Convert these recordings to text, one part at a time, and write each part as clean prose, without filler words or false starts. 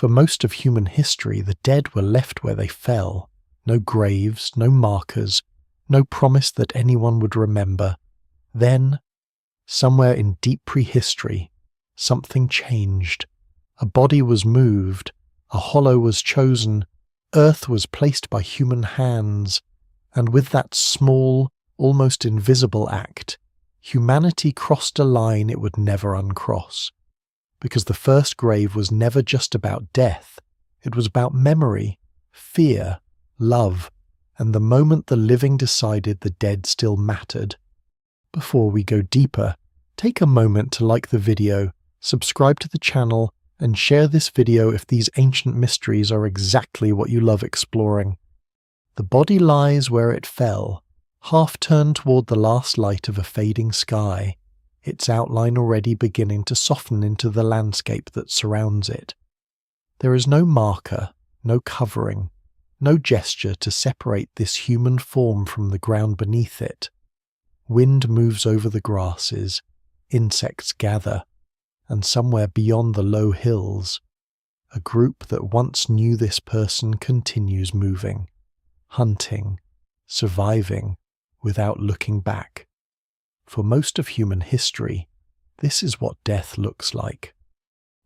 For most of human history, the dead were left where they fell. No graves, no markers, no promise that anyone would remember. Then, somewhere in deep prehistory, something changed. A body was moved, a hollow was chosen, earth was placed by human hands, and with that small, almost invisible act, humanity crossed a line it would never uncross. Because the first grave was never just about death, it was about memory, fear, love, and the moment the living decided the dead still mattered. Before we go deeper, take a moment to like the video, subscribe to the channel, and share this video if these ancient mysteries are exactly what you love exploring. The body lies where it fell, half turned toward the last light of a fading sky, its outline already beginning to soften into the landscape that surrounds it. There is no marker, no covering, no gesture to separate this human form from the ground beneath it. Wind moves over the grasses, insects gather, and somewhere beyond the low hills, a group that once knew this person continues moving, hunting, surviving, without looking back. For most of human history, this is what death looks like.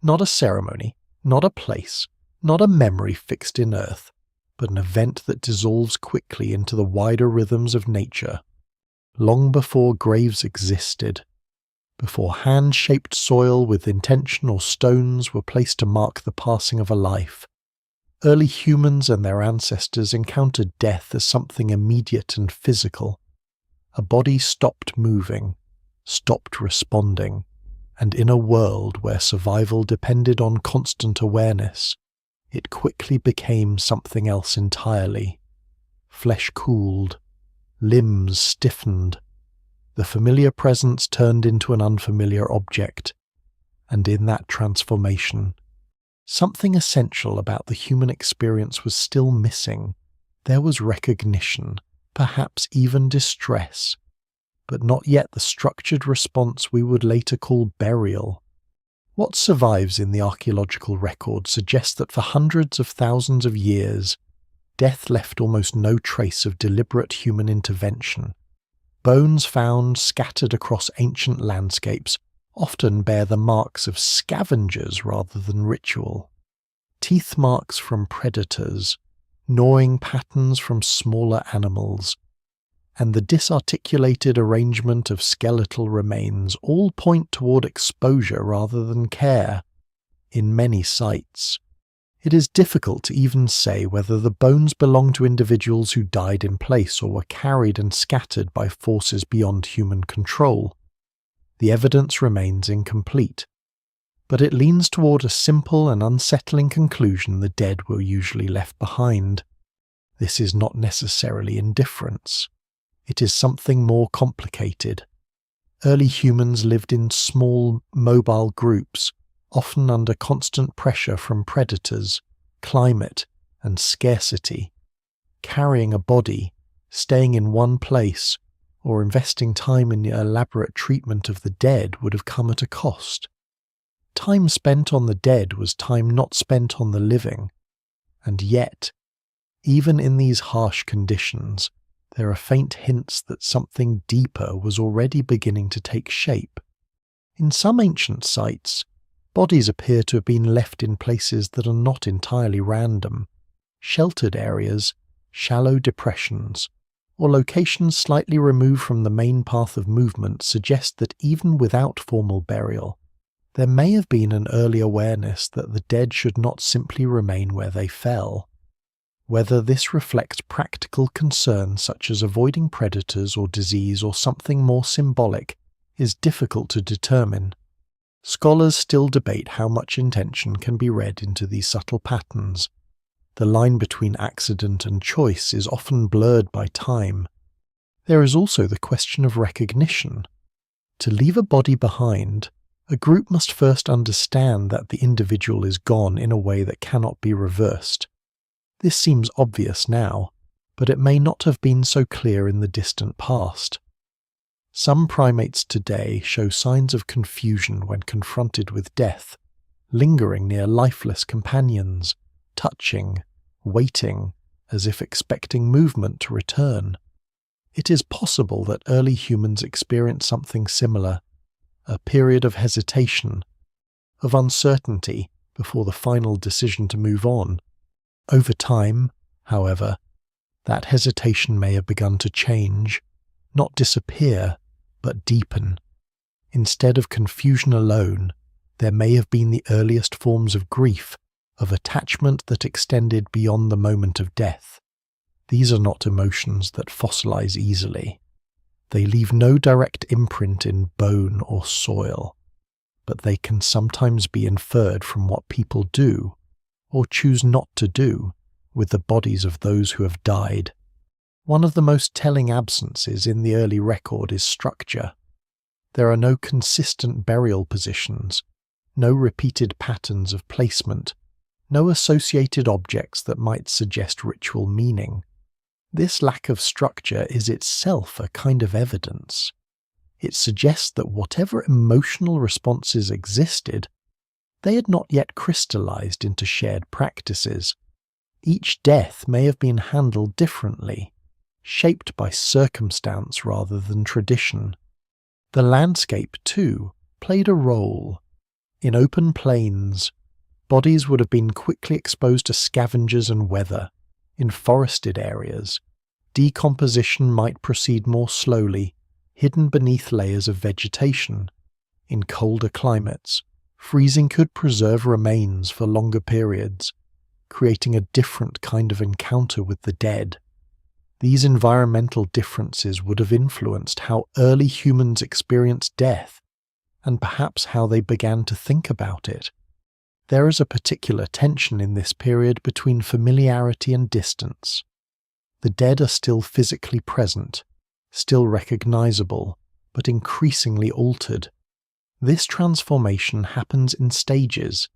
Not a ceremony, not a place, not a memory fixed in earth, but an event that dissolves quickly into the wider rhythms of nature. Long before graves existed, before hand-shaped soil with intention or stones were placed to mark the passing of a life, early humans and their ancestors encountered death as something immediate and physical. A body stopped moving, stopped responding, and in a world where survival depended on constant awareness, it quickly became something else entirely. Flesh cooled, limbs stiffened, the familiar presence turned into an unfamiliar object, and in that transformation, something essential about the human experience was still missing. There was recognition, perhaps even distress, but not yet the structured response we would later call burial. What survives in the archaeological record suggests that for hundreds of thousands of years, death left almost no trace of deliberate human intervention. Bones found scattered across ancient landscapes often bear the marks of scavengers rather than ritual. Teeth marks from predators, gnawing patterns from smaller animals, and the disarticulated arrangement of skeletal remains all point toward exposure rather than care. In many sites, it is difficult to even say whether the bones belong to individuals who died in place or were carried and scattered by forces beyond human control. The evidence remains incomplete, but it leans toward a simple and unsettling conclusion: the dead were usually left behind. This is not necessarily indifference. It is something more complicated. Early humans lived in small, mobile groups, often under constant pressure from predators, climate, and scarcity. Carrying a body, staying in one place, or investing time in the elaborate treatment of the dead would have come at a cost. Time spent on the dead was time not spent on the living. And yet, even in these harsh conditions, there are faint hints that something deeper was already beginning to take shape. In some ancient sites, bodies appear to have been left in places that are not entirely random. Sheltered areas, shallow depressions, or locations slightly removed from the main path of movement suggest that even without formal burial, there may have been an early awareness that the dead should not simply remain where they fell. Whether this reflects practical concerns such as avoiding predators or disease or something more symbolic is difficult to determine. Scholars still debate how much intention can be read into these subtle patterns. The line between accident and choice is often blurred by time. There is also the question of recognition. To leave a body behind, a group must first understand that the individual is gone in a way that cannot be reversed. This seems obvious now, but it may not have been so clear in the distant past. Some primates today show signs of confusion when confronted with death, lingering near lifeless companions, touching, waiting, as if expecting movement to return. It is possible that early humans experienced something similar, a period of hesitation, of uncertainty before the final decision to move on. Over time, however, that hesitation may have begun to change, not disappear, but deepen. Instead of confusion alone, there may have been the earliest forms of grief, of attachment that extended beyond the moment of death. These are not emotions that fossilize easily. They leave no direct imprint in bone or soil, but they can sometimes be inferred from what people do, or choose not to do, with the bodies of those who have died. One of the most telling absences in the early record is structure. There are no consistent burial positions, no repeated patterns of placement, no associated objects that might suggest ritual meaning. This lack of structure is itself a kind of evidence. It suggests that whatever emotional responses existed, they had not yet crystallized into shared practices. Each death may have been handled differently, shaped by circumstance rather than tradition. The landscape, too, played a role. In open plains, bodies would have been quickly exposed to scavengers and weather. In forested areas, decomposition might proceed more slowly, hidden beneath layers of vegetation. In colder climates, freezing could preserve remains for longer periods, creating a different kind of encounter with the dead. These environmental differences would have influenced how early humans experienced death, and perhaps how they began to think about it. There is a particular tension in this period between familiarity and distance. The dead are still physically present, still recognizable, but increasingly altered. This transformation happens in stages,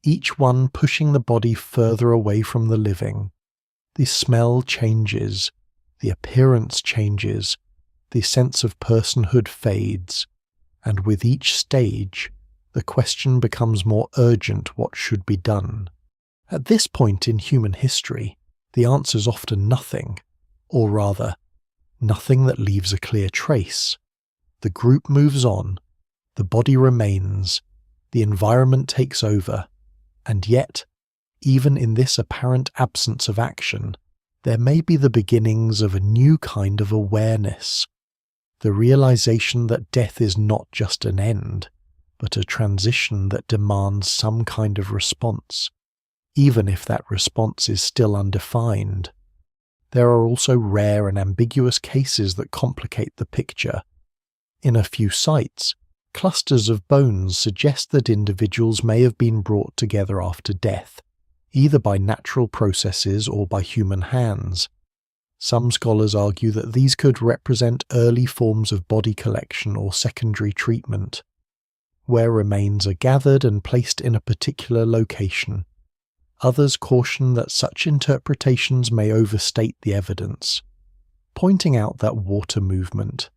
each one pushing the body further away from the living. The smell changes, the appearance changes, the sense of personhood fades, and with each stage, the question becomes more urgent: what should be done? At this point in human history, the answer is often nothing, or rather, nothing that leaves a clear trace. The group moves on, the body remains, the environment takes over, and yet, even in this apparent absence of action, there may be the beginnings of a new kind of awareness, the realization that death is not just an end, but a transition that demands some kind of response, even if that response is still undefined. There are also rare and ambiguous cases that complicate the picture. In a few sites, clusters of bones suggest that individuals may have been brought together after death, either by natural processes or by human hands. Some scholars argue that these could represent early forms of body collection or secondary treatment, where remains are gathered and placed in a particular location. Others caution that such interpretations may overstate the evidence, pointing out that water movement,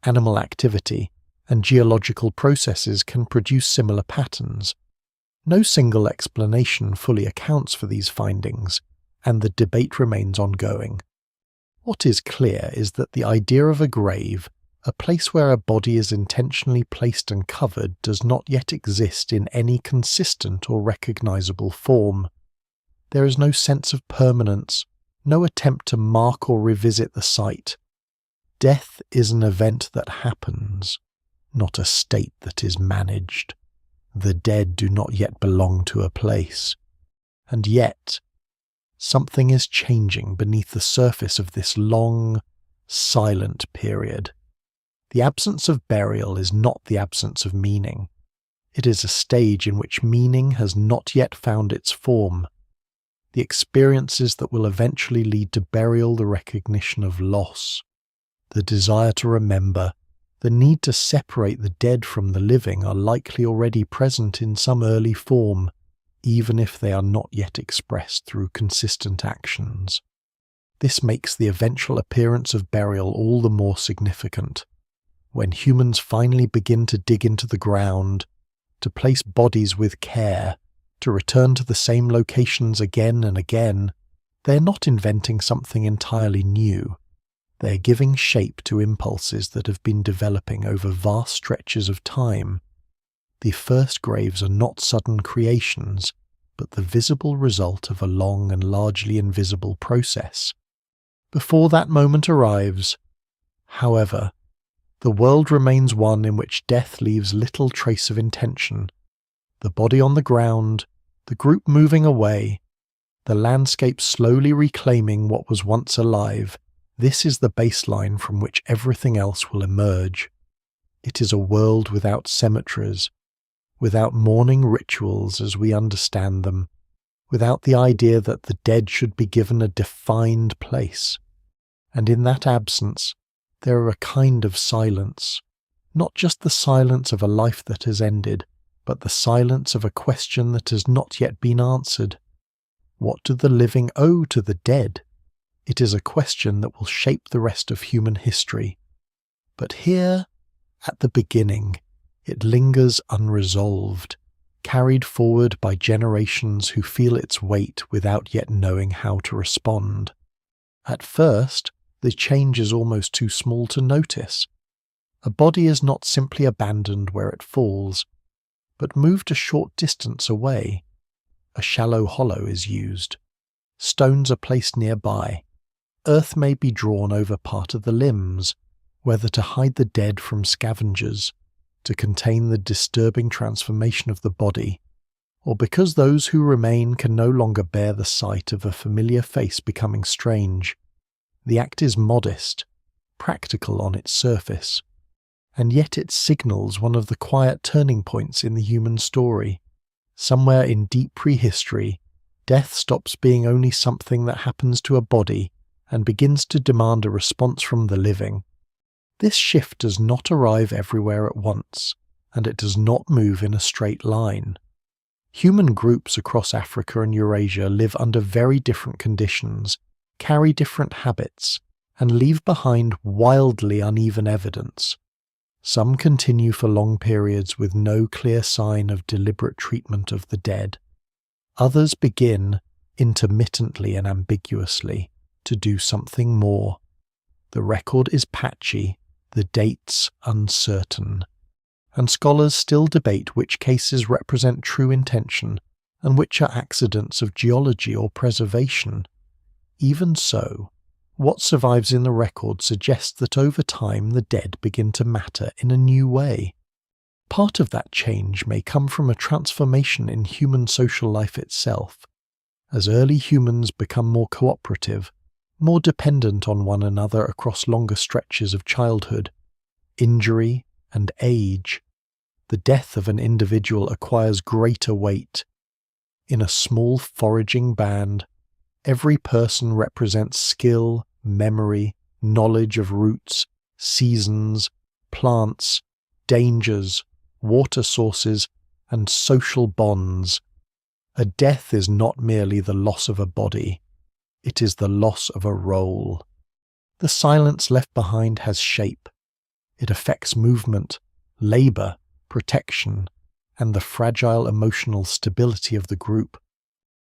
animal activity, and geological processes can produce similar patterns. No single explanation fully accounts for these findings, and the debate remains ongoing. What is clear is that the idea of a grave, a place where a body is intentionally placed and covered, does not yet exist in any consistent or recognizable form. There is no sense of permanence, no attempt to mark or revisit the site. Death is an event that happens, not a state that is managed. The dead do not yet belong to a place. And yet, something is changing beneath the surface of this long, silent period. The absence of burial is not the absence of meaning. It is a stage in which meaning has not yet found its form. The experiences that will eventually lead to burial, the recognition of loss, the desire to remember, the need to separate the dead from the living are likely already present in some early form, even if they are not yet expressed through consistent actions. This makes the eventual appearance of burial all the more significant. When humans finally begin to dig into the ground, to place bodies with care, to return to the same locations again and again, they're not inventing something entirely new. They're giving shape to impulses that have been developing over vast stretches of time. The first graves are not sudden creations, but the visible result of a long and largely invisible process. Before that moment arrives, however, the world remains one in which death leaves little trace of intention. The body on the ground, the group moving away, the landscape slowly reclaiming what was once alive. This is the baseline from which everything else will emerge. It is a world without cemeteries, without mourning rituals as we understand them, without the idea that the dead should be given a defined place. And in that absence, there are a kind of silence, not just the silence of a life that has ended, but the silence of a question that has not yet been answered. What do the living owe to the dead? It is a question that will shape the rest of human history. But here, at the beginning, it lingers unresolved, carried forward by generations who feel its weight without yet knowing how to respond. At first, the change is almost too small to notice. A body is not simply abandoned where it falls, but moved a short distance away. A shallow hollow is used. Stones are placed nearby. Earth may be drawn over part of the limbs, whether to hide the dead from scavengers, to contain the disturbing transformation of the body, or because those who remain can no longer bear the sight of a familiar face becoming strange. The act is modest, practical on its surface, and yet it signals one of the quiet turning points in the human story. Somewhere in deep prehistory, death stops being only something that happens to a body and begins to demand a response from the living. This shift does not arrive everywhere at once, and it does not move in a straight line. Human groups across Africa and Eurasia live under very different conditions, carry different habits, and leave behind wildly uneven evidence. Some continue for long periods with no clear sign of deliberate treatment of the dead. Others begin, intermittently and ambiguously, to do something more. The record is patchy, the dates uncertain, and scholars still debate which cases represent true intention and which are accidents of geology or preservation. Even so, what survives in the record suggests that over time the dead begin to matter in a new way. Part of that change may come from a transformation in human social life itself, as early humans become more cooperative, more dependent on one another across longer stretches of childhood, injury, and age. The death of an individual acquires greater weight. In a small foraging band, every person represents skill, memory, knowledge of routes, seasons, plants, dangers, water sources, and social bonds. A death is not merely the loss of a body, it is the loss of a role. The silence left behind has shape. It affects movement, labour, protection, and the fragile emotional stability of the group.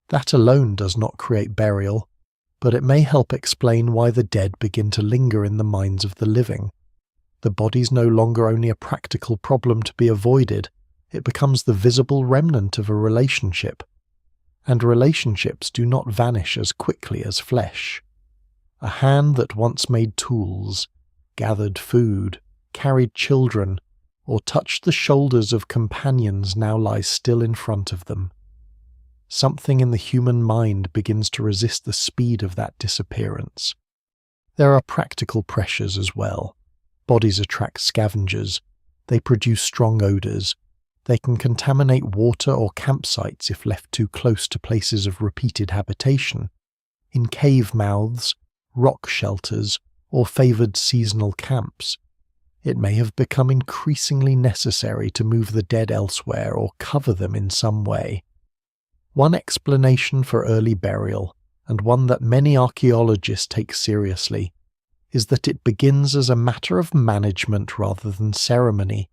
That alone does not create burial, but it may help explain why the dead begin to linger in the minds of the living. The body's no longer only a practical problem to be avoided, it becomes the visible remnant of a relationship. And relationships do not vanish as quickly as flesh. A hand that once made tools, gathered food, carried children, or touched the shoulders of companions now lies still in front of them. Something in the human mind begins to resist the speed of that disappearance. There are practical pressures as well. Bodies attract scavengers. They produce strong odours. They can contaminate water or campsites if left too close to places of repeated habitation. In cave mouths, rock shelters, or favoured seasonal camps, it may have become increasingly necessary to move the dead elsewhere or cover them in some way. One explanation for early burial, and one that many archaeologists take seriously, is that it begins as a matter of management rather than ceremony.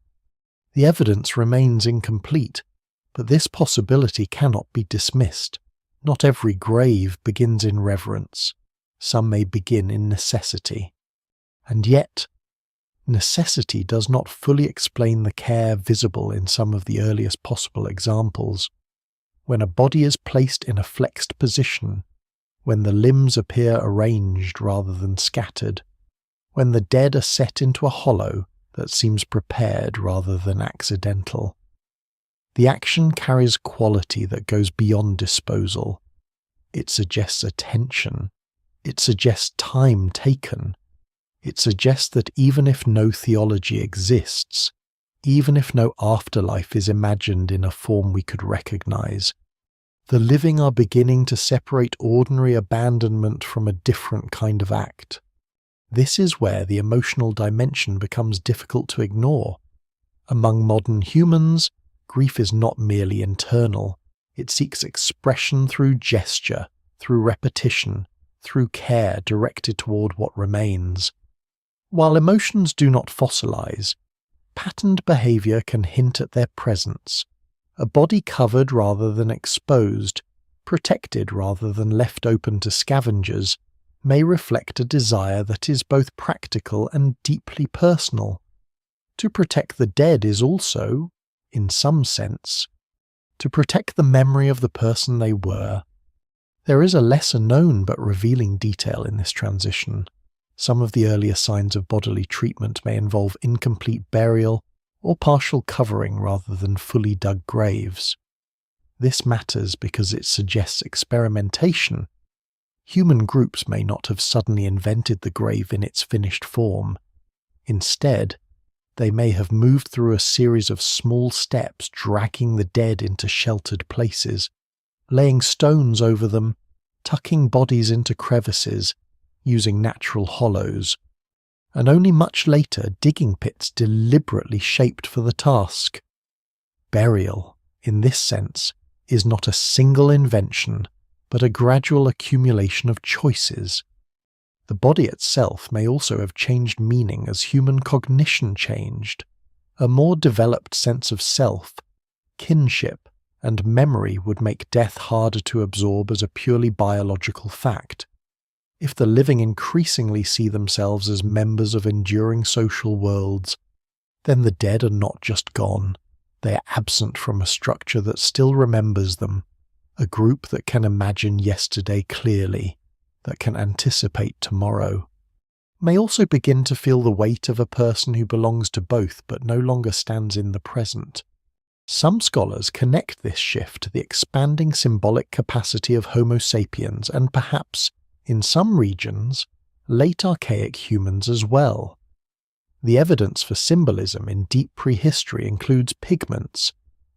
The evidence remains incomplete, but this possibility cannot be dismissed. Not every grave begins in reverence. Some may begin in necessity. And yet, necessity does not fully explain the care visible in some of the earliest possible examples. When a body is placed in a flexed position, when the limbs appear arranged rather than scattered, when the dead are set into a hollow that seems prepared rather than accidental, the action carries quality that goes beyond disposal. It suggests attention. It suggests time taken. It suggests that even if no theology exists, even if no afterlife is imagined in a form we could recognize, the living are beginning to separate ordinary abandonment from a different kind of act. This is where the emotional dimension becomes difficult to ignore. Among modern humans, grief is not merely internal. It seeks expression through gesture, through repetition, through care directed toward what remains. While emotions do not fossilize, patterned behavior can hint at their presence. A body covered rather than exposed, protected rather than left open to scavengers, may reflect a desire that is both practical and deeply personal. To protect the dead is also, in some sense, to protect the memory of the person they were. There is a lesser known but revealing detail in this transition. Some of the earlier signs of bodily treatment may involve incomplete burial or partial covering rather than fully dug graves. This matters because it suggests experimentation. Human groups may not have suddenly invented the grave in its finished form. Instead, they may have moved through a series of small steps dragging the dead into sheltered places, laying stones over them, tucking bodies into crevices, using natural hollows, and only much later digging pits deliberately shaped for the task. Burial, in this sense, is not a single invention, but a gradual accumulation of choices. The body itself may also have changed meaning as human cognition changed. A more developed sense of self, kinship, and memory would make death harder to absorb as a purely biological fact. If the living increasingly see themselves as members of enduring social worlds, then the dead are not just gone, they are absent from a structure that still remembers them, a group that can imagine yesterday clearly, that can anticipate tomorrow. May also begin to feel the weight of a person who belongs to both but no longer stands in the present. Some scholars connect this shift to the expanding symbolic capacity of Homo sapiens and perhaps, in some regions, late archaic humans as well. The evidence for symbolism in deep prehistory includes pigments,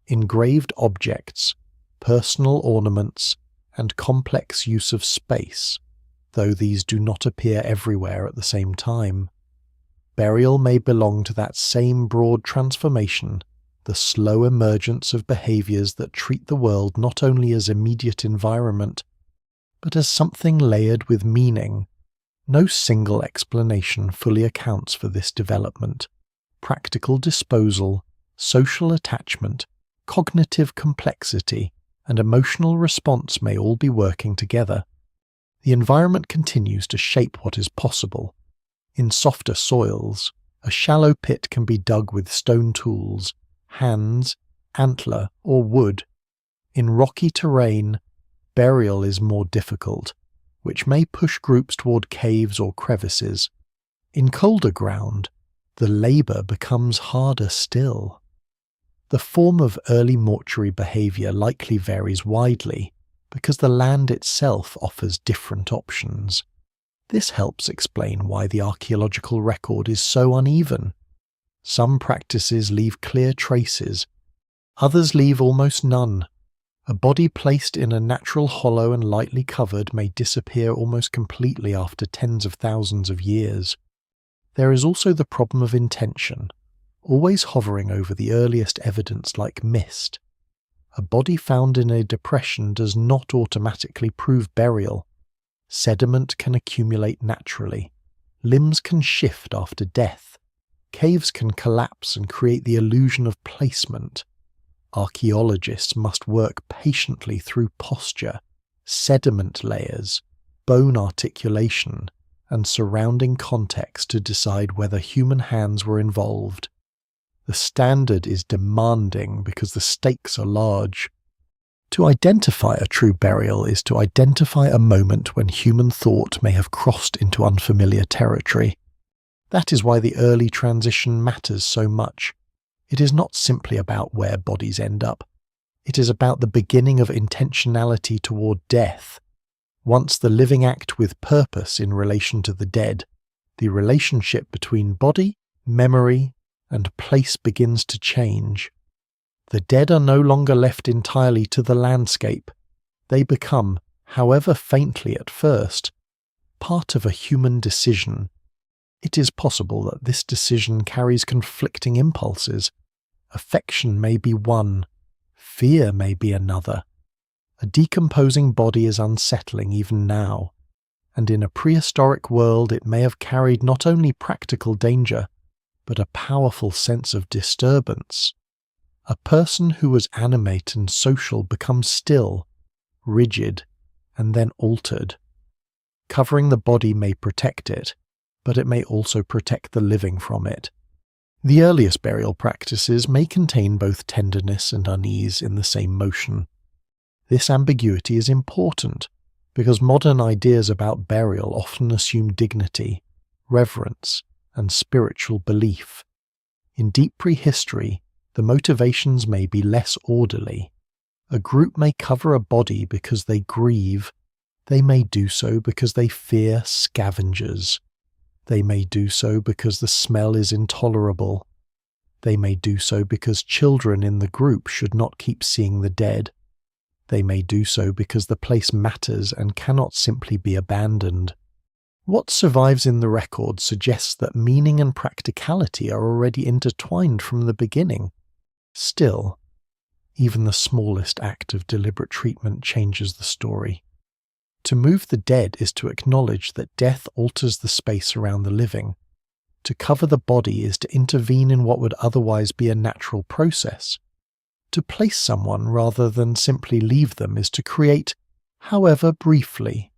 engraved objects, personal ornaments, and complex use of space, though these do not appear everywhere at the same time. Burial may belong to that same broad transformation, the slow emergence of behaviors that treat the world not only as immediate environment, but as something layered with meaning. No single explanation fully accounts for this development. Practical disposal, social attachment, cognitive complexity, and emotional response may all be working together. The environment continues to shape what is possible. In softer soils, a shallow pit can be dug with stone tools, hands, antler, or wood. In rocky terrain, burial is more difficult, which may push groups toward caves or crevices. In colder ground, the labour becomes harder still. The form of early mortuary behaviour likely varies widely, because the land itself offers different options. This helps explain why the archaeological record is so uneven. Some practices leave clear traces, others leave almost none. A body placed in a natural hollow and lightly covered may disappear almost completely after tens of thousands of years. There is also the problem of intention, always hovering over the earliest evidence like mist. A body found in a depression does not automatically prove burial. Sediment can accumulate naturally. Limbs can shift after death. Caves can collapse and create the illusion of placement. Archaeologists must work patiently through posture, sediment layers, bone articulation, and surrounding context to decide whether human hands were involved. The standard is demanding because the stakes are large. To identify a true burial is to identify a moment when human thought may have crossed into unfamiliar territory. That is why the early transition matters so much. It is not simply about where bodies end up. It is about the beginning of intentionality toward death. Once the living act with purpose in relation to the dead, the relationship between body, memory, and place begins to change. The dead are no longer left entirely to the landscape. They become, however faintly at first, part of a human decision. It is possible that this decision carries conflicting impulses. Affection may be one, fear may be another. A decomposing body is unsettling even now, and in a prehistoric world it may have carried not only practical danger, but a powerful sense of disturbance. A person who was animate and social becomes still, rigid, and then altered. Covering the body may protect it, but it may also protect the living from it. The earliest burial practices may contain both tenderness and unease in the same motion. This ambiguity is important because modern ideas about burial often assume dignity, reverence, and spiritual belief. In deep prehistory, the motivations may be less orderly. A group may cover a body because they grieve. They may do so because they fear scavengers. They may do so because the smell is intolerable. They may do so because children in the group should not keep seeing the dead. They may do so because the place matters and cannot simply be abandoned. What survives in the record suggests that meaning and practicality are already intertwined from the beginning. Still, even the smallest act of deliberate treatment changes the story. To move the dead is to acknowledge that death alters the space around the living. To cover the body is to intervene in what would otherwise be a natural process. To place someone rather than simply leave them is to create, however briefly,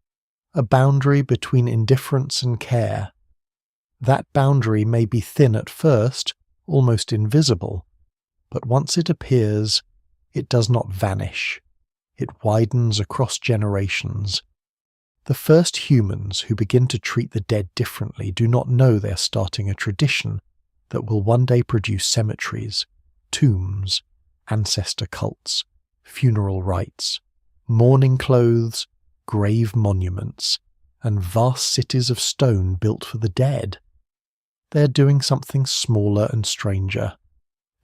a boundary between indifference and care. That boundary may be thin at first, almost invisible, but once it appears, it does not vanish. It widens across generations. The first humans who begin to treat the dead differently do not know they are starting a tradition that will one day produce cemeteries, tombs, ancestor cults, funeral rites, mourning clothes, grave monuments, and vast cities of stone built for the dead. They are doing something smaller and stranger.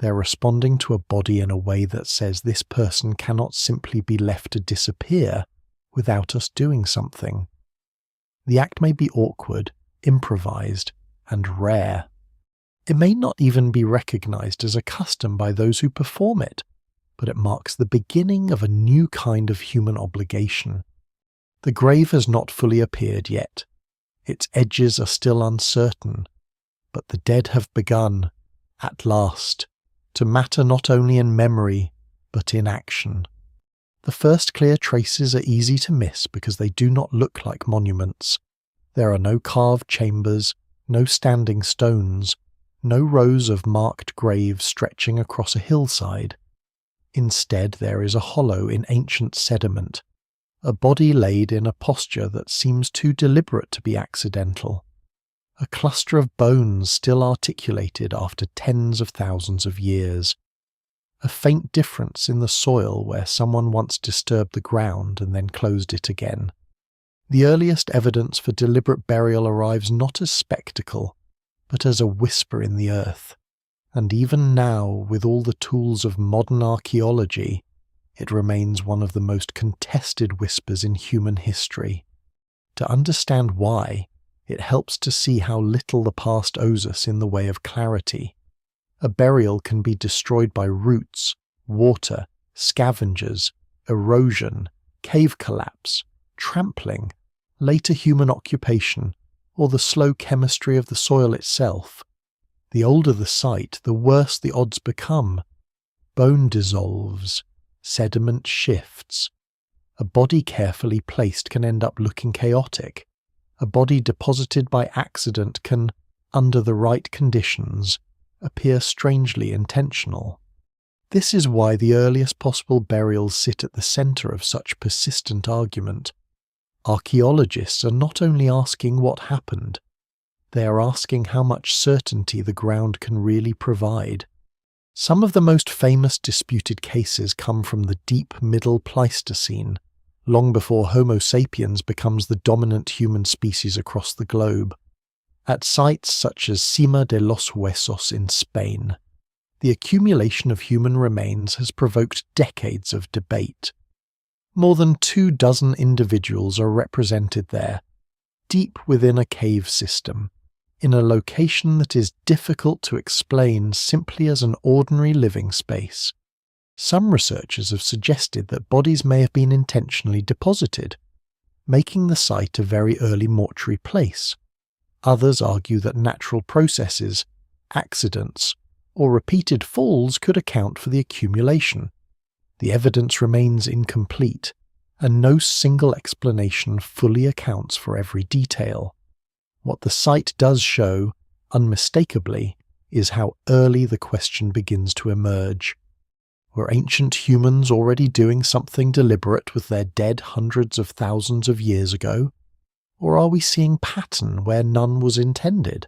They are responding to a body in a way that says this person cannot simply be left to disappear without us doing something. The act may be awkward, improvised, and rare. It may not even be recognized as a custom by those who perform it, but it marks the beginning of a new kind of human obligation. The grave has not fully appeared yet. Its edges are still uncertain, but the dead have begun, at last, to matter not only in memory, but in action. The first clear traces are easy to miss because they do not look like monuments. There are no carved chambers, no standing stones, no rows of marked graves stretching across a hillside. Instead, there is a hollow in ancient sediment, a body laid in a posture that seems too deliberate to be accidental, a cluster of bones still articulated after tens of thousands of years, a faint difference in the soil where someone once disturbed the ground and then closed it again. The earliest evidence for deliberate burial arrives not as spectacle, but as a whisper in the earth. And even now, with all the tools of modern archaeology, it remains one of the most contested whispers in human history. To understand why, it helps to see how little the past owes us in the way of clarity. A burial can be destroyed by roots, water, scavengers, erosion, cave collapse, trampling, later human occupation, or the slow chemistry of the soil itself. The older the site, the worse the odds become. Bone dissolves, sediment shifts. A body carefully placed can end up looking chaotic. A body deposited by accident can, under the right conditions, appear strangely intentional. This is why the earliest possible burials sit at the centre of such persistent argument. Archaeologists are not only asking what happened, they are asking how much certainty the ground can really provide. Some of the most famous disputed cases come from the deep Middle Pleistocene, long before Homo sapiens becomes the dominant human species across the globe. At sites such as Cima de los Huesos in Spain, the accumulation of human remains has provoked decades of debate. More than 24 individuals are represented there, deep within a cave system, in a location that is difficult to explain simply as an ordinary living space. Some researchers have suggested that bodies may have been intentionally deposited, making the site a very early mortuary place. Others argue that natural processes, accidents, or repeated falls could account for the accumulation. The evidence remains incomplete, and no single explanation fully accounts for every detail. What the site does show, unmistakably, is how early the question begins to emerge. Were ancient humans already doing something deliberate with their dead hundreds of thousands of years ago? Or are we seeing pattern where none was intended?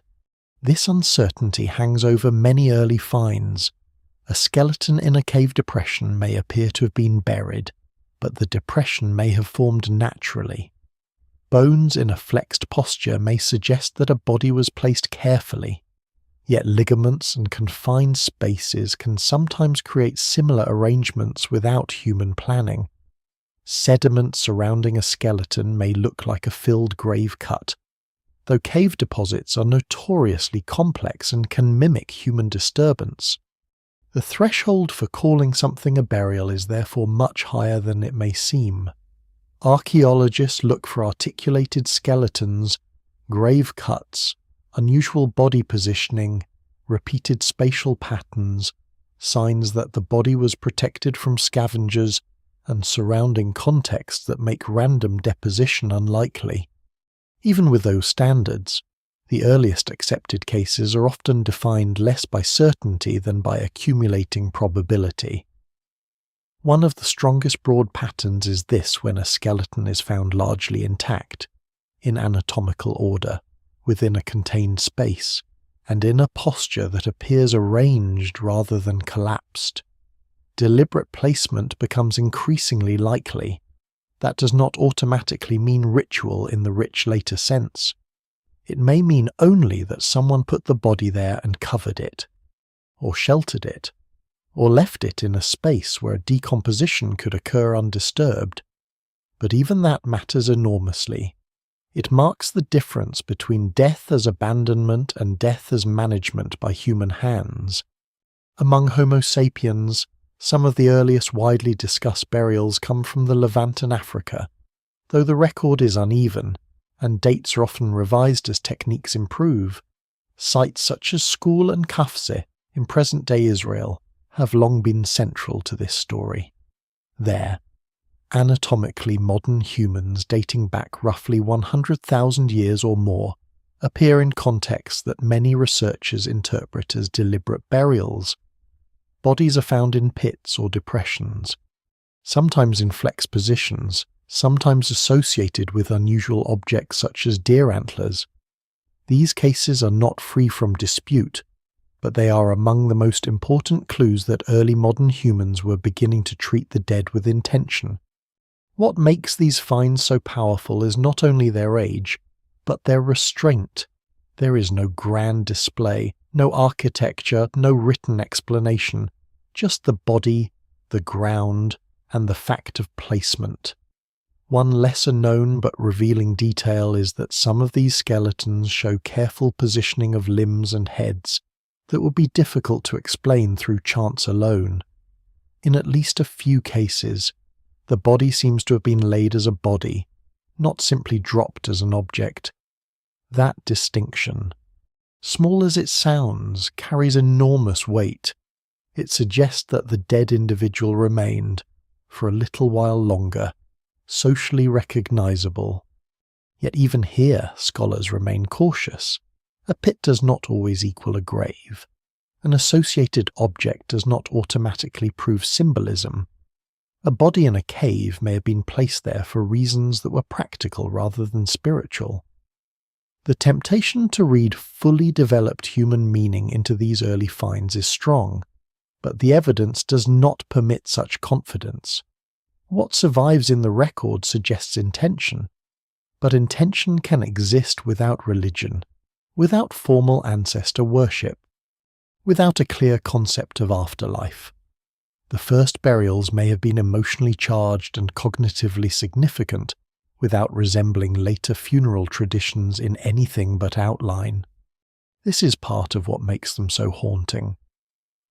This uncertainty hangs over many early finds. A skeleton in a cave depression may appear to have been buried, but the depression may have formed naturally. Bones in a flexed posture may suggest that a body was placed carefully, yet ligaments and confined spaces can sometimes create similar arrangements without human planning. Sediment surrounding a skeleton may look like a filled grave cut, though cave deposits are notoriously complex and can mimic human disturbance. The threshold for calling something a burial is therefore much higher than it may seem. Archaeologists look for articulated skeletons, grave cuts, unusual body positioning, repeated spatial patterns, signs that the body was protected from scavengers, and surrounding contexts that make random deposition unlikely. Even with those standards, the earliest accepted cases are often defined less by certainty than by accumulating probability. One of the strongest broad patterns is this when a skeleton is found largely intact, in anatomical order, within a contained space, and in a posture that appears arranged rather than collapsed. Deliberate placement becomes increasingly likely. That does not automatically mean ritual in the rich later sense. It may mean only that someone put the body there and covered it, or sheltered it, or left it in a space where decomposition could occur undisturbed. But even that matters enormously. It marks the difference between death as abandonment and death as management by human hands. Among Homo sapiens, some of the earliest widely discussed burials come from the Levant and Africa, though the record is uneven, and dates are often revised as techniques improve. Sites such as Skul and Kafse in present-day Israel have long been central to this story. There, anatomically modern humans dating back roughly 100,000 years or more appear in contexts that many researchers interpret as deliberate burials. Bodies are found in pits or depressions, sometimes in flexed positions, sometimes associated with unusual objects such as deer antlers. These cases are not free from dispute, but they are among the most important clues that early modern humans were beginning to treat the dead with intention. What makes these finds so powerful is not only their age, but their restraint. There is no grand display, no architecture, no written explanation, just the body, the ground, and the fact of placement. One lesser known but revealing detail is that some of these skeletons show careful positioning of limbs and heads that would be difficult to explain through chance alone. In at least a few cases, the body seems to have been laid as a body, not simply dropped as an object. That distinction, small as it sounds, carries enormous weight. It suggests that the dead individual remained, for a little while longer, socially recognizable. Yet even here, scholars remain cautious. A pit does not always equal a grave. An associated object does not automatically prove symbolism. A body in a cave may have been placed there for reasons that were practical rather than spiritual. The temptation to read fully developed human meaning into these early finds is strong, but the evidence does not permit such confidence. What survives in the record suggests intention, but intention can exist without religion, without formal ancestor worship, without a clear concept of afterlife. The first burials may have been emotionally charged and cognitively significant, without resembling later funeral traditions in anything but outline. This is part of what makes them so haunting.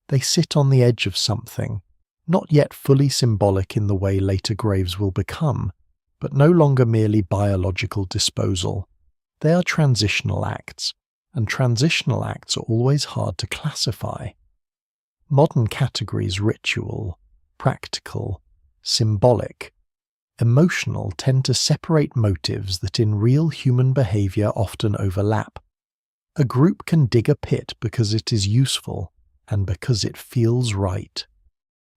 They sit on the edge of something, not yet fully symbolic in the way later graves will become, but no longer merely biological disposal. They are transitional acts, and transitional acts are always hard to classify. Modern categories ritual, practical, symbolic, emotional tend to separate motives that in real human behavior often overlap. A group can dig a pit because it is useful and because it feels right.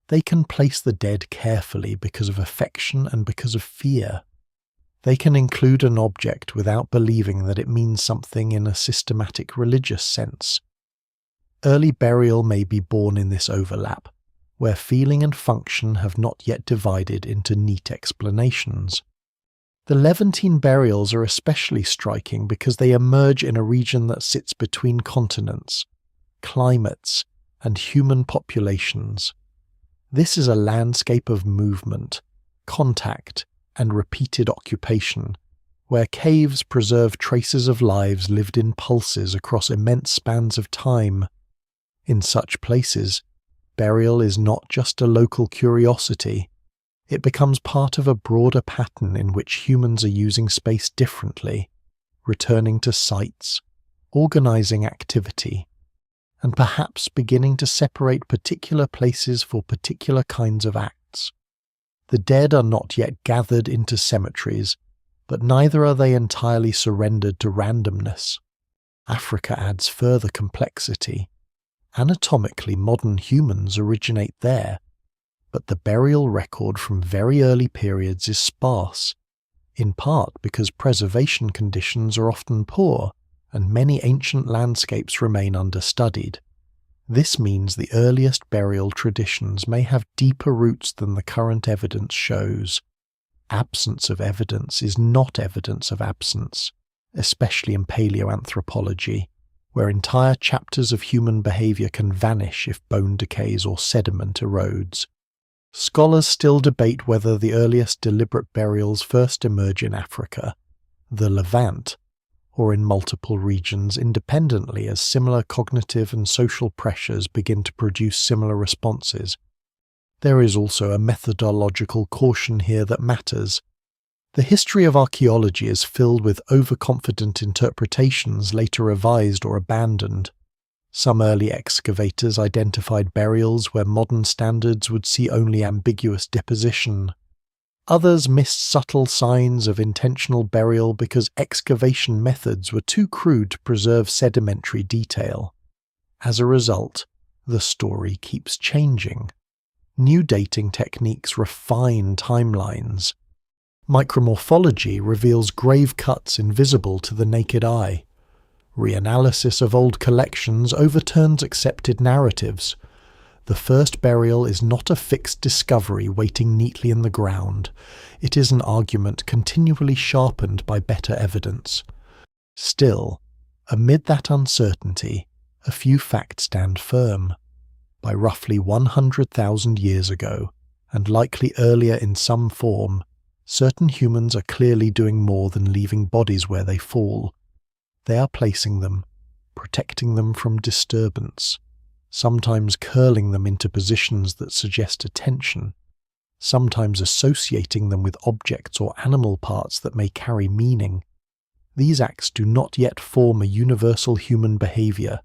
They can place the dead carefully because of affection and because of fear. They can include an object without believing that it means something in a systematic religious sense. Early burial may be born in this overlap, where feeling and function have not yet divided into neat explanations. The Levantine burials are especially striking because they emerge in a region that sits between continents, climates, and human populations. This is a landscape of movement, contact, and repeated occupation, where caves preserve traces of lives lived in pulses across immense spans of time. In such places, burial is not just a local curiosity. It becomes part of a broader pattern in which humans are using space differently, returning to sites, organizing activity, and perhaps beginning to separate particular places for particular kinds of acts. The dead are not yet gathered into cemeteries, but neither are they entirely surrendered to randomness. Africa adds further complexity. Anatomically, modern humans originate there, but the burial record from very early periods is sparse, in part because preservation conditions are often poor and many ancient landscapes remain understudied. This means the earliest burial traditions may have deeper roots than the current evidence shows. Absence of evidence is not evidence of absence, especially in paleoanthropology, where entire chapters of human behavior can vanish if bone decays or sediment erodes. Scholars still debate whether the earliest deliberate burials first emerge in Africa, the Levant, or in multiple regions independently as similar cognitive and social pressures begin to produce similar responses. There is also a methodological caution here that matters. The history of archaeology is filled with overconfident interpretations later revised or abandoned. Some early excavators identified burials where modern standards would see only ambiguous deposition. Others missed subtle signs of intentional burial because excavation methods were too crude to preserve sedimentary detail. As a result, the story keeps changing. New dating techniques refine timelines. Micromorphology reveals grave cuts invisible to the naked eye. Reanalysis of old collections overturns accepted narratives. The first burial is not a fixed discovery waiting neatly in the ground. It is an argument continually sharpened by better evidence. Still, amid that uncertainty, a few facts stand firm. By roughly 100,000 years ago, and likely earlier in some form, certain humans are clearly doing more than leaving bodies where they fall. They are placing them, protecting them from disturbance, sometimes curling them into positions that suggest attention, sometimes associating them with objects or animal parts that may carry meaning. These acts do not yet form a universal human behaviour.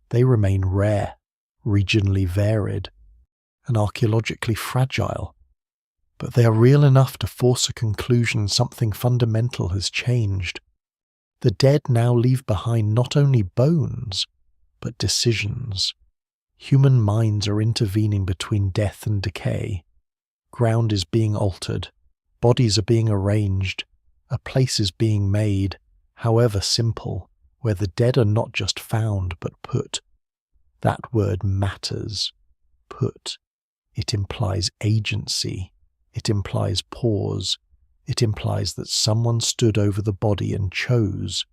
They remain rare, regionally varied, and archaeologically fragile. But they are real enough to force a conclusion something fundamental has changed. The dead now leave behind not only bones, but decisions. Human minds are intervening between death and decay. Ground is being altered, bodies are being arranged, a place is being made, however simple, where the dead are not just found but put. That word matters. Put. It implies agency. It implies pause. It implies that someone stood over the body and chose.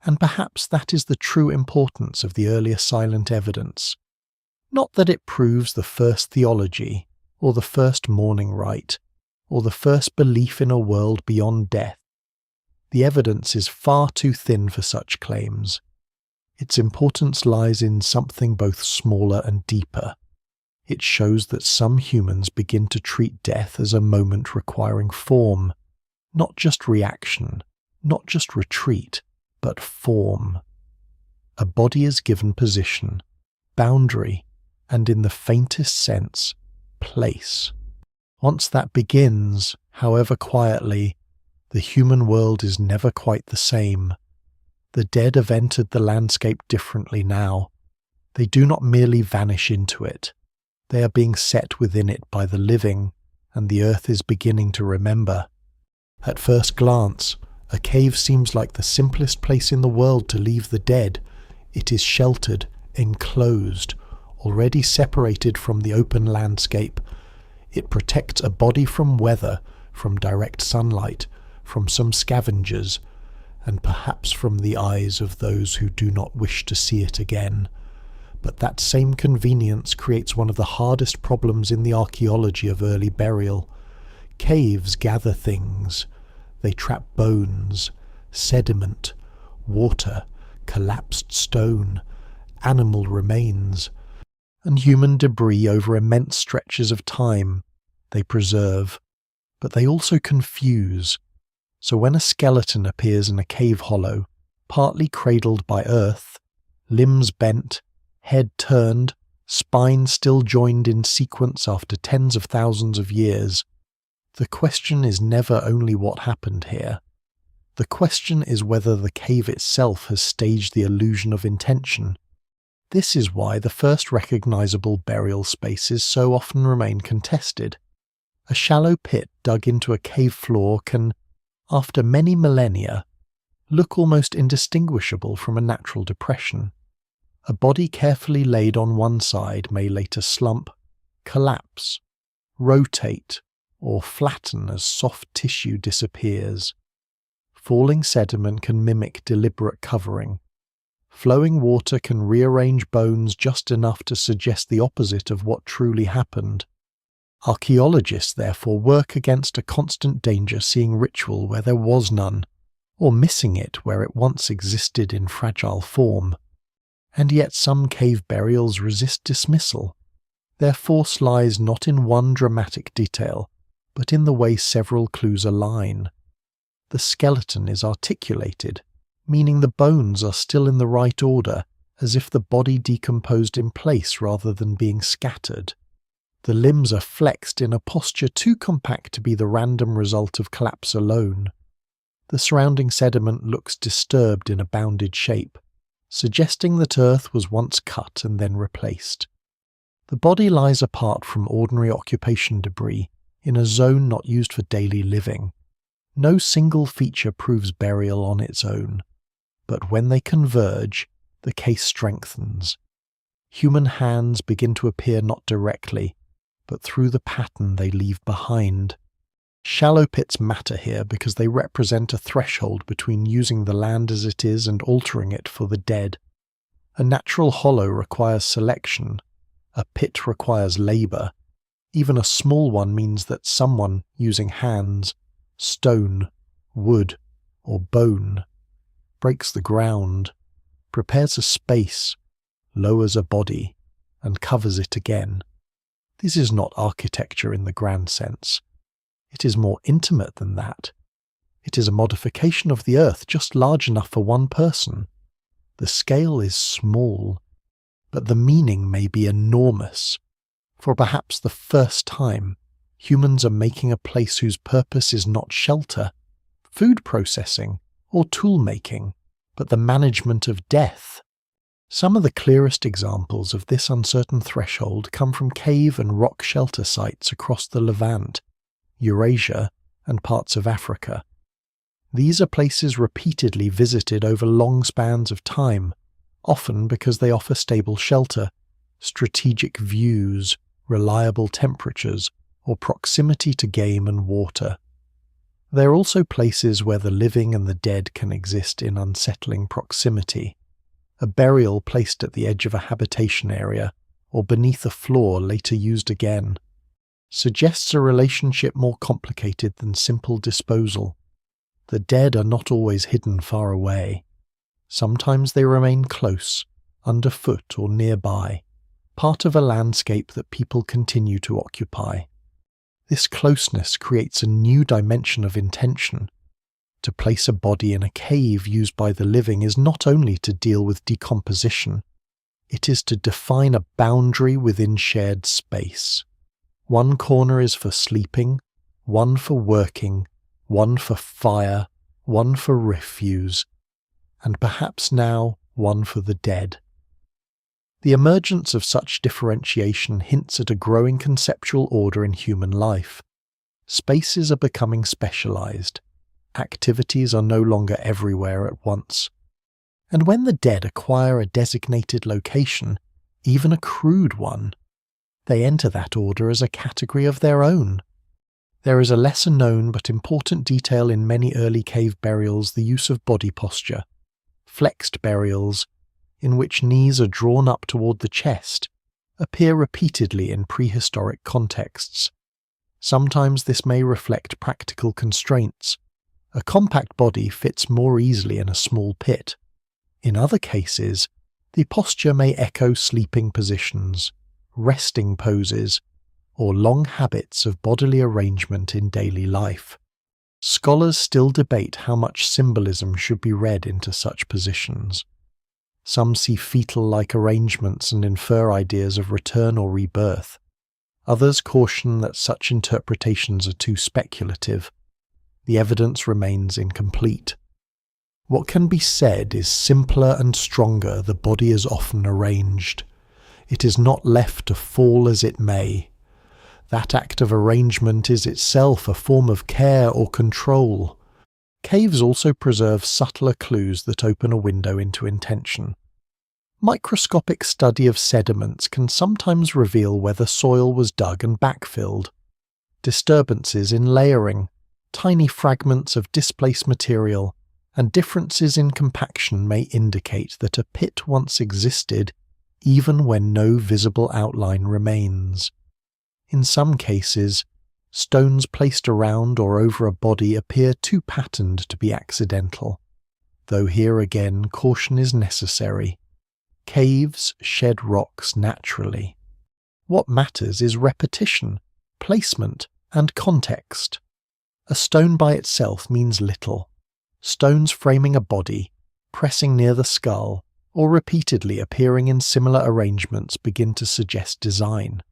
And perhaps that is the true importance of the earlier silent evidence. Not that it proves the first theology, or the first morning rite, or the first belief in a world beyond death. The evidence is far too thin for such claims. Its importance lies in something both smaller and deeper. It shows that some humans begin to treat death as a moment requiring form, not just reaction, not just retreat, but form. A body is given position, boundary, and in the faintest sense, place. Once that begins, however quietly, the human world is never quite the same. The dead have entered the landscape differently now. They do not merely vanish into it. They are being set within it by the living, and the earth is beginning to remember. At first glance, a cave seems like the simplest place in the world to leave the dead. It is sheltered, enclosed, already separated from the open landscape. It protects a body from weather, from direct sunlight, from some scavengers, and perhaps from the eyes of those who do not wish to see it again. But that same convenience creates one of the hardest problems in the archaeology of early burial. Caves gather things. They trap bones, sediment, water, collapsed stone, animal remains, and human debris over immense stretches of time. They preserve, but they also confuse. So when a skeleton appears in a cave hollow, partly cradled by earth, limbs bent, head turned, spine still joined in sequence after tens of thousands of years, the question is never only what happened here. The question is whether the cave itself has staged the illusion of intention. This is why the first recognizable burial spaces so often remain contested. A shallow pit dug into a cave floor can, after many millennia, look almost indistinguishable from a natural depression. A body carefully laid on one side may later slump, collapse, rotate, or flatten as soft tissue disappears. Falling sediment can mimic deliberate covering. Flowing water can rearrange bones just enough to suggest the opposite of what truly happened. Archaeologists therefore work against a constant danger seeing ritual where there was none, or missing it where it once existed in fragile form. And yet some cave burials resist dismissal. Their force lies not in one dramatic detail, but in the way several clues align. The skeleton is articulated, meaning the bones are still in the right order, as if the body decomposed in place rather than being scattered. The limbs are flexed in a posture too compact to be the random result of collapse alone. The surrounding sediment looks disturbed in a bounded shape, suggesting that earth was once cut and then replaced. The body lies apart from ordinary occupation debris, in a zone not used for daily living. No single feature proves burial on its own, but when they converge, the case strengthens. Human hands begin to appear not directly, but through the pattern they leave behind. Shallow pits matter here because they represent a threshold between using the land as it is and altering it for the dead. A natural hollow requires selection. A pit requires labour. Even a small one means that someone, using hands, stone, wood, or bone, breaks the ground, prepares a space, lowers a body, and covers it again. This is not architecture in the grand sense. It is more intimate than that. It is a modification of the Earth just large enough for one person. The scale is small, but the meaning may be enormous. For perhaps the first time, humans are making a place whose purpose is not shelter, food processing, or tool making, but the management of death. Some of the clearest examples of this uncertain threshold come from cave and rock shelter sites across the Levant, Eurasia, and parts of Africa. These are places repeatedly visited over long spans of time, often because they offer stable shelter, strategic views, reliable temperatures, or proximity to game and water. They are also places where the living and the dead can exist in unsettling proximity. A burial placed at the edge of a habitation area, or beneath a floor later used again, suggests a relationship more complicated than simple disposal. The dead are not always hidden far away. Sometimes they remain close, underfoot or nearby, part of a landscape that people continue to occupy. This closeness creates a new dimension of intention. To place a body in a cave used by the living is not only to deal with decomposition, it is to define a boundary within shared space. One corner is for sleeping, one for working, one for fire, one for refuse, and perhaps now one for the dead. The emergence of such differentiation hints at a growing conceptual order in human life. Spaces are becoming specialized. Activities are no longer everywhere at once. And when the dead acquire a designated location, even a crude one, they enter that order as a category of their own. There is a lesser known but important detail in many early cave burials: the use of body posture. Flexed burials, in which knees are drawn up toward the chest, appear repeatedly in prehistoric contexts. Sometimes this may reflect practical constraints. A compact body fits more easily in a small pit. In other cases, the posture may echo sleeping positions, resting poses, or long habits of bodily arrangement in daily life. Scholars still debate how much symbolism should be read into such positions. Some see fetal-like arrangements and infer ideas of return or rebirth. Others caution that such interpretations are too speculative. The evidence remains incomplete. What can be said is simpler and stronger the body is often arranged. It is not left to fall as it may. That act of arrangement is itself a form of care or control. Caves also preserve subtler clues that open a window into intention. Microscopic study of sediments can sometimes reveal whether soil was dug and backfilled. Disturbances in layering, tiny fragments of displaced material, and differences in compaction may indicate that a pit once existed, even when no visible outline remains. In some cases, stones placed around or over a body appear too patterned to be accidental, though here again caution is necessary. Caves shed rocks naturally. What matters is repetition, placement, and context. A stone by itself means little. Stones framing a body, pressing near the skull, or repeatedly appearing in similar arrangements begin to suggest design.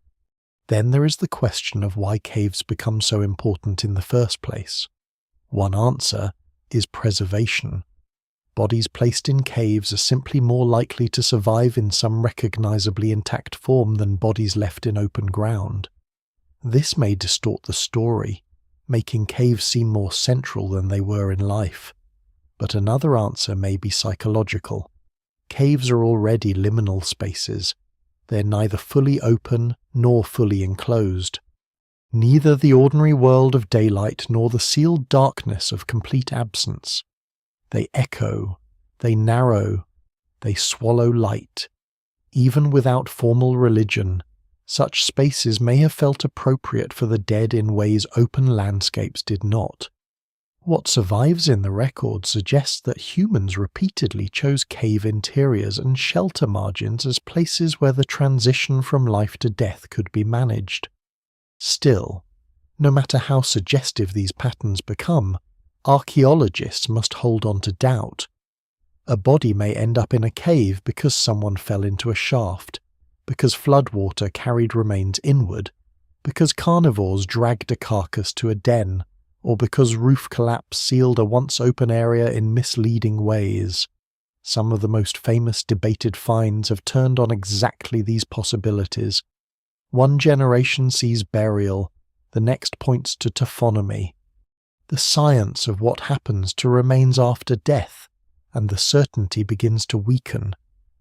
Then there is the question of why caves become so important in the first place. One answer is preservation. Bodies placed in caves are simply more likely to survive in some recognizably intact form than bodies left in open ground. This may distort the story, making caves seem more central than they were in life. But another answer may be psychological. Caves are already liminal spaces. They're neither fully open nor fully enclosed. Neither the ordinary world of daylight nor the sealed darkness of complete absence. They echo, they narrow, they swallow light. Even without formal religion, such spaces may have felt appropriate for the dead in ways open landscapes did not. What survives in the record suggests that humans repeatedly chose cave interiors and shelter margins as places where the transition from life to death could be managed. Still, no matter how suggestive these patterns become, Archaeologists must hold on to doubt. A body may end up in a cave because someone fell into a shaft, because floodwater carried remains inward, because carnivores dragged a carcass to a den, or because roof collapse sealed a once open area in misleading ways. Some of the most famous debated finds have turned on exactly these possibilities. One generation sees burial, the next points to taphonomy. The science of what happens to remains after death, and the certainty begins to weaken.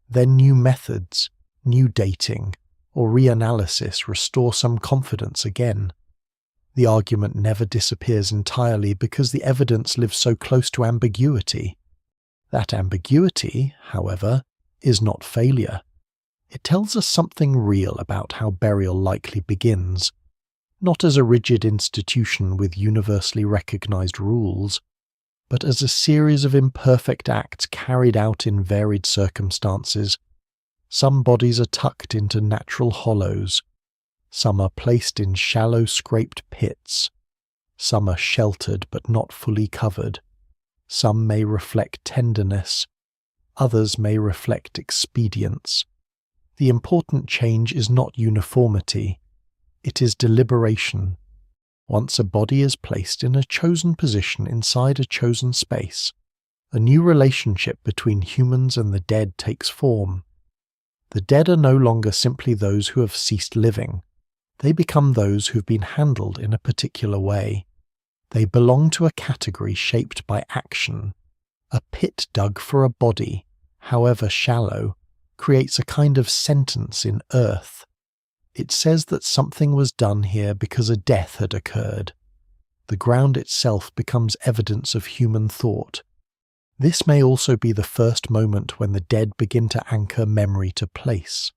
Then new methods, new dating, or reanalysis restore some confidence again. The argument never disappears entirely because the evidence lives so close to ambiguity. That ambiguity, however, is not failure. It tells us something real about how burial likely begins, not as a rigid institution with universally recognized rules, but as a series of imperfect acts carried out in varied circumstances. Some bodies are tucked into natural hollows. Some are placed in shallow scraped pits. Some are sheltered but not fully covered. Some may reflect tenderness. Others may reflect expedience. The important change is not uniformity. It is deliberation. Once a body is placed in a chosen position inside a chosen space, a new relationship between humans and the dead takes form. The dead are no longer simply those who have ceased living. They become those who've been handled in a particular way. They belong to a category shaped by action. A pit dug for a body, however shallow, creates a kind of sentence in earth. It says that something was done here because a death had occurred. The ground itself becomes evidence of human thought. This may also be the first moment when the dead begin to anchor memory to place.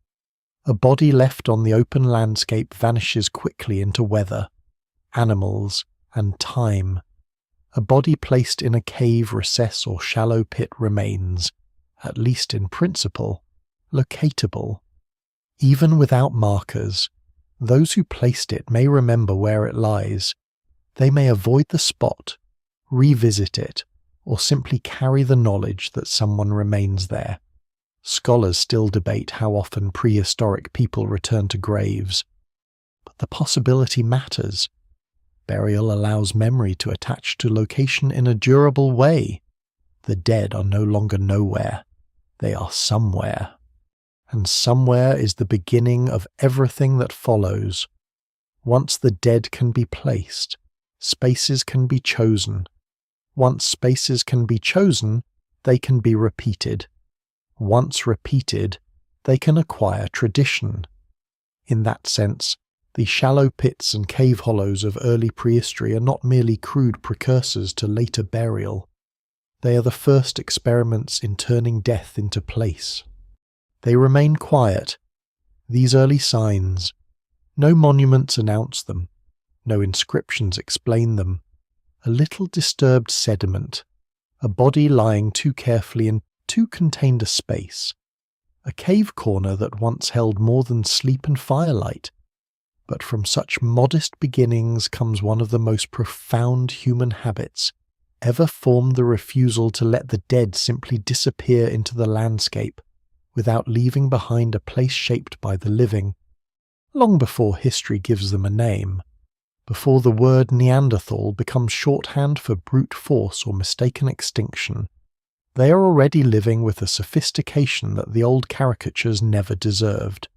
A body left on the open landscape vanishes quickly into weather, animals, and time. A body placed in a cave, recess, or shallow pit remains, at least in principle, locatable. Even without markers, those who placed it may remember where it lies. They may avoid the spot, revisit it, or simply carry the knowledge that someone remains there. Scholars still debate how often prehistoric people return to graves. But the possibility matters. Burial allows memory to attach to location in a durable way. The dead are no longer nowhere. They are somewhere. And somewhere is the beginning of everything that follows. Once the dead can be placed, spaces can be chosen. Once spaces can be chosen, they can be repeated. Once repeated, they can acquire tradition. In that sense, the shallow pits and cave hollows of early prehistory are not merely crude precursors to later burial. They are the first experiments in turning death into place. They remain quiet, these early signs. No monuments announce them. No inscriptions explain them. A little disturbed sediment, a body lying too carefully in too contained a space, a cave corner that once held more than sleep and firelight. But from such modest beginnings comes one of the most profound human habits ever formed, the refusal to let the dead simply disappear into the landscape without leaving behind a place shaped by the living. Long before history gives them a name, before the word Neanderthal becomes shorthand for brute force or mistaken extinction, they are already living with a sophistication that the old caricatures never deserved.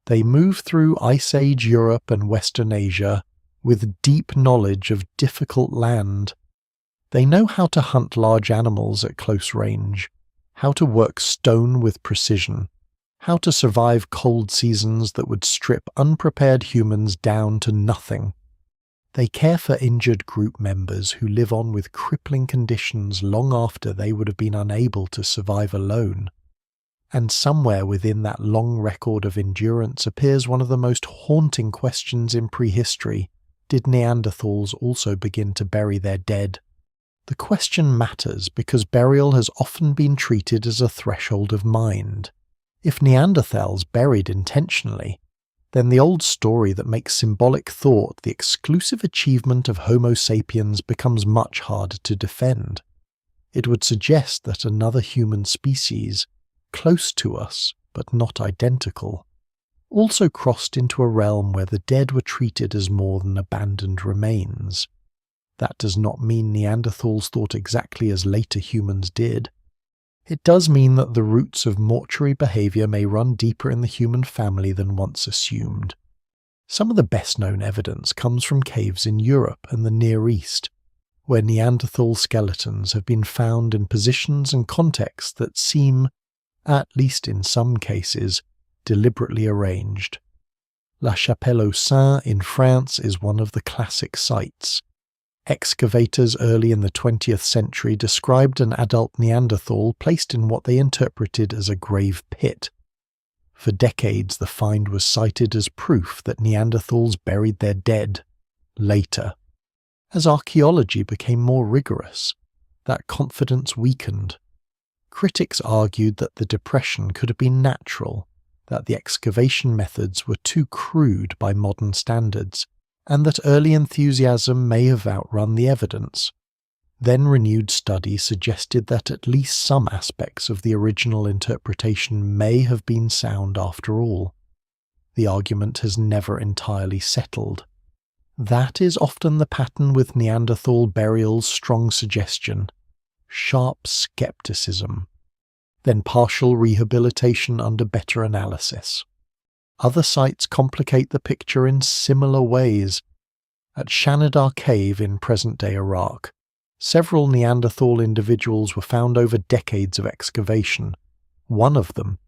They move through Ice Age Europe and Western Asia with deep knowledge of difficult land. They know how to hunt large animals at close range, how to work stone with precision, how to survive cold seasons that would strip unprepared humans down to nothing. They care for injured group members who live on with crippling conditions long after they would have been unable to survive alone. And somewhere within that long record of endurance appears one of the most haunting questions in prehistory. Did Neanderthals also begin to bury their dead? The question matters because burial has often been treated as a threshold of mind. If Neanderthals buried intentionally, then the old story that makes symbolic thought the exclusive achievement of Homo sapiens becomes much harder to defend. It would suggest that another human species, close to us but not identical, also crossed into a realm where the dead were treated as more than abandoned remains. That does not mean Neanderthals thought exactly as later humans did. It does mean that the roots of mortuary behaviour may run deeper in the human family than once assumed. Some of the best-known evidence comes from caves in Europe and the Near East, where Neanderthal skeletons have been found in positions and contexts that seem, at least in some cases, deliberately arranged. La Chapelle-aux-Saints in France is one of the classic sites. Excavators early in the 20th century described an adult Neanderthal placed in what they interpreted as a grave pit. For decades, the find was cited as proof that Neanderthals buried their dead later. As archaeology became more rigorous, that confidence weakened. Critics argued that the depression could have been natural, that the excavation methods were too crude by modern standards, and that early enthusiasm may have outrun the evidence. Then renewed study suggested that at least some aspects of the original interpretation may have been sound after all. The argument has never entirely settled. That is often the pattern with Neanderthal burials' strong suggestion, sharp skepticism, then partial rehabilitation under better analysis. Other sites complicate the picture in similar ways. At Shanidar Cave in present-day Iraq, several Neanderthal individuals were found over decades of excavation. One of them,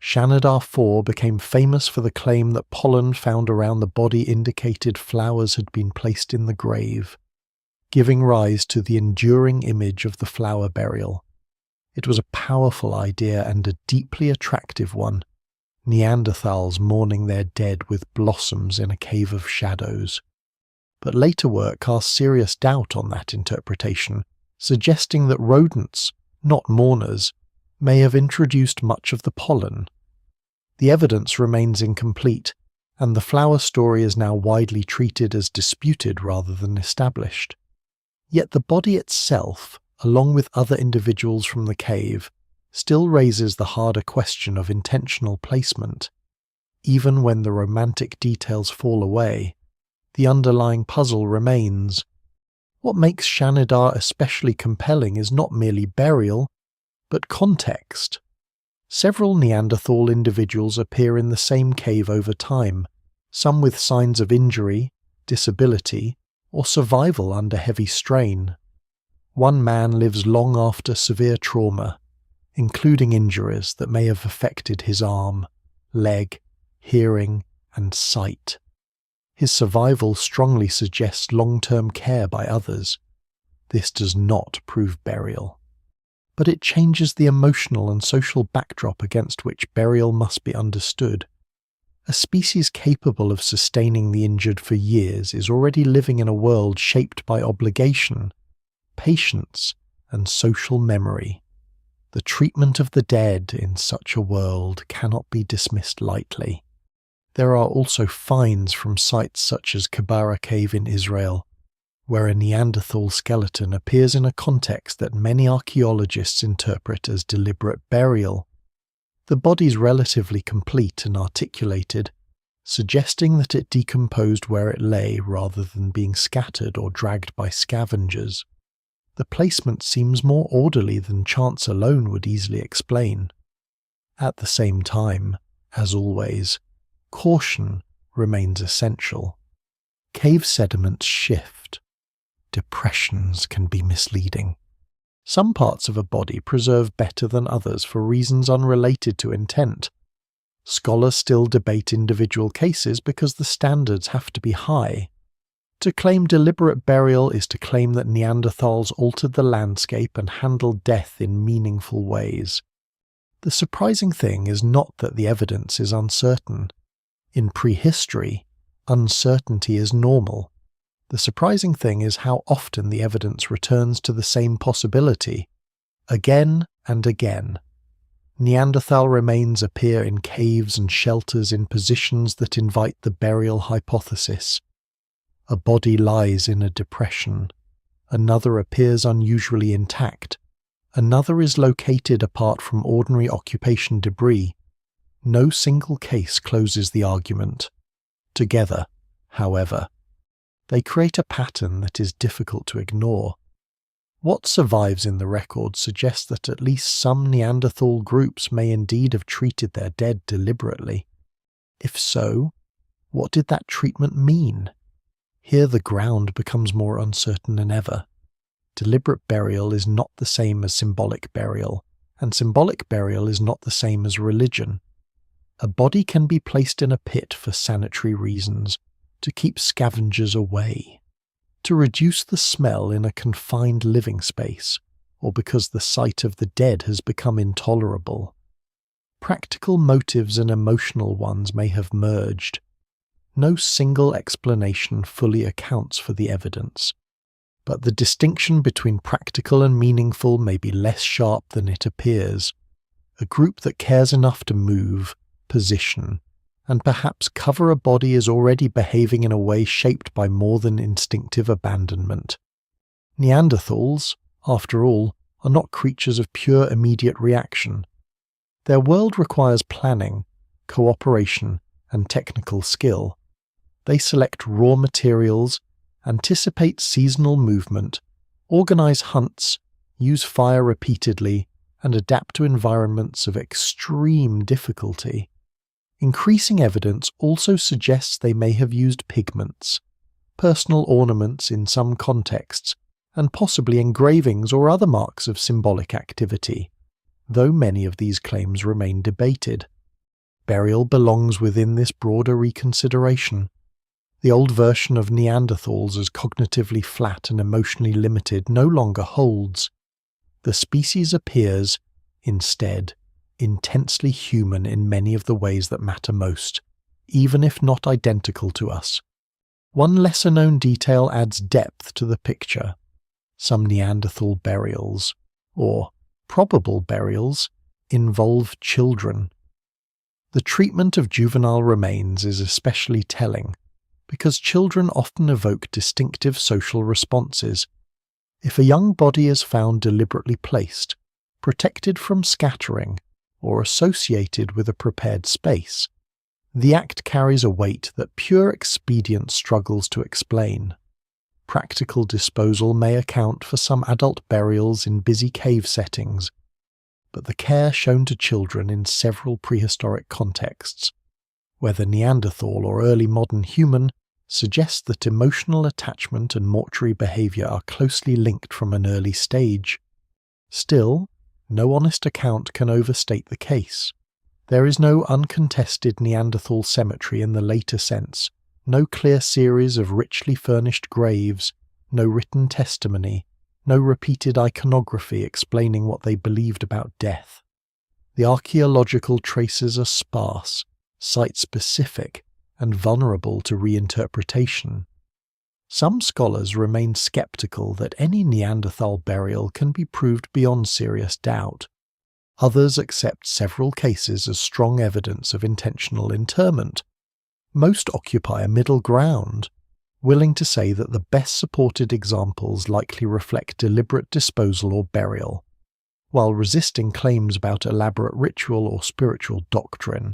Shanidar 4, became famous for the claim that pollen found around the body indicated flowers had been placed in the grave, giving rise to the enduring image of the flower burial. It was a powerful idea and a deeply attractive one. Neanderthals mourning their dead with blossoms in a cave of shadows. But later work cast serious doubt on that interpretation, suggesting that rodents, not mourners, may have introduced much of the pollen. The evidence remains incomplete, and the flower story is now widely treated as disputed rather than established. Yet the body itself, along with other individuals from the cave, still raises the harder question of intentional placement. Even when the romantic details fall away, the underlying puzzle remains. What makes Shanidar especially compelling is not merely burial, but context. Several Neanderthal individuals appear in the same cave over time, some with signs of injury, disability, or survival under heavy strain. One man lives long after severe trauma, including injuries that may have affected his arm, leg, hearing, and sight. His survival strongly suggests long-term care by others. This does not prove burial. But it changes the emotional and social backdrop against which burial must be understood. A species capable of sustaining the injured for years is already living in a world shaped by obligation, patience, and social memory. The treatment of the dead in such a world cannot be dismissed lightly. There are also finds from sites such as Kibara Cave in Israel, where a Neanderthal skeleton appears in a context that many archaeologists interpret as deliberate burial. The body's relatively complete and articulated, suggesting that it decomposed where it lay rather than being scattered or dragged by scavengers. The placement seems more orderly than chance alone would easily explain. At the same time, as always, caution remains essential. Cave sediments shift. Depressions can be misleading. Some parts of a body preserve better than others for reasons unrelated to intent. Scholars still debate individual cases because the standards have to be high. To claim deliberate burial is to claim that Neanderthals altered the landscape and handled death in meaningful ways. The surprising thing is not that the evidence is uncertain. In prehistory, uncertainty is normal. The surprising thing is how often the evidence returns to the same possibility, again and again. Neanderthal remains appear in caves and shelters in positions that invite the burial hypothesis. A body lies in a depression. Another appears unusually intact. Another is located apart from ordinary occupation debris. No single case closes the argument. Together, however, they create a pattern that is difficult to ignore. What survives in the record suggests that at least some Neanderthal groups may indeed have treated their dead deliberately. If so, what did that treatment mean? Here the ground becomes more uncertain than ever. Deliberate burial is not the same as symbolic burial, and symbolic burial is not the same as religion. A body can be placed in a pit for sanitary reasons, to keep scavengers away, to reduce the smell in a confined living space, or because the sight of the dead has become intolerable. Practical motives and emotional ones may have merged. No single explanation fully accounts for the evidence, but the distinction between practical and meaningful may be less sharp than it appears. A group that cares enough to move, position, and perhaps cover a body is already behaving in a way shaped by more than instinctive abandonment. Neanderthals, after all, are not creatures of pure immediate reaction. Their world requires planning, cooperation, and technical skill. They select raw materials, anticipate seasonal movement, organize hunts, use fire repeatedly, and adapt to environments of extreme difficulty. Increasing evidence also suggests they may have used pigments, personal ornaments in some contexts, and possibly engravings or other marks of symbolic activity, though many of these claims remain debated. Burial belongs within this broader reconsideration. The old version of Neanderthals as cognitively flat and emotionally limited no longer holds. The species appears, instead, intensely human in many of the ways that matter most, even if not identical to us. One lesser-known detail adds depth to the picture. Some Neanderthal burials, or probable burials, involve children. The treatment of juvenile remains is especially telling, because children often evoke distinctive social responses. If a young body is found deliberately placed, protected from scattering, or associated with a prepared space, the act carries a weight that pure expedience struggles to explain. Practical disposal may account for some adult burials in busy cave settings, but the care shown to children in several prehistoric contexts, whether Neanderthal or early modern human, suggests that emotional attachment and mortuary behavior are closely linked from an early stage. Still, no honest account can overstate the case. There is no uncontested Neanderthal cemetery in the later sense, no clear series of richly furnished graves, no written testimony, no repeated iconography explaining what they believed about death. The archaeological traces are sparse, site-specific, and vulnerable to reinterpretation. Some scholars remain skeptical that any Neanderthal burial can be proved beyond serious doubt. Others accept several cases as strong evidence of intentional interment. Most occupy a middle ground, willing to say that the best supported examples likely reflect deliberate disposal or burial, while resisting claims about elaborate ritual or spiritual doctrine.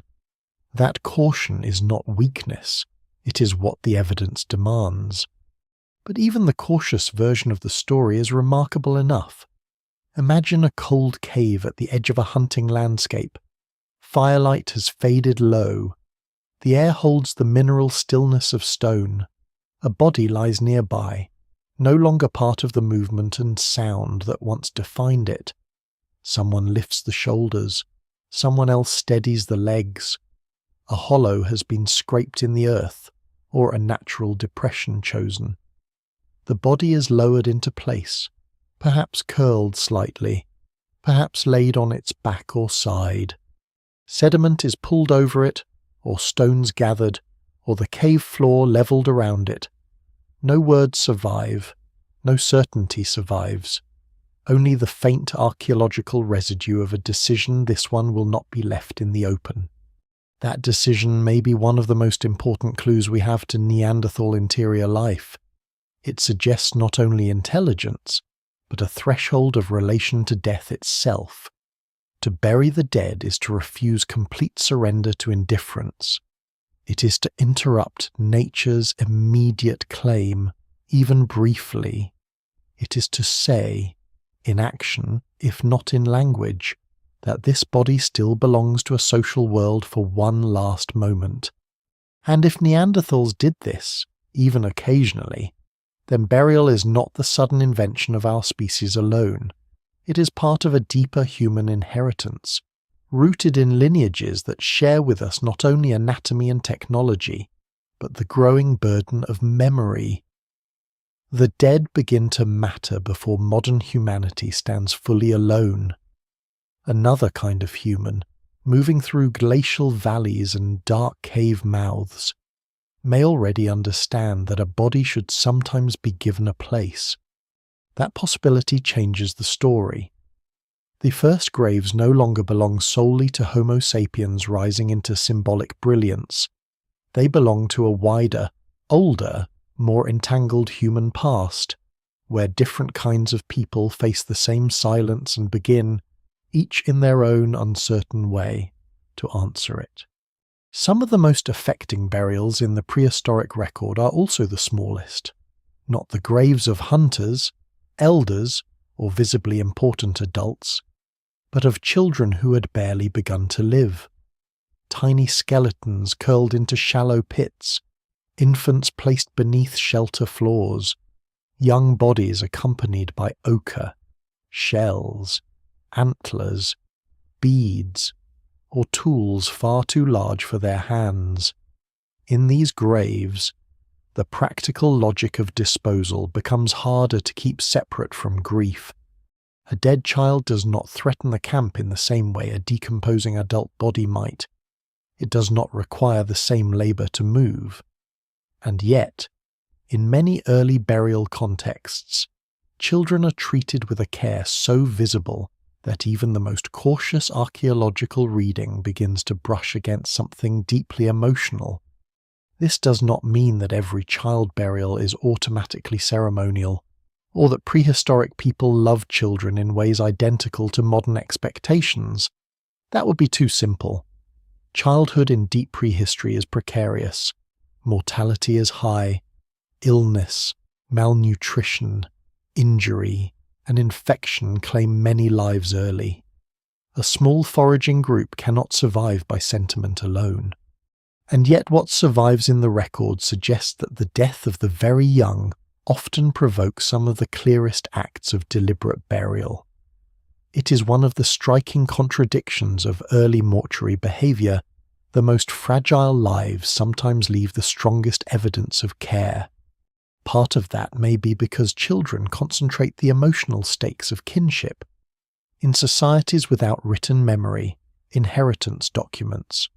That caution is not weakness, it is what the evidence demands. But even the cautious version of the story is remarkable enough. Imagine a cold cave at the edge of a hunting landscape. Firelight has faded low. The air holds the mineral stillness of stone. A body lies nearby, no longer part of the movement and sound that once defined it. Someone lifts the shoulders. Someone else steadies the legs. A hollow has been scraped in the earth, or a natural depression chosen. The body is lowered into place, perhaps curled slightly, perhaps laid on its back or side. Sediment is pulled over it, or stones gathered, or the cave floor levelled around it. No words survive, no certainty survives. only the faint archaeological residue of a decision this one will not be left in the open. That decision may be one of the most important clues we have to Neanderthal interior life. It suggests not only intelligence, but a threshold of relation to death itself. To bury the dead is to refuse complete surrender to indifference. It is to interrupt nature's immediate claim, even briefly. It is to say, in action, if not in language, that this body still belongs to a social world for one last moment. And if Neanderthals did this, even occasionally, then burial is not the sudden invention of our species alone. It is part of a deeper human inheritance, rooted in lineages that share with us not only anatomy and technology, but the growing burden of memory. The dead begin to matter before modern humanity stands fully alone. Another kind of human, moving through glacial valleys and dark cave mouths, may already understand that a body should sometimes be given a place. That possibility changes the story. The first graves no longer belong solely to Homo sapiens rising into symbolic brilliance. They belong to a wider, older, more entangled human past, where different kinds of people face the same silence and begin, each in their own uncertain way, to answer it. Some of the most affecting burials in the prehistoric record are also the smallest. Not the graves of hunters, elders, or visibly important adults, but of children who had barely begun to live. Tiny skeletons curled into shallow pits, infants placed beneath shelter floors, young bodies accompanied by ochre, shells, antlers, beads, or tools far too large for their hands. In these graves, the practical logic of disposal becomes harder to keep separate from grief. A dead child does not threaten the camp in the same way a decomposing adult body might. It does not require the same labor to move. And yet, in many early burial contexts, children are treated with a care so visible that even the most cautious archaeological reading begins to brush against something deeply emotional. This does not mean that every child burial is automatically ceremonial, or that prehistoric people love children in ways identical to modern expectations. That would be too simple. Childhood in deep prehistory is precarious. Mortality is high. Illness, malnutrition, injury, and infection claim many lives early. A small foraging group cannot survive by sentiment alone. And yet what survives in the record suggests that the death of the very young often provokes some of the clearest acts of deliberate burial. It is one of the striking contradictions of early mortuary behavior. The most fragile lives sometimes leave the strongest evidence of care. Part of that may be because children concentrate the emotional stakes of kinship. In societies without written memory, inheritance documents,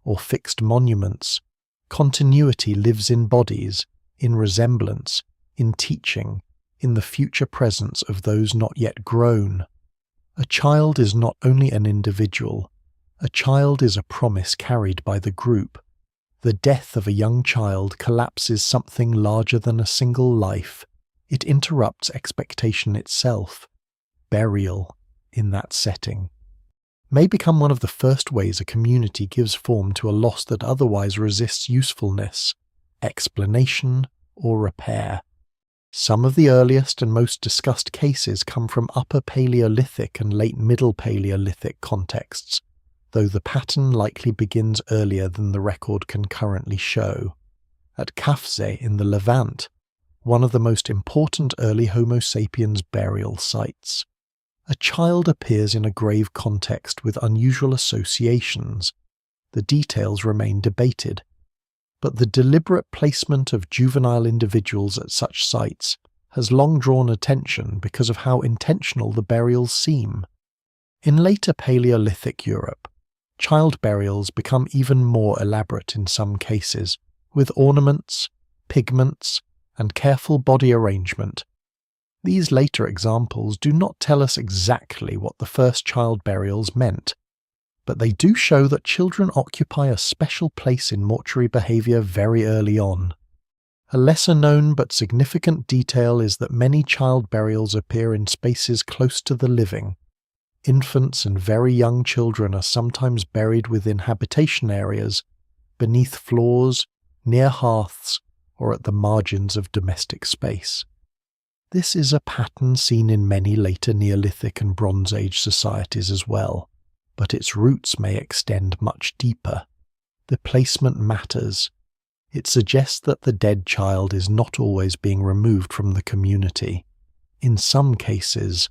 or fixed monuments, continuity lives in bodies, in resemblance, in teaching, in the future presence of those not yet grown. A child is not only an individual, a child is a promise carried by the group. The death of a young child collapses something larger than a single life. It interrupts expectation itself. Burial, in that setting, may become one of the first ways a community gives form to a loss that otherwise resists usefulness, explanation, or repair. Some of the earliest and most discussed cases come from Upper Paleolithic and Late Middle Paleolithic contexts, though the pattern likely begins earlier than the record can currently show. At Kafze in the Levant, one of the most important early Homo sapiens burial sites, a child appears in a grave context with unusual associations. The details remain debated, but the deliberate placement of juvenile individuals at such sites has long drawn attention because of how intentional the burials seem. In later Paleolithic Europe, child burials become even more elaborate in some cases, with ornaments, pigments, and careful body arrangement. These later examples do not tell us exactly what the first child burials meant, but they do show that children occupy a special place in mortuary behaviour very early on. A lesser-known but significant detail is that many child burials appear in spaces close to the living. Infants and very young children are sometimes buried within habitation areas, beneath floors, near hearths, or at the margins of domestic space. This is a pattern seen in many later Neolithic and Bronze Age societies as well, but its roots may extend much deeper. The placement matters. It suggests that the dead child is not always being removed from the community. In some cases,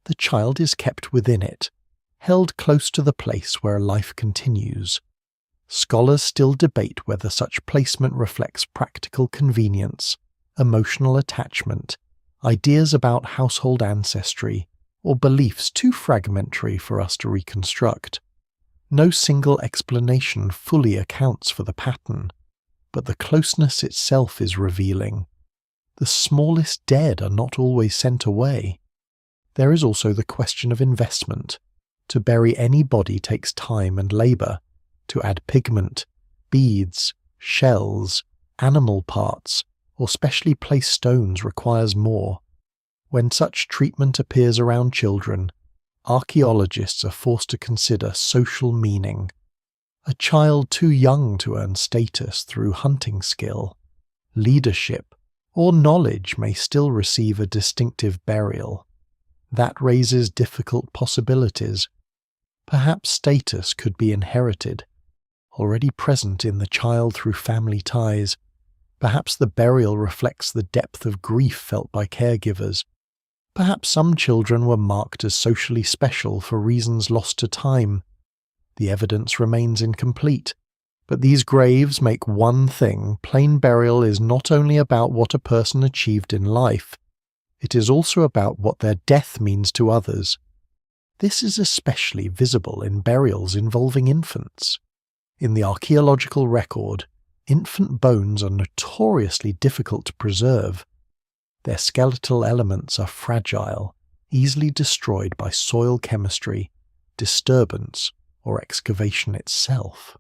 the child is kept within it, held close to the place where life continues. Scholars still debate whether such placement reflects practical convenience, emotional attachment, ideas about household ancestry, or beliefs too fragmentary for us to reconstruct. No single explanation fully accounts for the pattern, but the closeness itself is revealing. The smallest dead are not always sent away. There is also the question of investment. To bury any body takes time and labour. To add pigment, beads, shells, animal parts, or specially placed stones requires more. When such treatment appears around children, archaeologists are forced to consider social meaning. A child too young to earn status through hunting skill, leadership, or knowledge may still receive a distinctive burial. That raises difficult possibilities. Perhaps status could be inherited, already present in the child through family ties. Perhaps the burial reflects the depth of grief felt by caregivers. Perhaps some children were marked as socially special for reasons lost to time. The evidence remains incomplete, but these graves make one thing: plain burial is not only about what a person achieved in life, it is also about what their death means to others. This is especially visible in burials involving infants. In the archaeological record, infant bones are notoriously difficult to preserve. Their skeletal elements are fragile, easily destroyed by soil chemistry, disturbance, or excavation itself.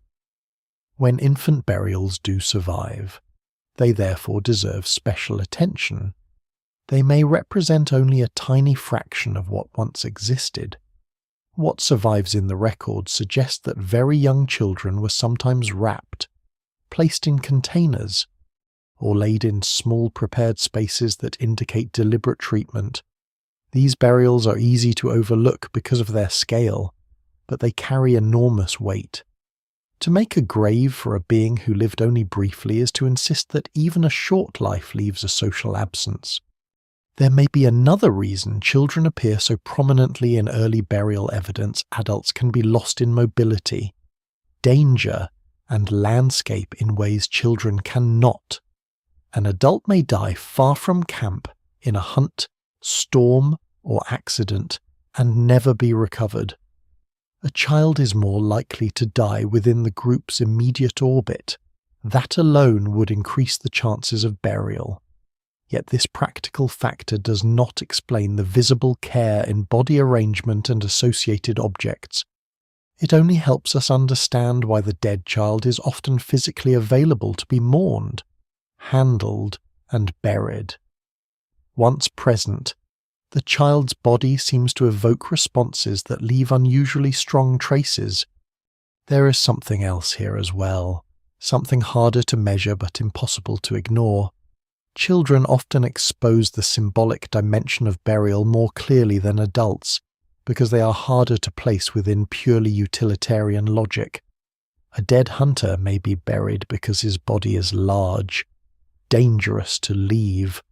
When infant burials do survive, they therefore deserve special attention. They may represent only a tiny fraction of what once existed. What survives in the record suggests that very young children were sometimes wrapped, placed in containers, or laid in small prepared spaces that indicate deliberate treatment. These burials are easy to overlook because of their scale, but they carry enormous weight. To make a grave for a being who lived only briefly is to insist that even a short life leaves a social absence. There may be another reason children appear so prominently in early burial evidence. Adults can be lost in mobility, danger, and landscape in ways children cannot. An adult may die far from camp in a hunt, storm, or accident and never be recovered. A child is more likely to die within the group's immediate orbit. That alone would increase the chances of burial. Yet this practical factor does not explain the visible care in body arrangement and associated objects. It only helps us understand why the dead child is often physically available to be mourned, handled, and buried. Once present, the child's body seems to evoke responses that leave unusually strong traces. There is something else here as well, something harder to measure but impossible to ignore. Children often expose the symbolic dimension of burial more clearly than adults, because they are harder to place within purely utilitarian logic. A dead hunter may be buried because his body is large, dangerous to leave,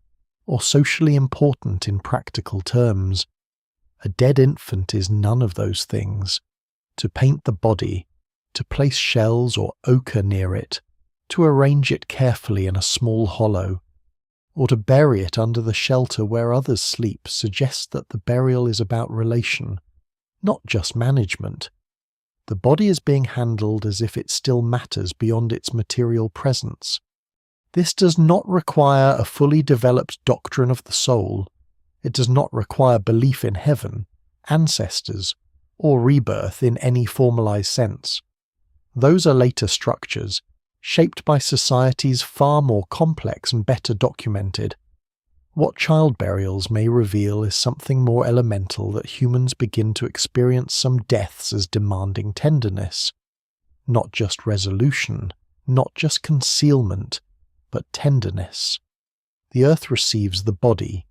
or socially important in practical terms. A dead infant is none of those things. To paint the body, to place shells or ochre near it, to arrange it carefully in a small hollow, or to bury it under the shelter where others sleep suggests that the burial is about relation, not just management. The body is being handled as if it still matters beyond its material presence. This does not require a fully developed doctrine of the soul. It does not require belief in heaven, ancestors, or rebirth in any formalized sense. Those are later structures, shaped by societies far more complex and better documented. What child burials may reveal is something more elemental, that humans begin to experience some deaths as demanding tenderness. Not just resolution, not just concealment, but tenderness. The earth receives the body,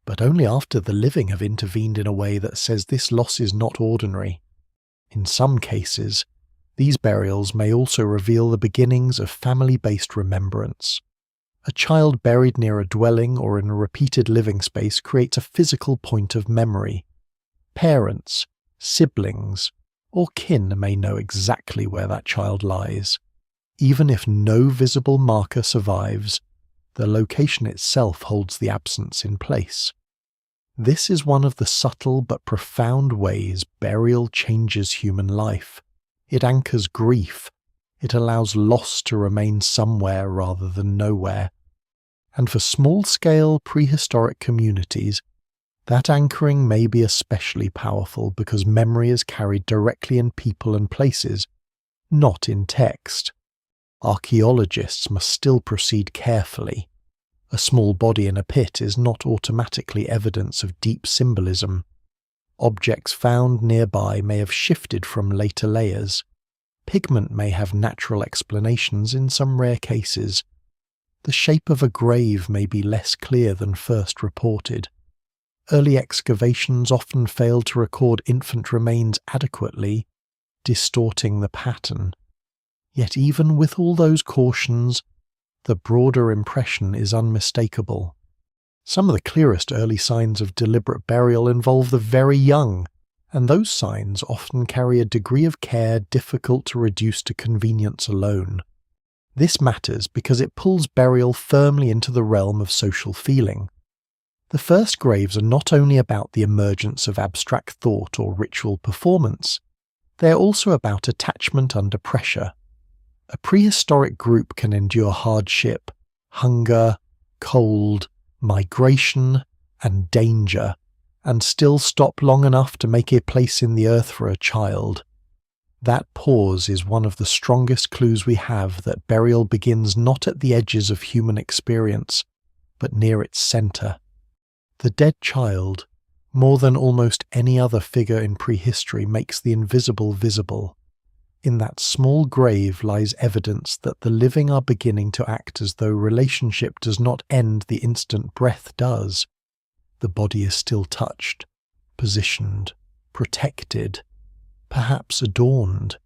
but only after the living have intervened in a way that says this loss is not ordinary. In some cases, these burials may also reveal the beginnings of family-based remembrance. A child buried near a dwelling or in a repeated living space creates a physical point of memory. Parents, siblings, or kin may know exactly where that child lies. Even if no visible marker survives, the location itself holds the absence in place. This is one of the subtle but profound ways burial changes human life. It anchors grief. It allows loss to remain somewhere rather than nowhere. And for small-scale prehistoric communities, that anchoring may be especially powerful because memory is carried directly in people and places, not in text. Archaeologists must still proceed carefully. A small body in a pit is not automatically evidence of deep symbolism. Objects found nearby may have shifted from later layers. Pigment may have natural explanations in some rare cases. The shape of a grave may be less clear than first reported. Early excavations often fail to record infant remains adequately, distorting the pattern. Yet even with all those cautions, the broader impression is unmistakable. Some of the clearest early signs of deliberate burial involve the very young, and those signs often carry a degree of care difficult to reduce to convenience alone. This matters because it pulls burial firmly into the realm of social feeling. The first graves are not only about the emergence of abstract thought or ritual performance, they are also about attachment under pressure. A prehistoric group can endure hardship, hunger, cold, migration, and danger, and still stop long enough to make a place in the earth for a child. That pause is one of the strongest clues we have that burial begins not at the edges of human experience, but near its center. The dead child, more than almost any other figure in prehistory, makes the invisible visible. In that small grave lies evidence that the living are beginning to act as though relationship does not end the instant breath does. The body is still touched, positioned, protected, perhaps adorned.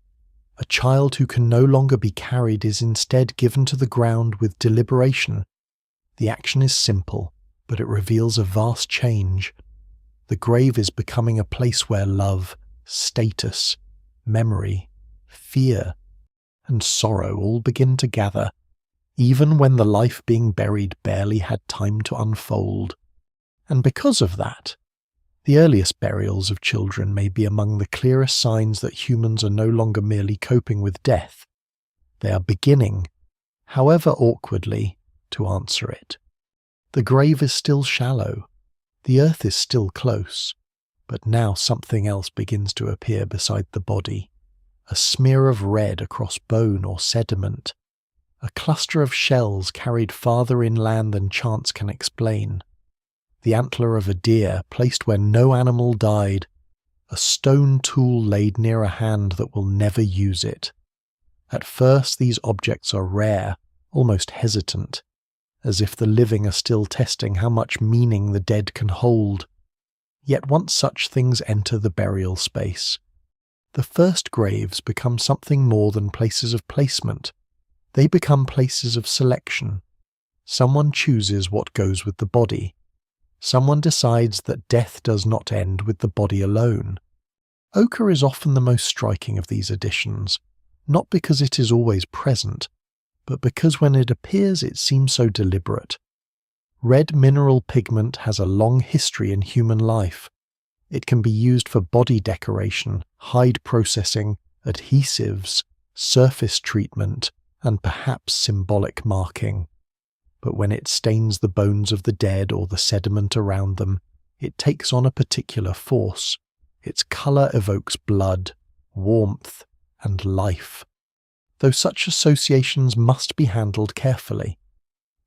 A child who can no longer be carried is instead given to the ground with deliberation. The action is simple, but it reveals a vast change. The grave is becoming a place where love, status, memory, fear, and sorrow all begin to gather, even when the life being buried barely had time to unfold. And because of that, the earliest burials of children may be among the clearest signs that humans are no longer merely coping with death. They are beginning, however awkwardly, to answer it. The grave is still shallow, the earth is still close, but now something else begins to appear beside the body. A smear of red across bone or sediment, a cluster of shells carried farther inland than chance can explain. The antler of a deer placed where no animal died, a stone tool laid near a hand that will never use it. At first these objects are rare, almost hesitant, as if the living are still testing how much meaning the dead can hold. Yet once such things enter the burial space, the first graves become something more than places of placement. They become places of selection. Someone chooses what goes with the body. Someone decides that death does not end with the body alone. Ochre is often the most striking of these additions, not because it is always present, but because when it appears it seems so deliberate. Red mineral pigment has a long history in human life. It can be used for body decoration, hide processing, adhesives, surface treatment, and perhaps symbolic marking. But when it stains the bones of the dead or the sediment around them, it takes on a particular force. Its colour evokes blood, warmth, and life. Though such associations must be handled carefully,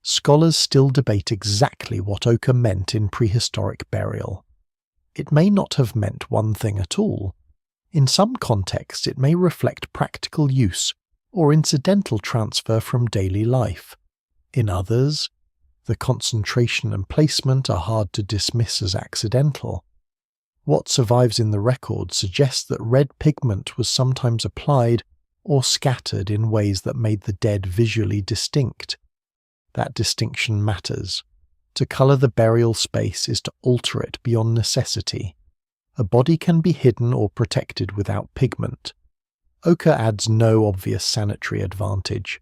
scholars still debate exactly what ochre meant in prehistoric burial. It may not have meant one thing at all. In some contexts, it may reflect practical use or incidental transfer from daily life. In others, the concentration and placement are hard to dismiss as accidental. What survives in the record suggests that red pigment was sometimes applied or scattered in ways that made the dead visually distinct. That distinction matters. To colour the burial space is to alter it beyond necessity. A body can be hidden or protected without pigment. Ochre adds no obvious sanitary advantage.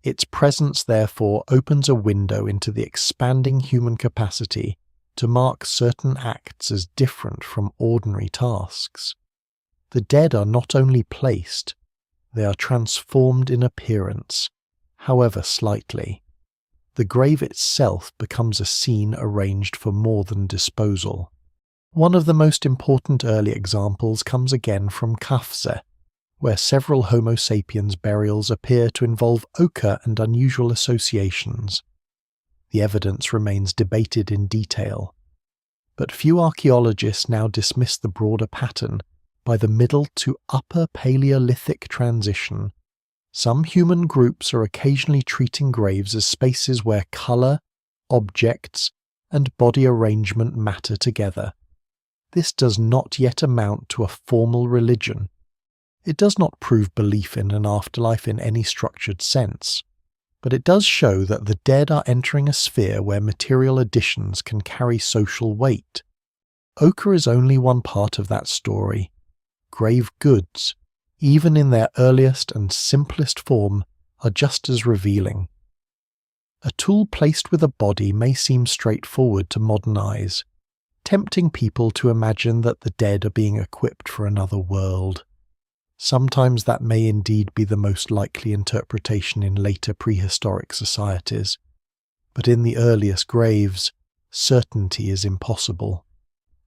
Its presence, therefore, opens a window into the expanding human capacity to mark certain acts as different from ordinary tasks. The dead are not only placed, they are transformed in appearance, however slightly. The grave itself becomes a scene arranged for more than disposal. One of the most important early examples comes again from Kafse, where several Homo sapiens burials appear to involve ochre and unusual associations. The evidence remains debated in detail, but few archaeologists now dismiss the broader pattern. By the Middle to Upper Paleolithic transition, some human groups are occasionally treating graves as spaces where colour, objects, and body arrangement matter together. This does not yet amount to a formal religion. It does not prove belief in an afterlife in any structured sense, but it does show that the dead are entering a sphere where material additions can carry social weight. Ochre is only one part of that story. Grave goods, even in their earliest and simplest form, are just as revealing. A tool placed with a body may seem straightforward to modern eyes, tempting people to imagine that the dead are being equipped for another world. Sometimes that may indeed be the most likely interpretation in later prehistoric societies, but in the earliest graves, certainty is impossible.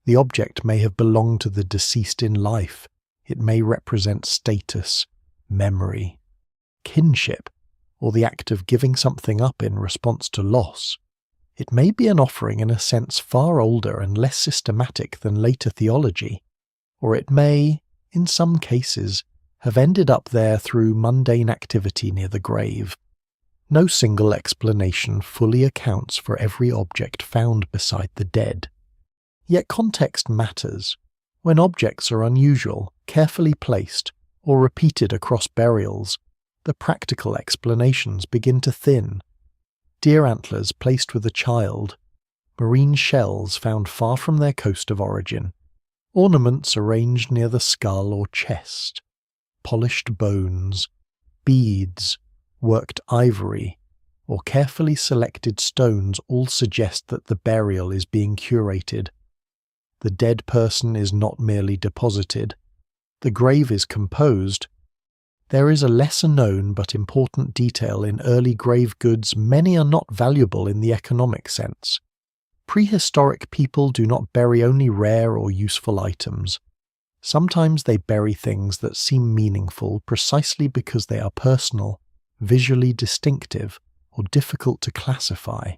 The object may have belonged to the deceased in life. It may represent status, memory, kinship, or the act of giving something up in response to loss. It may be an offering in a sense far older and less systematic than later theology, or it may, in some cases, have ended up there through mundane activity near the grave. No single explanation fully accounts for every object found beside the dead. Yet context matters. When objects are unusual, carefully placed, or repeated across burials, the practical explanations begin to thin. Deer antlers placed with a child, marine shells found far from their coast of origin, ornaments arranged near the skull or chest, polished bones, beads, worked ivory, or carefully selected stones all suggest that the burial is being curated. The dead person is not merely deposited. The grave is composed. There is a lesser known but important detail in early grave goods. Many are not valuable in the economic sense. Prehistoric people do not bury only rare or useful items. Sometimes they bury things that seem meaningful precisely because they are personal, visually distinctive, or difficult to classify.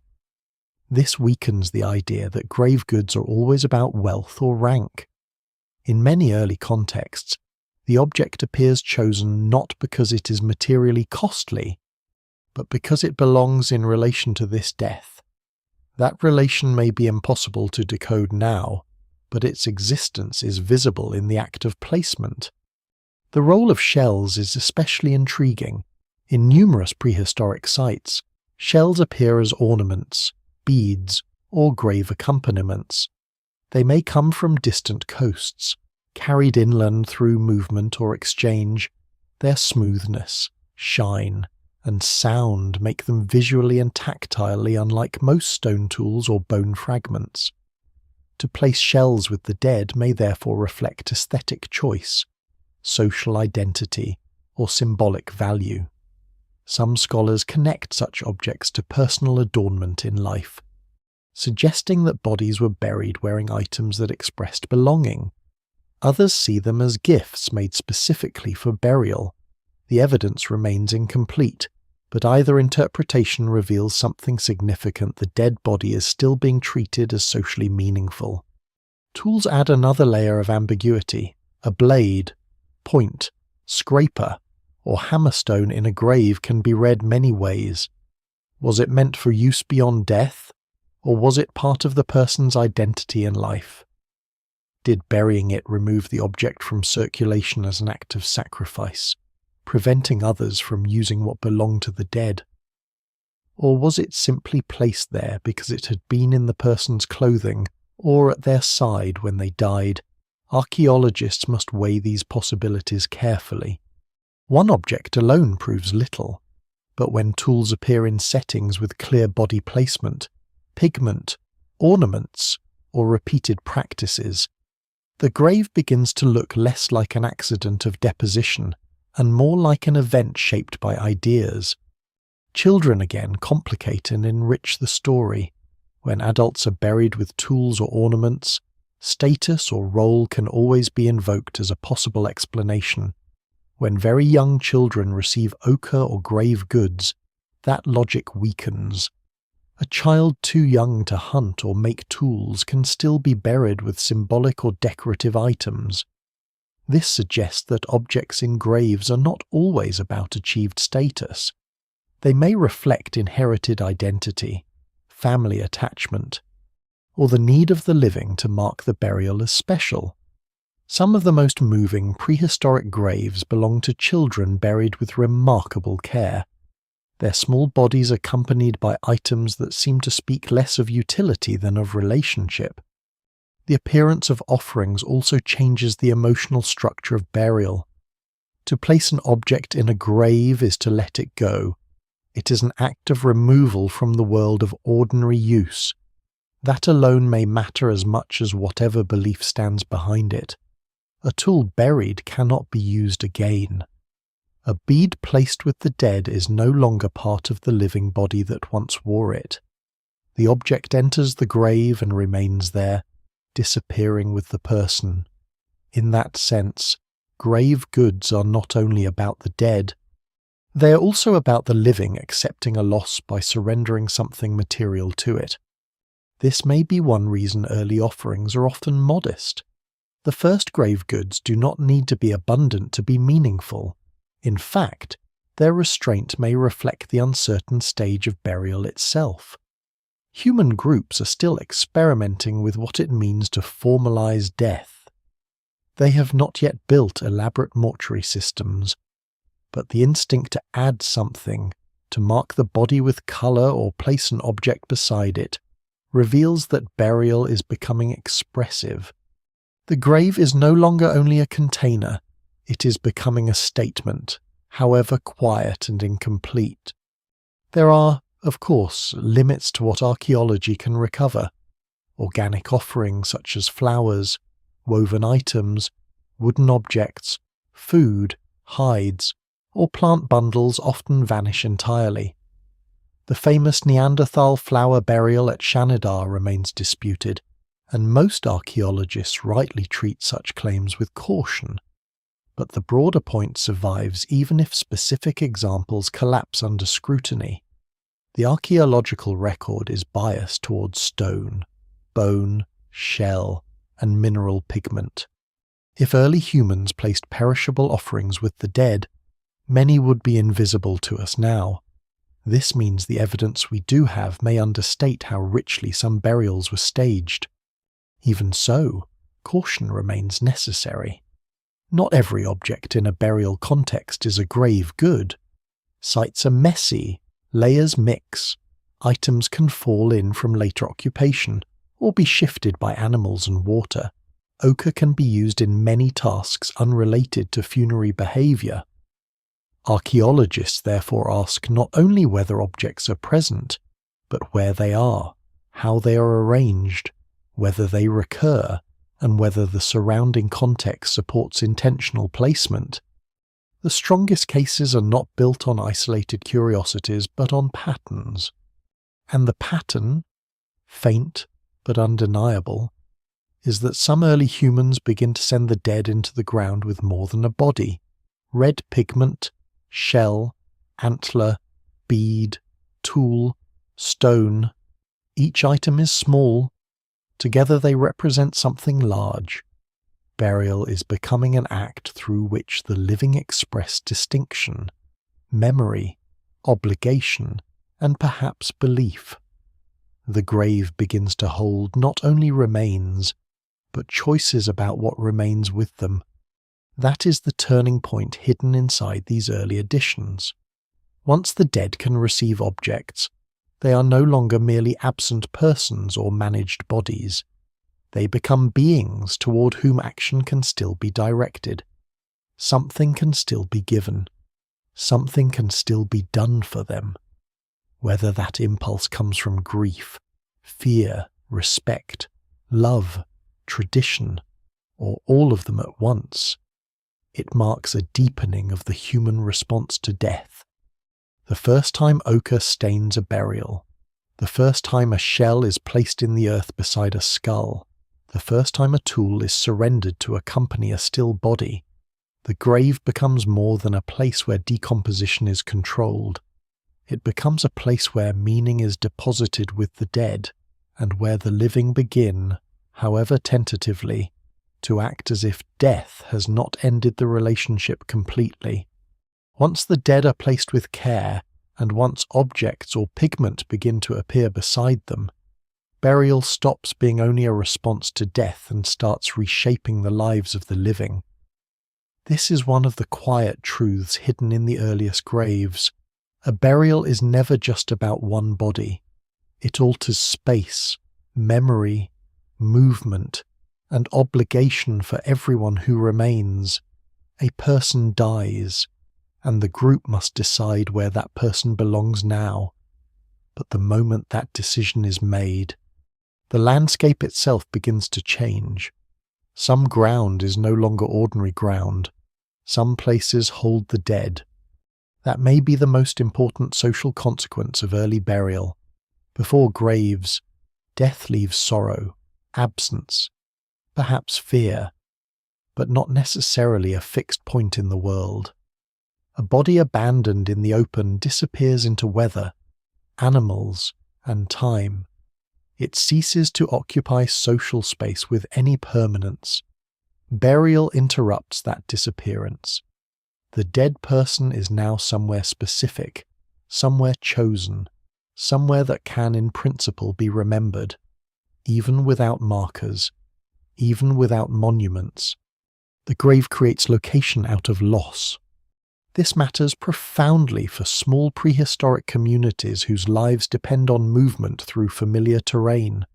This weakens the idea that grave goods are always about wealth or rank. In many early contexts, the object appears chosen not because it is materially costly, but because it belongs in relation to this death. That relation may be impossible to decode now, but its existence is visible in the act of placement. The role of shells is especially intriguing. In numerous prehistoric sites, shells appear as ornaments, beads, or grave accompaniments. They may come from distant coasts, carried inland through movement or exchange. Their smoothness, shine, and sound make them visually and tactilely unlike most stone tools or bone fragments. To place shells with the dead may therefore reflect aesthetic choice, social identity, or symbolic value. Some scholars connect such objects to personal adornment in life. suggesting that bodies were buried wearing items that expressed belonging. Others see them as gifts made specifically for burial. The evidence remains incomplete, but either interpretation reveals something significant: the dead body is still being treated as socially meaningful. Tools add another layer of ambiguity. A blade, point, scraper, or hammerstone in a grave can be read many ways. Was it meant for use beyond death, or was it part of the person's identity in life? Did burying it remove the object from circulation as an act of sacrifice, preventing others from using what belonged to the dead? Or was it simply placed there because it had been in the person's clothing or at their side when they died? Archaeologists must weigh these possibilities carefully. One object alone proves little, but when tools appear in settings with clear body placement, pigment, ornaments, or repeated practices, the grave begins to look less like an accident of deposition and more like an event shaped by ideas. Children again complicate and enrich the story. When adults are buried with tools or ornaments, status or role can always be invoked as a possible explanation. When very young children receive ochre or grave goods, that logic weakens. A child too young to hunt or make tools can still be buried with symbolic or decorative items. This suggests that objects in graves are not always about achieved status. They may reflect inherited identity, family attachment, or the need of the living to mark the burial as special. Some of the most moving prehistoric graves belong to children buried with remarkable care. Their small bodies accompanied by items that seem to speak less of utility than of relationship. The appearance of offerings also changes the emotional structure of burial. To place an object in a grave is to let it go. It is an act of removal from the world of ordinary use. That alone may matter as much as whatever belief stands behind it. A tool buried cannot be used again. A bead placed with the dead is no longer part of the living body that once wore it. The object enters the grave and remains there, disappearing with the person. In that sense, grave goods are not only about the dead, they are also about the living accepting a loss by surrendering something material to it. This may be one reason early offerings are often modest. The first grave goods do not need to be abundant to be meaningful. In fact, their restraint may reflect the uncertain stage of burial itself. Human groups are still experimenting with what it means to formalize death. They have not yet built elaborate mortuary systems, but the instinct to add something, to mark the body with color or place an object beside it, reveals that burial is becoming expressive. The grave is no longer only a container, it is becoming a statement, however quiet and incomplete. There are, of course, limits to what archaeology can recover. Organic offerings such as flowers, woven items, wooden objects, food, hides, or plant bundles often vanish entirely. The famous Neanderthal flower burial at Shanidar remains disputed, and most archaeologists rightly treat such claims with caution. But the broader point survives even if specific examples collapse under scrutiny. The archaeological record is biased towards stone, bone, shell, and mineral pigment. If early humans placed perishable offerings with the dead, many would be invisible to us now. This means the evidence we do have may understate how richly some burials were staged. Even so, caution remains necessary. Not every object in a burial context is a grave good. Sites are messy, layers mix, items can fall in from later occupation, or be shifted by animals and water. Ochre can be used in many tasks unrelated to funerary behavior. Archaeologists therefore ask not only whether objects are present, but where they are, how they are arranged, whether they recur, and whether the surrounding context supports intentional placement. The strongest cases are not built on isolated curiosities, but on patterns. And the pattern? faint but undeniable, is that some early humans begin to send the dead into the ground with more than a body. Red pigment, shell, antler, bead, tool, stone. Each item is small. Together they represent something large. Burial is becoming an act through which the living express distinction, memory, obligation, and perhaps belief. The grave begins to hold not only remains, but choices about what remains with them. That is the turning point hidden inside these early editions. Once the dead can receive objects, they are no longer merely absent persons or managed bodies. They become beings toward whom action can still be directed. Something can still be given. Something can still be done for them. Whether that impulse comes from grief, fear, respect, love, tradition, or all of them at once, it marks a deepening of the human response to death. The first time ochre stains a burial, the first time a shell is placed in the earth beside a skull, the first time a tool is surrendered to accompany a still body, the grave becomes more than a place where decomposition is controlled. It becomes a place where meaning is deposited with the dead, and where the living begin, however tentatively, to act as if death has not ended the relationship completely. Once the dead are placed with care, and once objects or pigment begin to appear beside them, burial stops being only a response to death and starts reshaping the lives of the living. This is one of the quiet truths hidden in the earliest graves. A burial is never just about one body. It alters space, memory, movement, and obligation for everyone who remains. A person dies, and the group must decide where that person belongs now. But the moment that decision is made, the landscape itself begins to change. Some ground is no longer ordinary ground. Some places hold the dead. That may be the most important social consequence of early burial. Before graves, death leaves sorrow, absence, perhaps fear, but not necessarily a fixed point in the world. A body abandoned in the open disappears into weather, animals, and time. It ceases to occupy social space with any permanence. Burial interrupts that disappearance. The dead person is now somewhere specific, somewhere chosen, somewhere that can in principle be remembered, even without markers, even without monuments. The grave creates location out of loss. This matters profoundly for small prehistoric communities whose lives depend on movement through familiar terrain.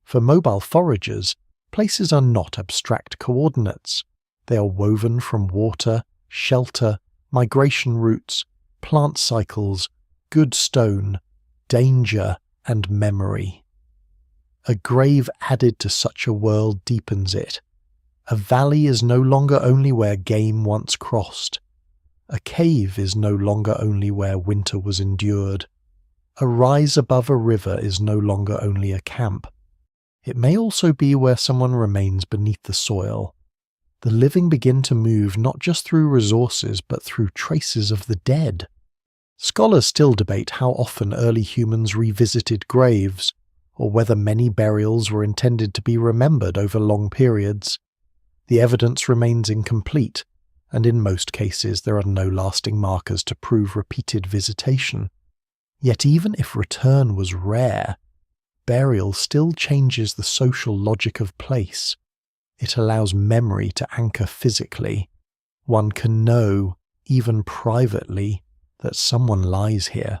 For mobile foragers, places are not abstract coordinates. They are woven from water, shelter, migration routes, plant cycles, good stone, danger, and memory. A grave added to such a world deepens it. A valley is no longer only where game once crossed. A cave is no longer only where winter was endured. A rise above a river is no longer only a camp. It may also be where someone remains beneath the soil. The living begin to move not just through resources but through traces of the dead. Scholars still debate how often early humans revisited graves, or whether many burials were intended to be remembered over long periods. The evidence remains incomplete, and in most cases there are no lasting markers to prove repeated visitation. Yet even if return was rare, burial still changes the social logic of place. It allows memory to anchor physically. One can know, even privately, that someone lies here.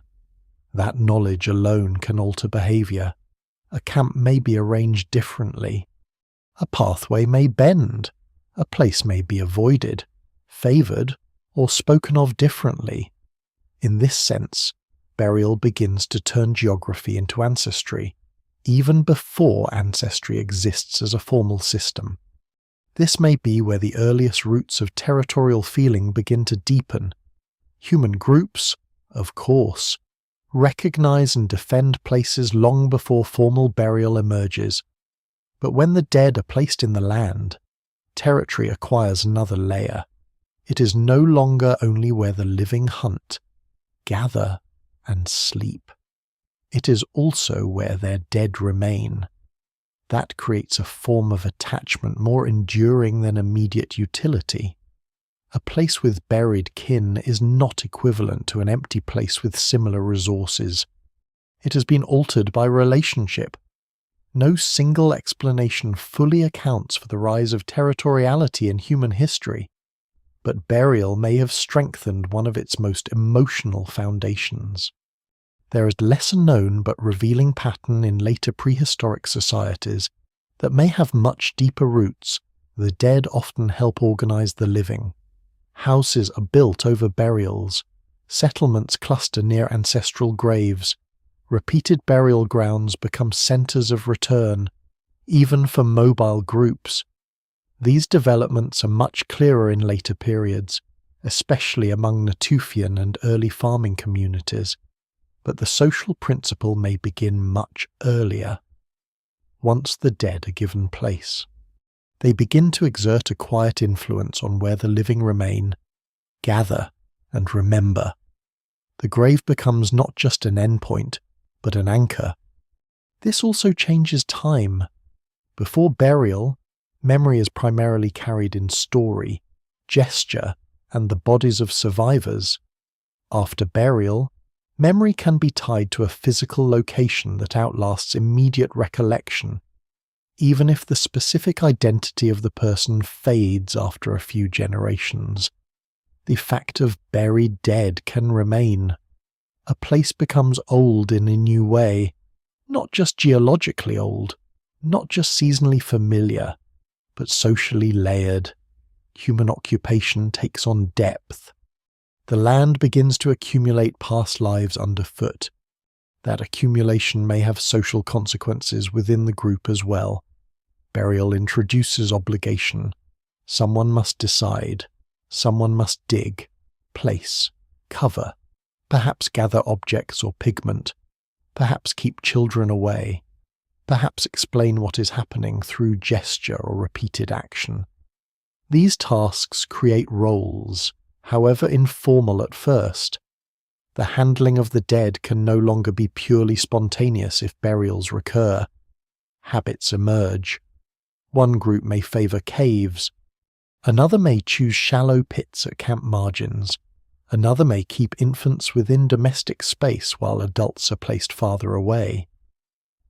That knowledge alone can alter behavior. A camp may be arranged differently. A pathway may bend. A place may be avoided, favored, or spoken of differently. In this sense, burial begins to turn geography into ancestry, even before ancestry exists as a formal system. This may be where the earliest roots of territorial feeling begin to deepen. Human groups, of course, recognize and defend places long before formal burial emerges. But when the dead are placed in the land, territory acquires another layer. It is no longer only where the living hunt, gather, and sleep. It is also where their dead remain. That creates a form of attachment more enduring than immediate utility. A place with buried kin is not equivalent to an empty place with similar resources. It has been altered by relationship. No single explanation fully accounts for the rise of territoriality in human history, but burial may have strengthened one of its most emotional foundations. There is lesser known but revealing pattern in later prehistoric societies that may have much deeper roots. The dead often help organize the living. Houses are built over burials. Settlements cluster near ancestral graves. Repeated burial grounds become centers of return, even for mobile groups. These developments are much clearer in later periods, especially among Natufian and early farming communities, but the social principle may begin much earlier. Once the dead are given place, they begin to exert a quiet influence on where the living remain, gather, and remember. The grave becomes not just an endpoint, but an anchor. This also changes time. Before burial, memory is primarily carried in story, gesture, and the bodies of survivors. After burial, memory can be tied to a physical location that outlasts immediate recollection, even if the specific identity of the person fades after a few generations. The fact of buried dead can remain. A place becomes old in a new way, not just geologically old, not just seasonally familiar, but socially layered. Human occupation takes on depth. The land begins to accumulate past lives underfoot. That accumulation may have social consequences within the group as well. Burial introduces obligation. Someone must decide. Someone must dig, place, cover, perhaps gather objects or pigment, perhaps keep children away, perhaps explain what is happening through gesture or repeated action. These tasks create roles, however informal at first. The handling of the dead can no longer be purely spontaneous if burials recur. Habits emerge. One group may favor caves. Another may choose shallow pits at camp margins. Another may keep infants within domestic space while adults are placed farther away.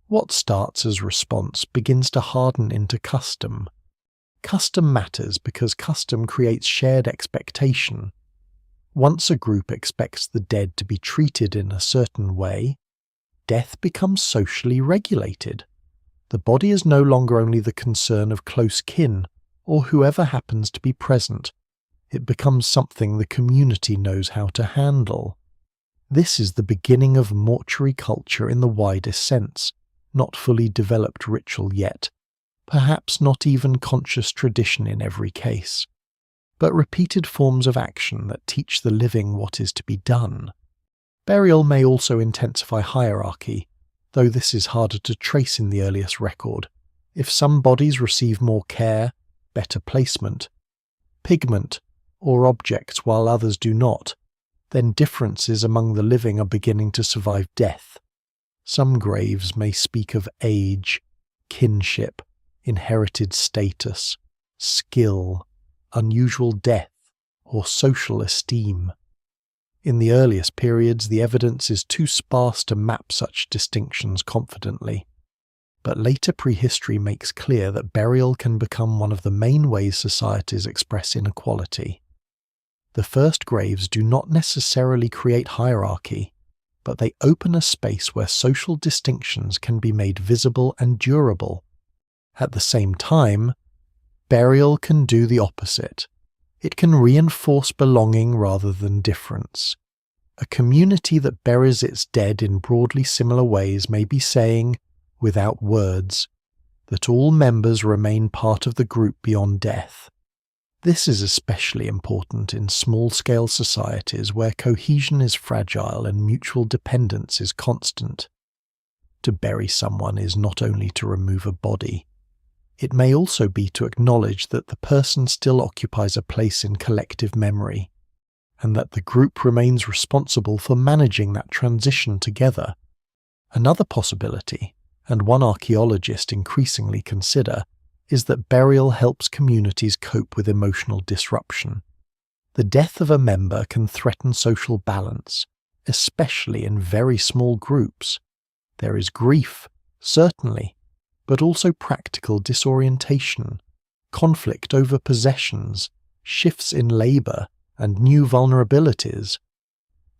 What starts as response begins to harden into custom. Custom matters because custom creates shared expectation. Once a group expects the dead to be treated in a certain way, death becomes socially regulated. The body is no longer only the concern of close kin or whoever happens to be present. It becomes something the community knows how to handle. This is the beginning of mortuary culture in the widest sense, not fully developed ritual yet, perhaps not even conscious tradition in every case, but repeated forms of action that teach the living what is to be done. Burial may also intensify hierarchy, though this is harder to trace in the earliest record. If some bodies receive more care, better placement, pigment, or objects while others do not, then differences among the living are beginning to survive death. Some graves may speak of age, kinship, inherited status, skill, unusual death, or social esteem. In the earliest periods, the evidence is too sparse to map such distinctions confidently. But later prehistory makes clear that burial can become one of the main ways societies express inequality. The first graves do not necessarily create hierarchy, but they open a space where social distinctions can be made visible and durable. At the same time, burial can do the opposite. It can reinforce belonging rather than difference. A community that buries its dead in broadly similar ways may be saying, without words, that all members remain part of the group beyond death. This is especially important in small-scale societies where cohesion is fragile and mutual dependence is constant. To bury someone is not only to remove a body. It may also be to acknowledge that the person still occupies a place in collective memory, and that the group remains responsible for managing that transition together. Another possibility, and one archaeologists increasingly consider, is that burial helps communities cope with emotional disruption. The death of a member can threaten social balance, especially in very small groups. There is grief, certainly, but also practical disorientation, conflict over possessions, shifts in labour, and new vulnerabilities.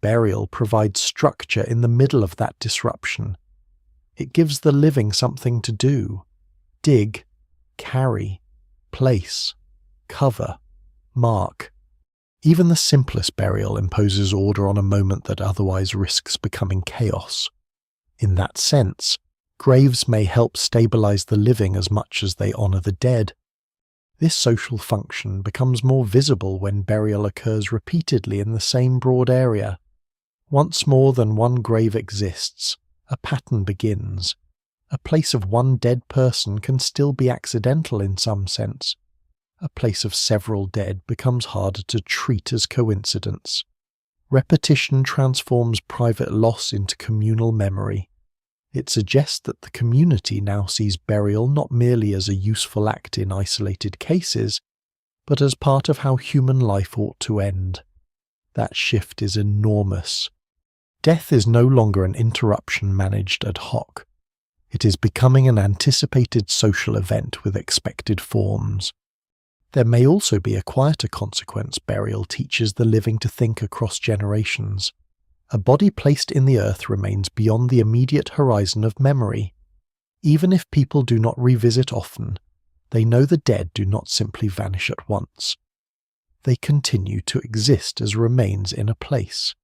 Burial provides structure in the middle of that disruption. It gives the living something to do: dig, carry, place, cover, mark. Even the simplest burial imposes order on a moment that otherwise risks becoming chaos. In that sense, graves may help stabilize the living as much as they honor the dead. This social function becomes more visible when burial occurs repeatedly in the same broad area. Once more than one grave exists, a pattern begins. A place of one dead person can still be accidental in some sense. A place of several dead becomes harder to treat as coincidence. Repetition transforms private loss into communal memory. It suggests that the community now sees burial not merely as a useful act in isolated cases, but as part of how human life ought to end. That shift is enormous. Death is no longer an interruption managed ad hoc. It is becoming an anticipated social event with expected forms. There may also be a quieter consequence. Burial teaches the living to think across generations. A body placed in the earth remains beyond the immediate horizon of memory. Even if people do not revisit often, they know the dead do not simply vanish at once. They continue to exist as remains in a place.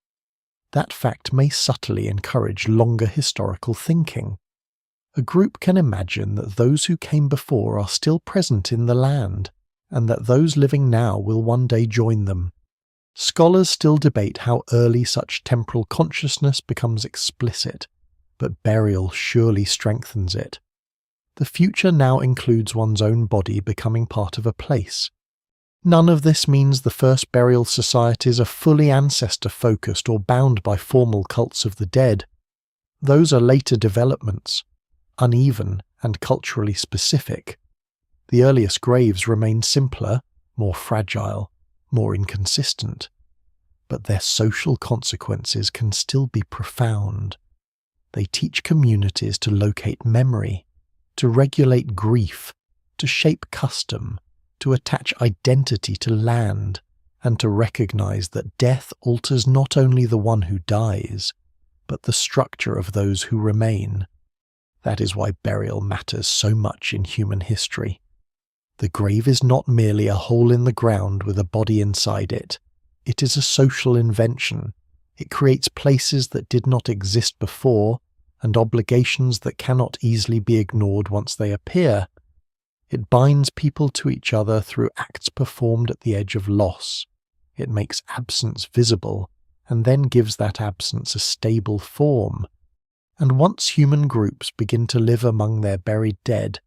That fact may subtly encourage longer historical thinking. A group can imagine that those who came before are still present in the land, and that those living now will one day join them. Scholars still debate how early such temporal consciousness becomes explicit, but burial surely strengthens it. The future now includes one's own body becoming part of a place. None of this means the first burial societies are fully ancestor-focused or bound by formal cults of the dead. Those are later developments, uneven and culturally specific. The earliest graves remain simpler, more fragile, more inconsistent. But their social consequences can still be profound. They teach communities to locate memory, to regulate grief, to shape custom, to attach identity to land, and to recognize that death alters not only the one who dies, but the structure of those who remain. That is why burial matters so much in human history. The grave is not merely a hole in the ground with a body inside it. It is a social invention. It creates places that did not exist before, and obligations that cannot easily be ignored once they appear. It binds people to each other through acts performed at the edge of loss. It makes absence visible, and then gives that absence a stable form. And once human groups begin to live among their buried dead,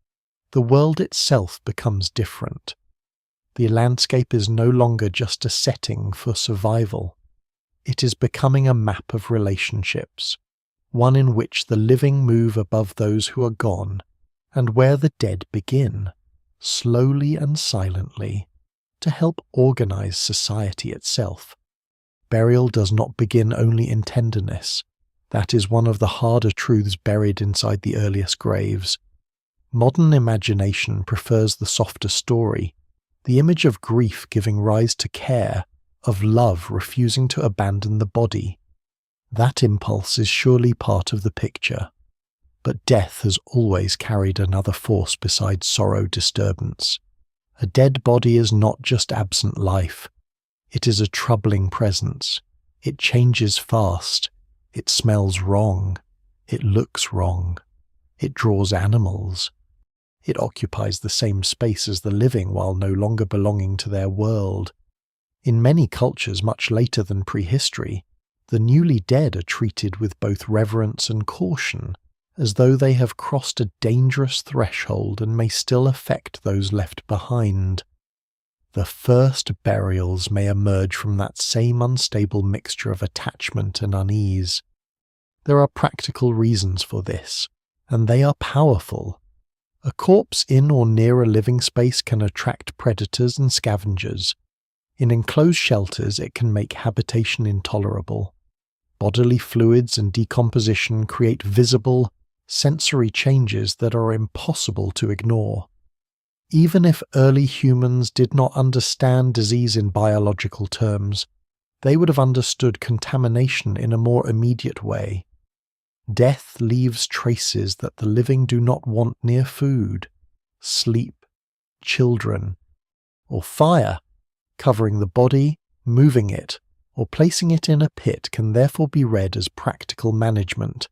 the world itself becomes different. The landscape is no longer just a setting for survival. It is becoming a map of relationships, one in which the living move above those who are gone, and where the dead begin, slowly and silently, to help organize society itself. Burial does not begin only in tenderness. That is one of the harder truths buried inside the earliest graves. Modern imagination prefers the softer story, the image of grief giving rise to care, of love refusing to abandon the body. That impulse is surely part of the picture. But death has always carried another force besides sorrow disturbance. A dead body is not just absent life. It is a troubling presence. It changes fast. It smells wrong. It looks wrong. It draws animals. It occupies the same space as the living while no longer belonging to their world. In many cultures much later than prehistory, the newly dead are treated with both reverence and caution, as though they have crossed a dangerous threshold and may still affect those left behind. The first burials may emerge from that same unstable mixture of attachment and unease. There are practical reasons for this, and they are powerful. A corpse in or near a living space can attract predators and scavengers. In enclosed shelters, it can make habitation intolerable. Bodily fluids and decomposition create visible, sensory changes that are impossible to ignore. Even if early humans did not understand disease in biological terms, they would have understood contamination in a more immediate way. Death leaves traces that the living do not want near food, sleep, children, or fire. Covering the body, moving it, or placing it in a pit can therefore be read as practical management.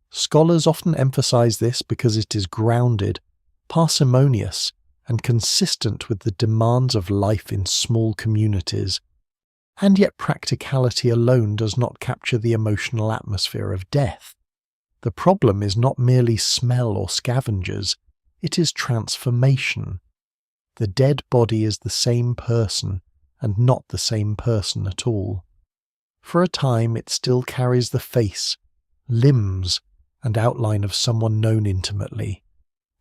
Scholars often emphasize this because it is grounded, parsimonious, and consistent with the demands of life in small communities. And yet practicality alone does not capture the emotional atmosphere of death. The problem is not merely smell or scavengers, it is transformation. The dead body is the same person, and not the same person at all. For a time it still carries the face, limbs, and outline of someone known intimately.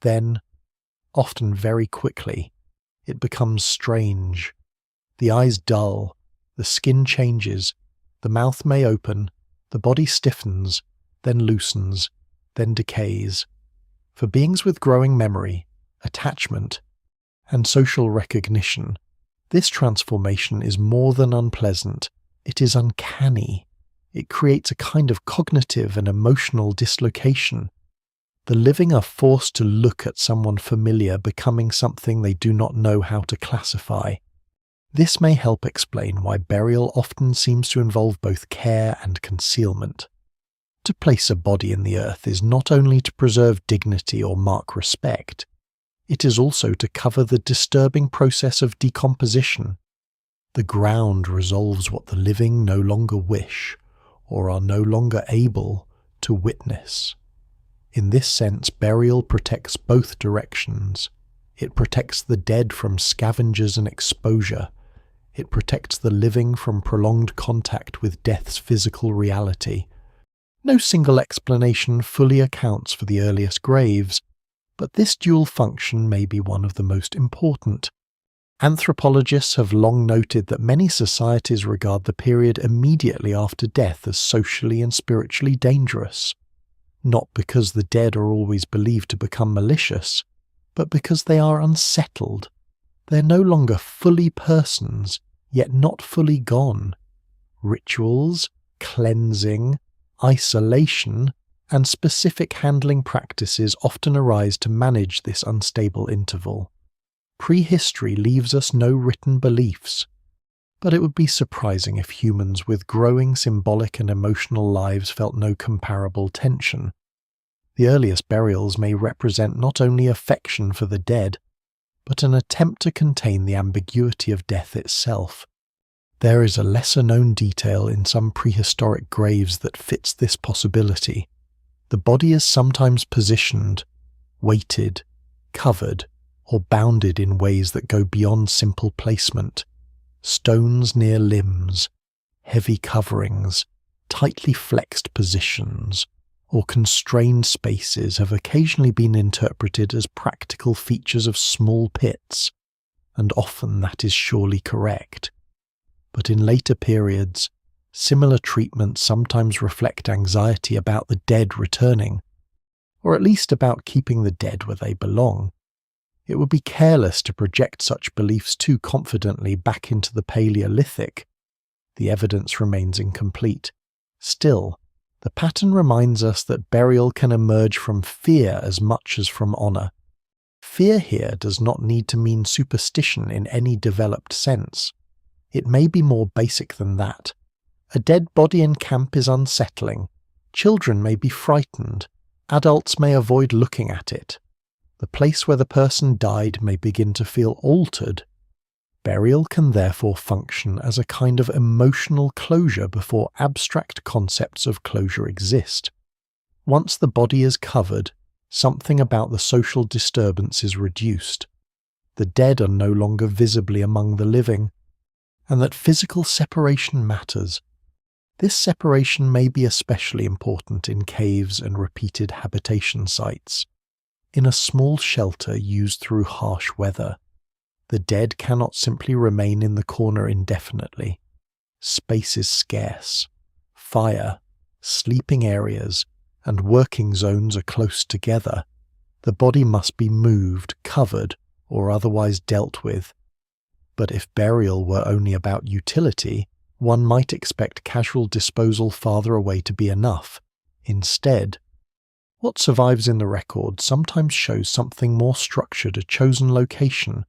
Then, often very quickly, it becomes strange. The eyes dull, the skin changes, the mouth may open, the body stiffens, then loosens, then decays. For beings with growing memory, attachment, and social recognition, this transformation is more than unpleasant, it is uncanny. It creates a kind of cognitive and emotional dislocation. The living are forced to look at someone familiar becoming something they do not know how to classify. This may help explain why burial often seems to involve both care and concealment. To place a body in the earth is not only to preserve dignity or mark respect, it is also to cover the disturbing process of decomposition. The ground resolves what the living no longer wish, or are no longer able, to witness. In this sense, burial protects both directions. It protects the dead from scavengers and exposure. It protects the living from prolonged contact with death's physical reality. No single explanation fully accounts for the earliest graves, but this dual function may be one of the most important. Anthropologists have long noted that many societies regard the period immediately after death as socially and spiritually dangerous, not because the dead are always believed to become malicious, but because they are unsettled. They are no longer fully persons, yet not fully gone. Rituals, cleansing, isolation, and specific handling practices often arise to manage this unstable interval. Prehistory leaves us no written beliefs, but it would be surprising if humans with growing symbolic and emotional lives felt no comparable tension. The earliest burials may represent not only affection for the dead, but an attempt to contain the ambiguity of death itself. There is a lesser-known detail in some prehistoric graves that fits this possibility. The body is sometimes positioned, weighted, covered, or bounded in ways that go beyond simple placement. Stones near limbs, heavy coverings, tightly flexed positions, or constrained spaces have occasionally been interpreted as practical features of small pits, and often that is surely correct. But in later periods, similar treatments sometimes reflect anxiety about the dead returning, or at least about keeping the dead where they belong. It would be careless to project such beliefs too confidently back into the Paleolithic. The evidence remains incomplete. Still, the pattern reminds us that burial can emerge from fear as much as from honor. Fear here does not need to mean superstition in any developed sense. It may be more basic than that. A dead body in camp is unsettling. Children may be frightened. Adults may avoid looking at it. the place where the person died may begin to feel altered. Burial can therefore function as a kind of emotional closure before abstract concepts of closure exist. Once the body is covered, something about the social disturbance is reduced. The dead are no longer visibly among the living, and that physical separation matters. This separation may be especially important in caves and repeated habitation sites. In a small shelter used through harsh weather, the dead cannot simply remain in the corner indefinitely. Space is scarce. Fire, sleeping areas, and working zones are close together. The body must be moved, covered, or otherwise dealt with. But if burial were only about utility, one might expect casual disposal farther away to be enough. Instead, what survives in the record sometimes shows something more structured: a chosen location,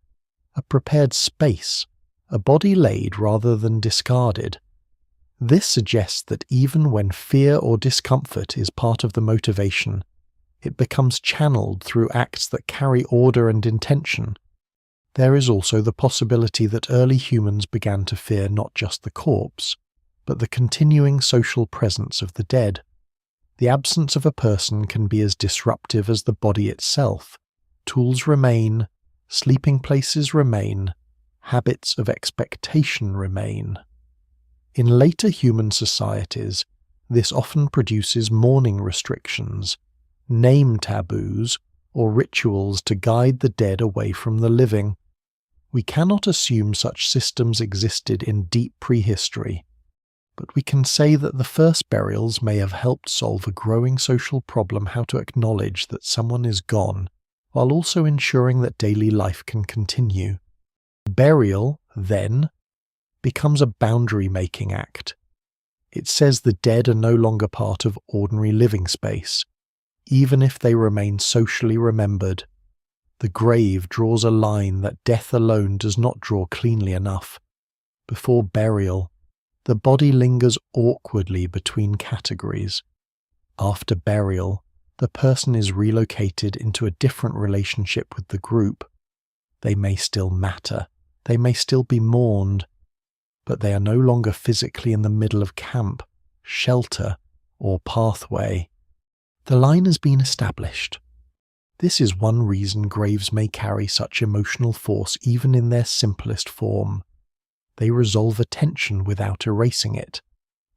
a prepared space, a body laid rather than discarded. This suggests that even when fear or discomfort is part of the motivation, it becomes channeled through acts that carry order and intention. There is also the possibility that early humans began to fear not just the corpse, but the continuing social presence of the dead. The absence of a person can be as disruptive as the body itself. Tools remain, sleeping places remain, habits of expectation remain. In later human societies, this often produces mourning restrictions, name taboos, or rituals to guide the dead away from the living. We cannot assume such systems existed in deep prehistory, but we can say that the first burials may have helped solve a growing social problem: how to acknowledge that someone is gone, while also ensuring that daily life can continue. Burial, then, becomes a boundary-making act. It says the dead are no longer part of ordinary living space, even if they remain socially remembered. The grave draws a line that death alone does not draw cleanly enough. Before burial, the body lingers awkwardly between categories. After burial, the person is relocated into a different relationship with the group. They may still matter, they may still be mourned, but they are no longer physically in the middle of camp, shelter, or pathway. The line has been established. This is one reason graves may carry such emotional force even in their simplest form. They resolve a tension without erasing it.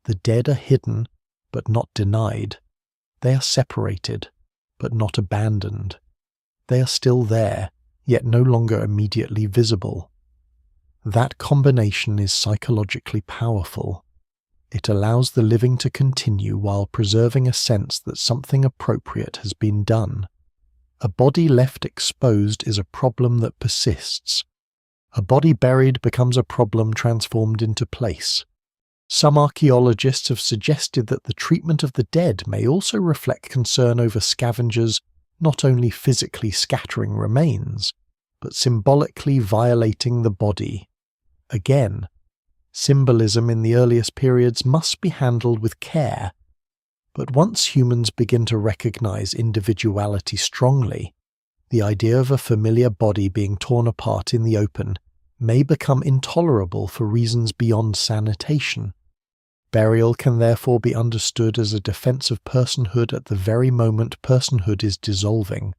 The dead are hidden, but not denied. They are separated, but not abandoned. They are still there, yet no longer immediately visible. That combination is psychologically powerful. It allows the living to continue while preserving a sense that something appropriate has been done. A body left exposed is a problem that persists. A body buried becomes a problem transformed into place. Some archaeologists have suggested that the treatment of the dead may also reflect concern over scavengers not only physically scattering remains, but symbolically violating the body. Again, symbolism in the earliest periods must be handled with care. But once humans begin to recognize individuality strongly, the idea of a familiar body being torn apart in the open may become intolerable for reasons beyond sanitation. Burial can therefore be understood as a defense of personhood at the very moment personhood is dissolving.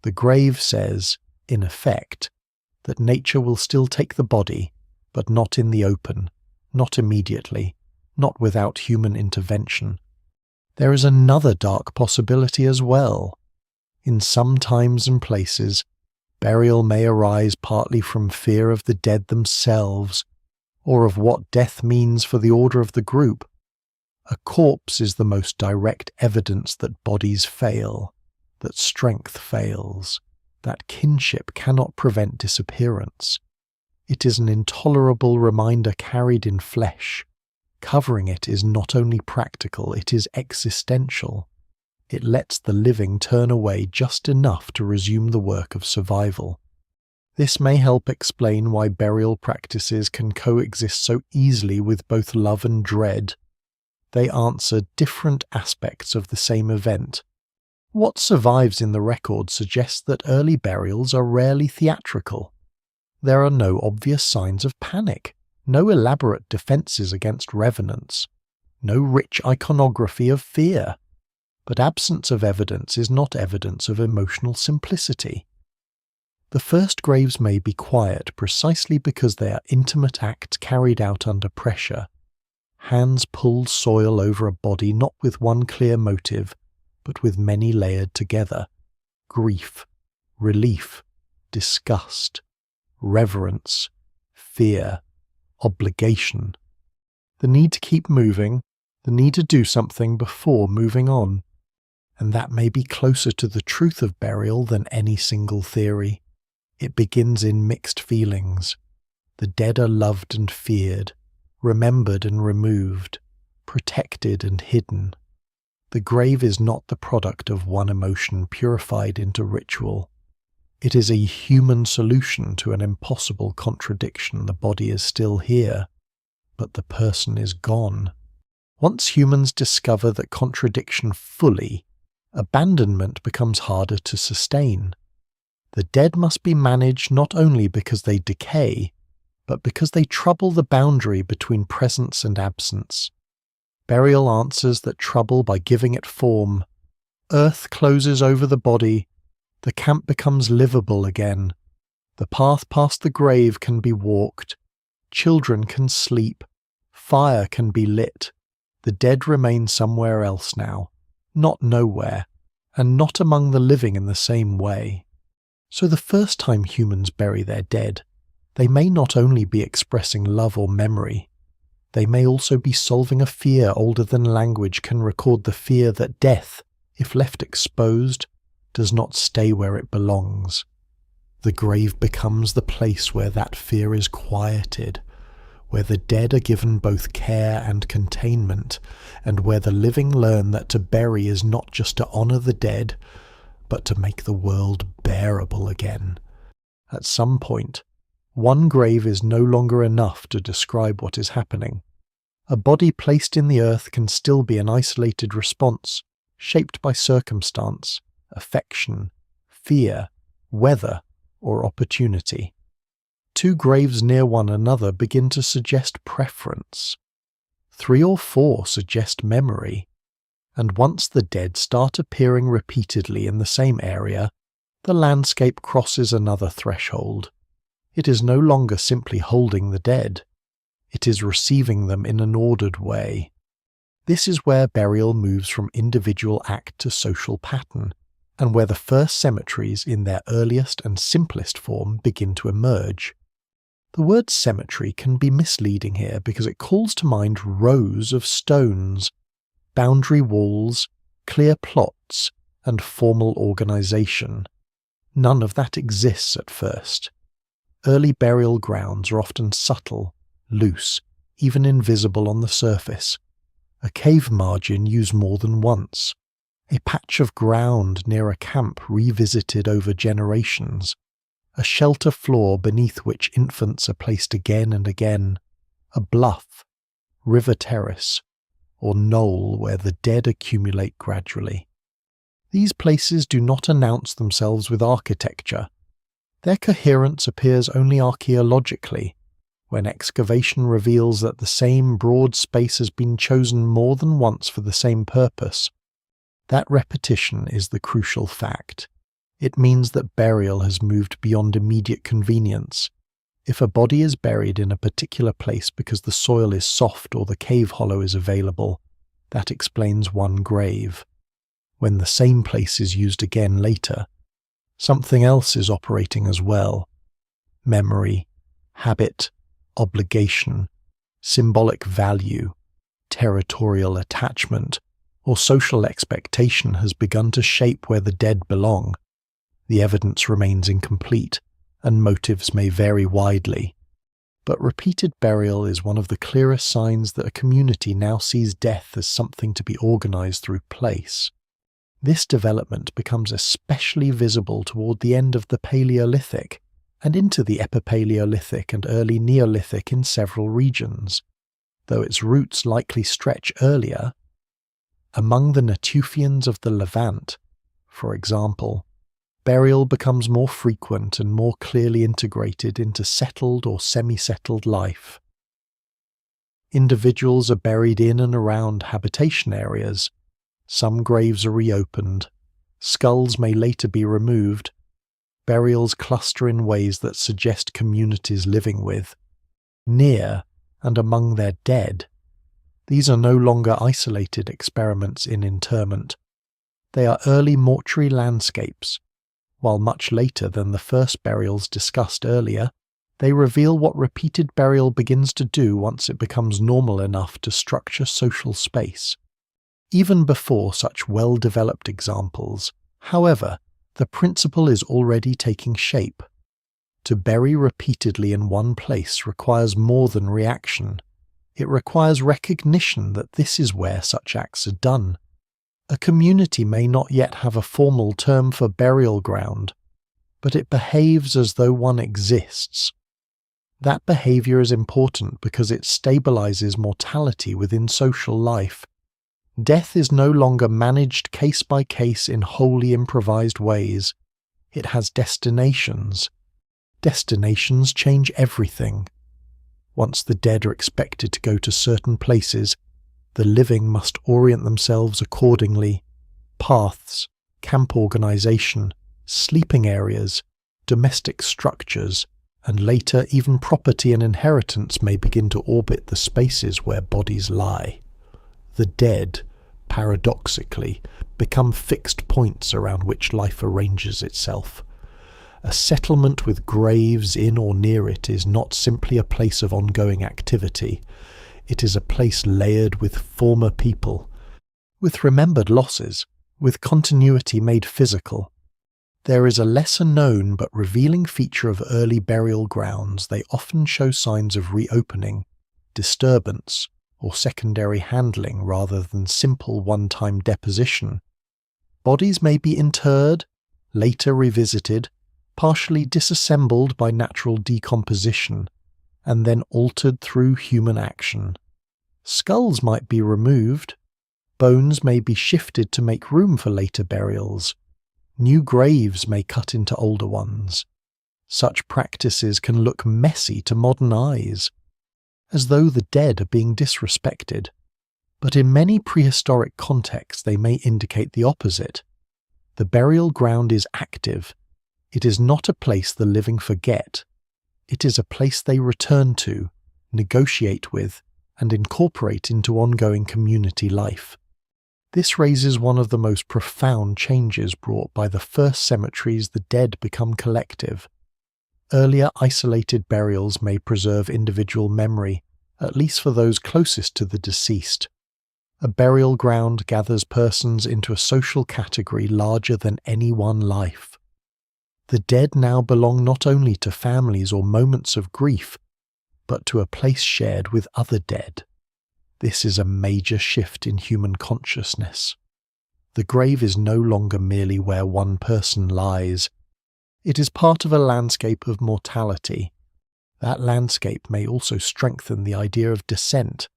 The grave says, in effect, that nature will still take the body, but not in the open, not immediately, not without human intervention. There is another dark possibility as well. In some times and places, burial may arise partly from fear of the dead themselves, or of what death means for the order of the group. A corpse is the most direct evidence that bodies fail, that strength fails, that kinship cannot prevent disappearance. It is an intolerable reminder carried in flesh. Covering it is not only practical, it is existential. It lets the living turn away just enough to resume the work of survival. This may help explain why burial practices can coexist so easily with both love and dread. They answer different aspects of the same event. What survives in the record suggests that early burials are rarely theatrical. There are no obvious signs of panic, no elaborate defences against revenants, no rich iconography of fear. But absence of evidence is not evidence of emotional simplicity. The first graves may be quiet precisely because they are intimate acts carried out under pressure. Hands pulled soil over a body not with one clear motive, but with many layered together. Grief, relief, disgust, reverence, fear, obligation. The need to keep moving, the need to do something before moving on. And that may be closer to the truth of burial than any single theory. It begins in mixed feelings. The dead are loved and feared, remembered and removed, protected and hidden. The grave is not the product of one emotion purified into ritual. It is a human solution to an impossible contradiction. The body is still here, but the person is gone. Once humans discover that contradiction fully, abandonment becomes harder to sustain. The dead must be managed not only because they decay, but because they trouble the boundary between presence and absence. Burial answers that trouble by giving it form. Earth closes over the body. The camp becomes livable again. The path past the grave can be walked. Children can sleep. Fire can be lit. The dead remain somewhere else now, not nowhere, and not among the living in the same way. So the first time humans bury their dead, they may not only be expressing love or memory, they may also be solving a fear older than language can record, the fear that death, if left exposed, does not stay where it belongs. The grave becomes the place where that fear is quieted, where the dead are given both care and containment, and where the living learn that to bury is not just to honour the dead, but to make the world bearable again. At some point, one grave is no longer enough to describe what is happening. A body placed in the earth can still be an isolated response, shaped by circumstance, affection, fear, weather, or opportunity. Two graves near one another begin to suggest preference. 3 or 4 suggest memory. And once the dead start appearing repeatedly in the same area, the landscape crosses another threshold. It is no longer simply holding the dead. It is receiving them in an ordered way. This is where burial moves from individual act to social pattern, and where the first cemeteries in their earliest and simplest form begin to emerge. The word cemetery can be misleading here because it calls to mind rows of stones, boundary walls, clear plots, and formal organisation. None of that exists at first. Early burial grounds are often subtle, loose, even invisible on the surface. A cave margin used more than once. A patch of ground near a camp revisited over generations. A shelter floor beneath which infants are placed again and again. A bluff, river terrace, or knoll where the dead accumulate gradually. These places do not announce themselves with architecture. Their coherence appears only archaeologically, when excavation reveals that the same broad space has been chosen more than once for the same purpose. That repetition is the crucial fact. It means that burial has moved beyond immediate convenience. If a body is buried in a particular place because the soil is soft or the cave hollow is available, that explains one grave. When the same place is used again later, something else is operating as well. Memory, habit, obligation, symbolic value, territorial attachment, or social expectation has begun to shape where the dead belong. The evidence remains incomplete, and motives may vary widely. But repeated burial is one of the clearest signs that a community now sees death as something to be organised through place. This development becomes especially visible toward the end of the Paleolithic, and into the Epipaleolithic and early Neolithic in several regions, though its roots likely stretch earlier. Among the Natufians of the Levant, For example, burial becomes more frequent and more clearly integrated into settled or semi-settled life. Individuals are buried in and around habitation areas. Some graves are reopened. Skulls may later be removed. Burials cluster in ways that suggest communities living with, near, and among their dead. These are no longer isolated experiments in interment. They are early mortuary landscapes. While much later than the first burials discussed earlier, they reveal what repeated burial begins to do once it becomes normal enough to structure social space. Even before such well-developed examples, however, the principle is already taking shape. To bury repeatedly in one place requires more than reaction. It requires recognition that this is where such acts are done. A community may not yet have a formal term for burial ground, but it behaves as though one exists. That behavior is important because it stabilizes mortality within social life. Death is no longer managed case by case in wholly improvised ways. It has destinations. Destinations change everything. Once the dead are expected to go to certain places, the living must orient themselves accordingly. Paths, camp organization, sleeping areas, domestic structures, and later even property and inheritance may begin to orbit the spaces where bodies lie. The dead, paradoxically, become fixed points around which life arranges itself. A settlement with graves in or near it is not simply a place of ongoing activity. It is a place layered with former people, with remembered losses, with continuity made physical. There is a lesser-known but revealing feature of early burial grounds. They often show signs of reopening, disturbance, or secondary handling rather than simple one-time deposition. Bodies may be interred, later revisited, partially disassembled by natural decomposition, and then altered through human action. Skulls might be removed. Bones may be shifted to make room for later burials. New graves may cut into older ones. Such practices can look messy to modern eyes, as though the dead are being disrespected. But in many prehistoric contexts they may indicate the opposite. The burial ground is active. It is not a place the living forget. It is a place they return to, negotiate with, and incorporate into ongoing community life. This raises one of the most profound changes brought by the first cemeteries. The dead become collective. Earlier isolated burials may preserve individual memory, at least for those closest to the deceased. A burial ground gathers persons into a social category larger than any one life. The dead now belong not only to families or moments of grief, but to a place shared with other dead. This is a major shift in human consciousness. The grave is no longer merely where one person lies. It is part of a landscape of mortality. That landscape may also strengthen the idea of descent.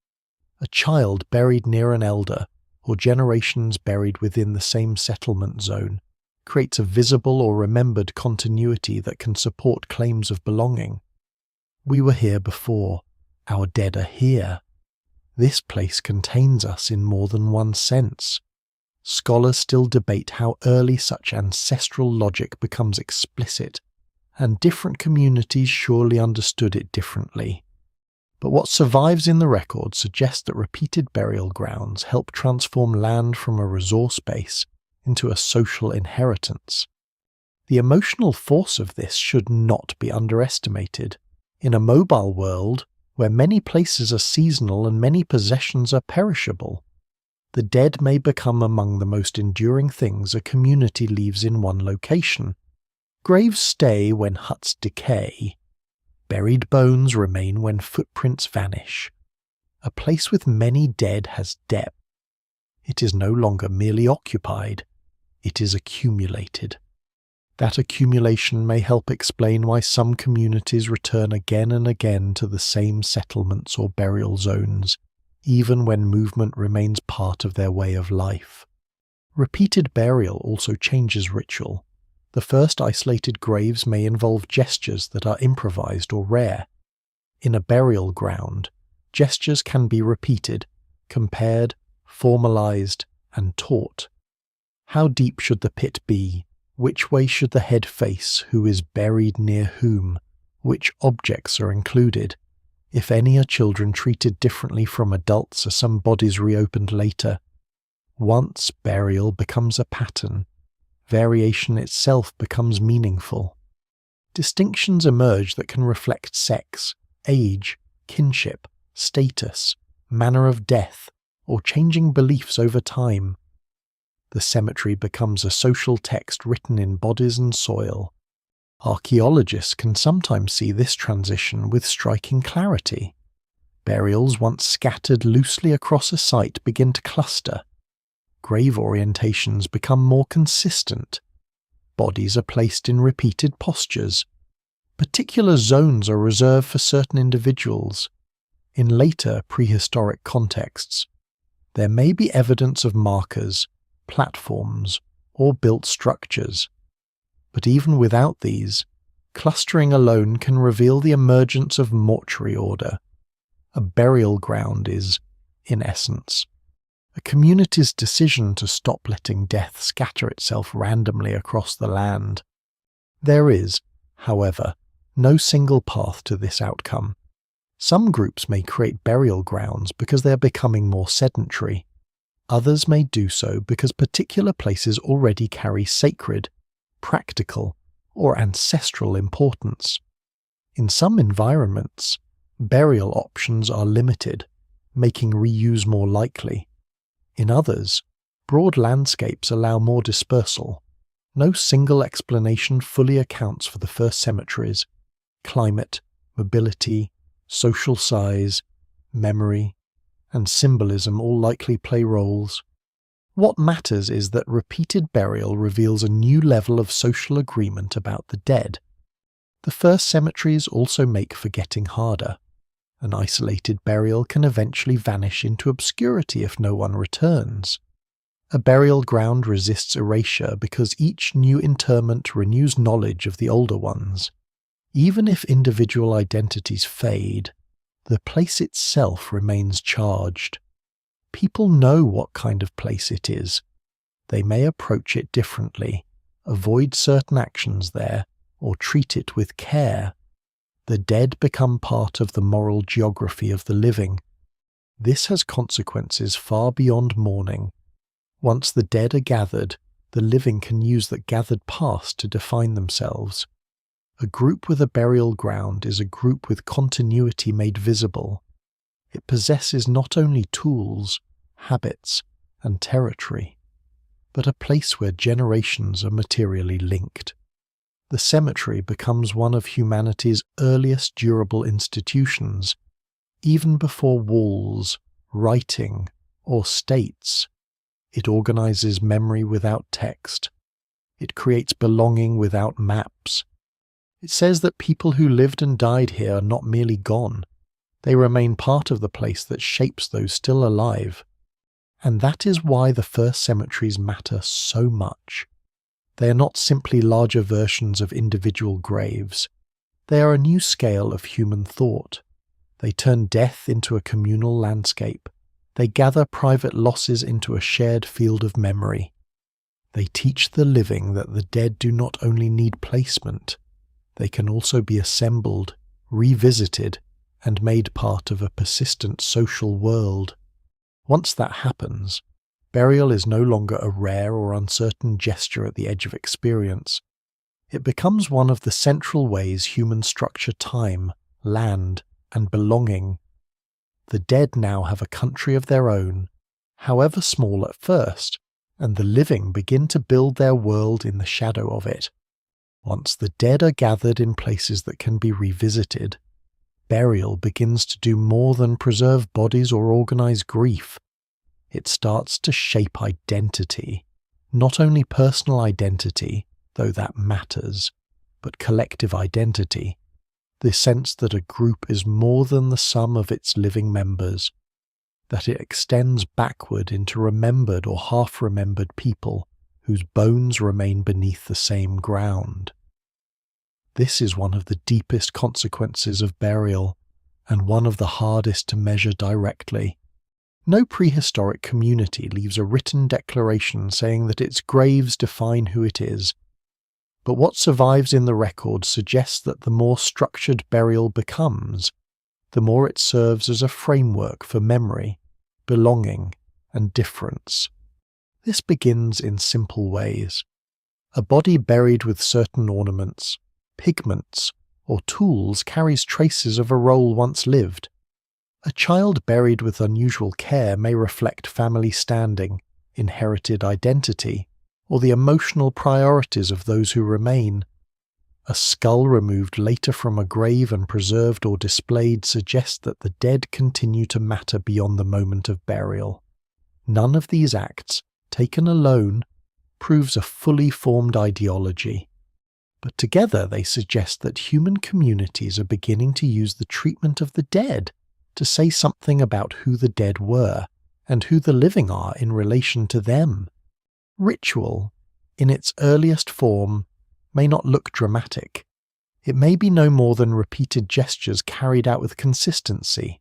A child buried near an elder, or generations buried within the same settlement zone, creates a visible or remembered continuity that can support claims of belonging. We were here before. Our dead are here. This place contains us in more than one sense. Scholars still debate how early such ancestral logic becomes explicit, and different communities surely understood it differently. But what survives in the record suggests that repeated burial grounds help transform land from a resource base into a social inheritance. The emotional force of this should not be underestimated. In a mobile world, where many places are seasonal and many possessions are perishable, the dead may become among the most enduring things a community leaves in one location. Graves stay when huts decay. Buried bones remain when footprints vanish. A place with many dead has depth. It is no longer merely occupied. It is accumulated. That accumulation may help explain why some communities return again and again to the same settlements or burial zones, even when movement remains part of their way of life. Repeated burial also changes ritual. The first isolated graves may involve gestures that are improvised or rare. In a burial ground, gestures can be repeated, compared, formalized, and taught. How deep should the pit be? Which way should the head face? Who is buried near whom? Which objects are included? If any, are children treated differently from adults? Are some bodies reopened later? Once burial becomes a pattern, variation itself becomes meaningful. Distinctions emerge that can reflect sex, age, kinship, status, manner of death, or changing beliefs over time. The cemetery becomes a social text written in bodies and soil. Archaeologists can sometimes see this transition with striking clarity. Burials once scattered loosely across a site begin to cluster. Grave orientations become more consistent. Bodies are placed in repeated postures. Particular zones are reserved for certain individuals. In later prehistoric contexts, there may be evidence of markers, platforms, or built structures. But even without these, clustering alone can reveal the emergence of mortuary order. A burial ground is, in essence, a community's decision to stop letting death scatter itself randomly across the land. There is, however, no single path to this outcome. Some groups may create burial grounds because they are becoming more sedentary. Others may do so because particular places already carry sacred, practical, or ancestral importance. In some environments, burial options are limited, making reuse more likely. In others, broad landscapes allow more dispersal. No single explanation fully accounts for the first cemeteries. Climate, mobility, social size, memory, and symbolism all likely play roles. What matters is that repeated burial reveals a new level of social agreement about the dead. The first cemeteries also make forgetting harder. An isolated burial can eventually vanish into obscurity if no one returns. A burial ground resists erasure because each new interment renews knowledge of the older ones. Even if individual identities fade, the place itself remains charged. People know what kind of place it is. They may approach it differently, avoid certain actions there, or treat it with care. The dead become part of the moral geography of the living. This has consequences far beyond mourning. Once the dead are gathered, the living can use that gathered past to define themselves. A group with a burial ground is a group with continuity made visible. It possesses not only tools, habits, and territory, but a place where generations are materially linked. The cemetery becomes one of humanity's earliest durable institutions, even before walls, writing, or states. It organizes memory without text. It creates belonging without maps. It says that people who lived and died here are not merely gone. They remain part of the place that shapes those still alive. And that is why the first cemeteries matter so much. They are not simply larger versions of individual graves. They are a new scale of human thought. They turn death into a communal landscape. They gather private losses into a shared field of memory. They teach the living that the dead do not only need placement, they can also be assembled, revisited, and made part of a persistent social world. Once that happens, burial is no longer a rare or uncertain gesture at the edge of experience. It becomes one of the central ways humans structure time, land, and belonging. The dead now have a country of their own, however small at first, and the living begin to build their world in the shadow of it. Once the dead are gathered in places that can be revisited, burial begins to do more than preserve bodies or organize grief. It starts to shape identity, not only personal identity, though that matters, but collective identity, the sense that a group is more than the sum of its living members. that it extends backward into remembered or half-remembered people whose bones remain beneath the same ground. This is one of the deepest consequences of burial, and one of the hardest to measure directly. No prehistoric community leaves a written declaration saying that its graves define who it is, but what survives in the record suggests that the more structured burial becomes, the more it serves as a framework for memory, belonging, and difference. This begins in simple ways. A body buried with certain ornaments, pigments, or tools carries traces of a role once lived. A child buried with unusual care may reflect family standing, inherited identity, or the emotional priorities of those who remain. A skull removed later from a grave and preserved or displayed suggests that the dead continue to matter beyond the moment of burial. None of these acts, taken alone, proves a fully formed ideology, but together they suggest that human communities are beginning to use the treatment of the dead to say something about who the dead were and who the living are in relation to them. Ritual, in its earliest form, may not look dramatic. It may be no more than repeated gestures carried out with consistency.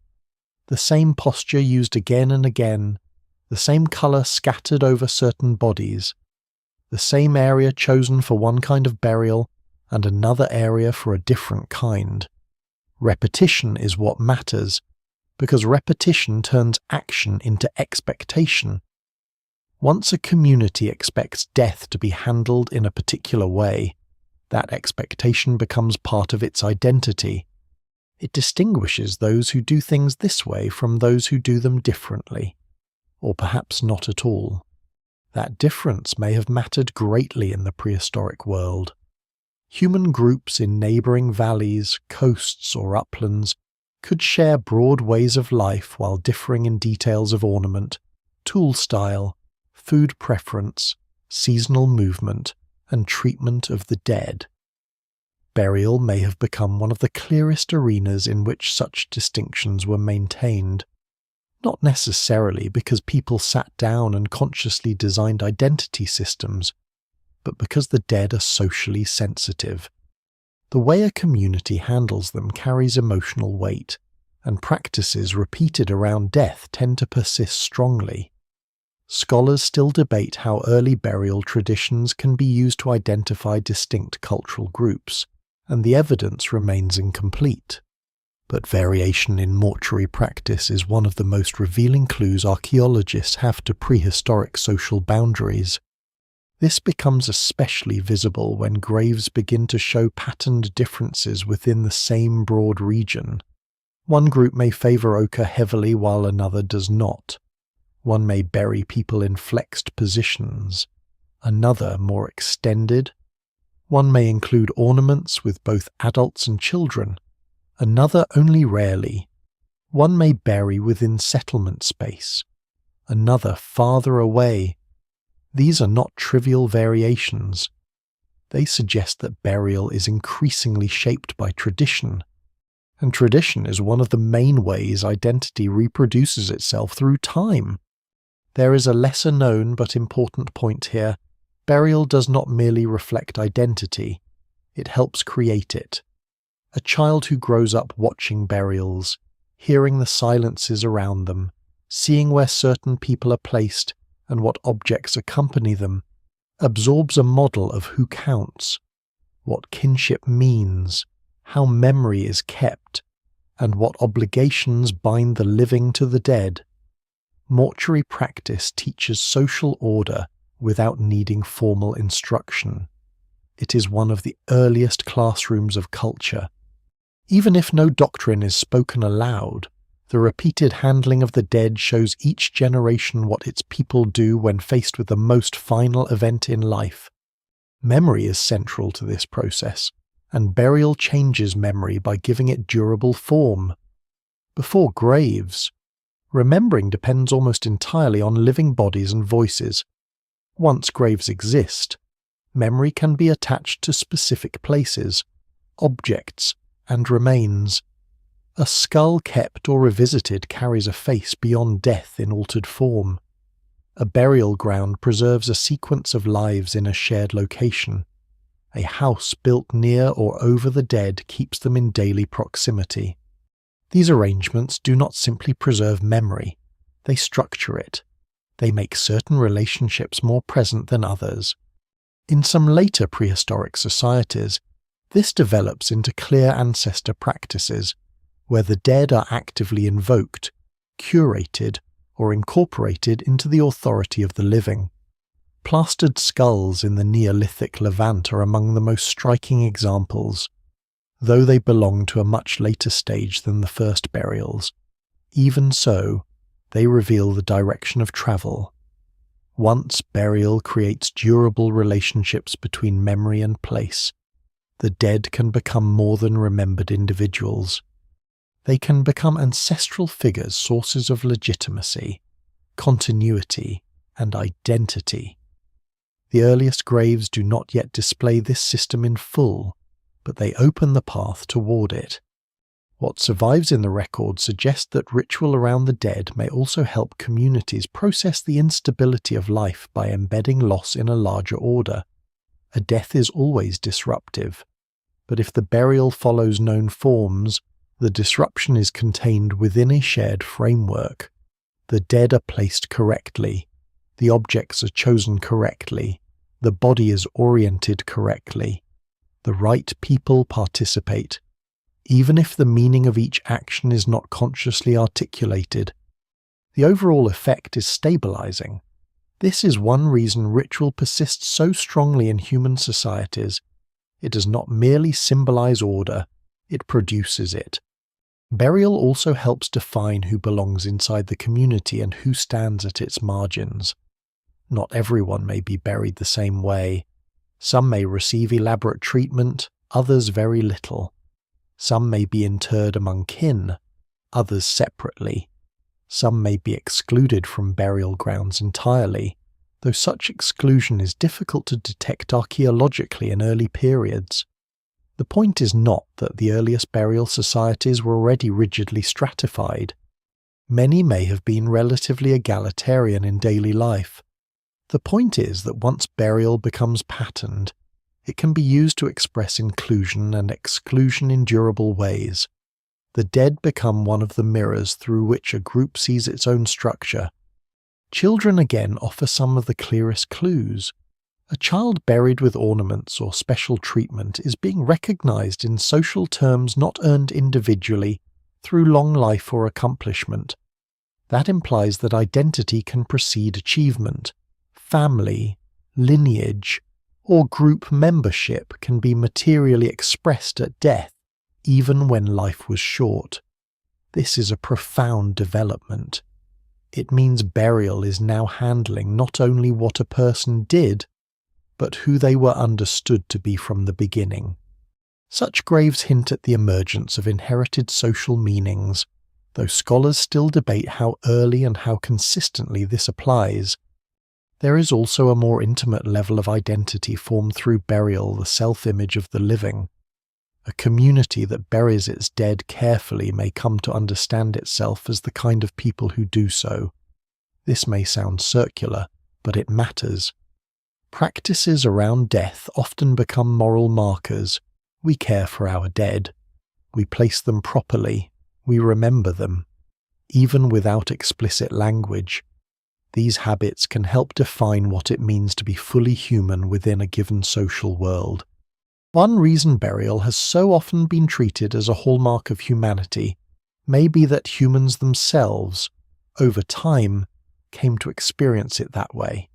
The same posture used again and again, the same colour scattered over certain bodies, the same area chosen for one kind of burial and another area for a different kind. Repetition is what matters, because repetition turns action into expectation. Once a community expects death to be handled in a particular way, that expectation becomes part of its identity. It distinguishes those who do things this way from those who do them differently, or perhaps not at all. That difference may have mattered greatly in the prehistoric world. Human groups in neighbouring valleys, coasts, or uplands could share broad ways of life while differing in details of ornament, tool style, food preference, seasonal movement, and treatment of the dead. Burial may have become one of the clearest arenas in which such distinctions were maintained, not necessarily because people sat down and consciously designed identity systems, but because the dead are socially sensitive. The way a community handles them carries emotional weight, and practices repeated around death tend to persist strongly. Scholars still debate how early burial traditions can be used to identify distinct cultural groups, and the evidence remains incomplete. But variation in mortuary practice is one of the most revealing clues archaeologists have to prehistoric social boundaries. This becomes especially visible when graves begin to show patterned differences within the same broad region. One group may favour ochre heavily while another does not. One may bury people in flexed positions, another more extended. One may include ornaments with both adults and children, another only rarely. One may bury within settlement space, another farther away. These are not trivial variations. They suggest that burial is increasingly shaped by tradition, and tradition is one of the main ways identity reproduces itself through time. There is a lesser-known but important point here. Burial does not merely reflect identity, it helps create it. A child who grows up watching burials, hearing the silences around them, seeing where certain people are placed and what objects accompany them, absorbs a model of who counts, what kinship means, how memory is kept, and what obligations bind the living to the dead. Mortuary practice teaches social order without needing formal instruction. It is one of the earliest classrooms of culture. Even if no doctrine is spoken aloud, the repeated handling of the dead shows each generation what its people do when faced with the most final event in life. Memory is central to this process, and burial changes memory by giving it durable form. Before graves, remembering depends almost entirely on living bodies and voices. Once graves exist, memory can be attached to specific places, objects, and remains. A skull kept or revisited carries a face beyond death in altered form. A burial ground preserves a sequence of lives in a shared location. A house built near or over the dead keeps them in daily proximity. These arrangements do not simply preserve memory, they structure it. They make certain relationships more present than others. In some later prehistoric societies, this develops into clear ancestor practices, where the dead are actively invoked, curated, or incorporated into the authority of the living. Plastered skulls in the Neolithic Levant are among the most striking examples. Though they belong to a much later stage than the first burials, even so, they reveal the direction of travel. Once burial creates durable relationships between memory and place, the dead can become more than remembered individuals. They can become ancestral figures, sources of legitimacy, continuity, and identity. The earliest graves do not yet display this system in full, but they open the path toward it. What survives in the record suggests that ritual around the dead may also help communities process the instability of life by embedding loss in a larger order. A death is always disruptive, but if the burial follows known forms, the disruption is contained within a shared framework. The dead are placed correctly, the objects are chosen correctly, the body is oriented correctly. The right people participate, even if the meaning of each action is not consciously articulated. The overall effect is stabilizing. This is one reason ritual persists so strongly in human societies. It does not merely symbolize order, it produces it. Burial also helps define who belongs inside the community and who stands at its margins. Not everyone may be buried the same way. Some may receive elaborate treatment, others very little. Some may be interred among kin, others separately. Some may be excluded from burial grounds entirely, though such exclusion is difficult to detect archaeologically in early periods. The point is not that the earliest burial societies were already rigidly stratified. Many may have been relatively egalitarian in daily life. The point is that once burial becomes patterned, it can be used to express inclusion and exclusion in durable ways. The dead become one of the mirrors through which a group sees its own structure. Children again offer some of the clearest clues. A child buried with ornaments or special treatment is being recognized in social terms not earned individually through long life or accomplishment. That implies that identity can precede achievement. Family, lineage, or group membership can be materially expressed at death, even when life was short. This is a profound development. It means burial is now handling not only what a person did, but who they were understood to be from the beginning. Such graves hint at the emergence of inherited social meanings, though scholars still debate how early and how consistently this applies. There is also a more intimate level of identity formed through burial, the self-image of the living. A community that buries its dead carefully may come to understand itself as the kind of people who do so. This may sound circular, but it matters. Practices around death often become moral markers. We care for our dead. We place them properly. We remember them. Even without explicit language, these habits can help define what it means to be fully human within a given social world. One reason burial has so often been treated as a hallmark of humanity may be that humans themselves, over time, came to experience it that way.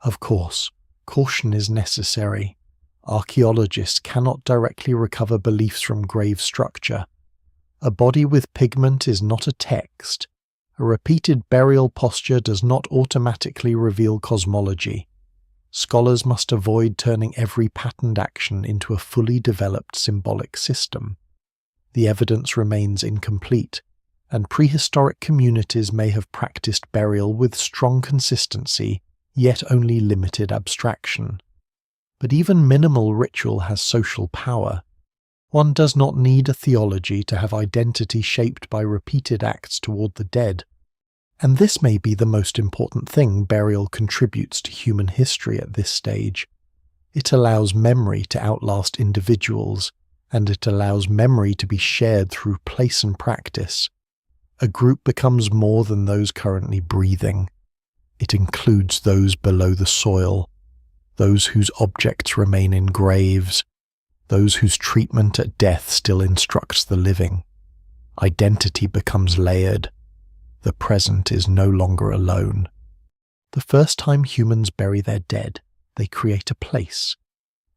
Of course, caution is necessary. Archaeologists cannot directly recover beliefs from grave structure. A body with pigment is not a text. A repeated burial posture does not automatically reveal cosmology. Scholars must avoid turning every patterned action into a fully developed symbolic system. The evidence remains incomplete, and prehistoric communities may have practiced burial with strong consistency, yet only limited abstraction. But even minimal ritual has social power. One does not need a theology to have identity shaped by repeated acts toward the dead. And this may be the most important thing burial contributes to human history at this stage. It allows memory to outlast individuals, and it allows memory to be shared through place and practice. A group becomes more than those currently breathing. It includes those below the soil, those whose objects remain in graves, those whose treatment at death still instructs the living. Identity becomes layered. The present is no longer alone. The first time humans bury their dead, they create a place.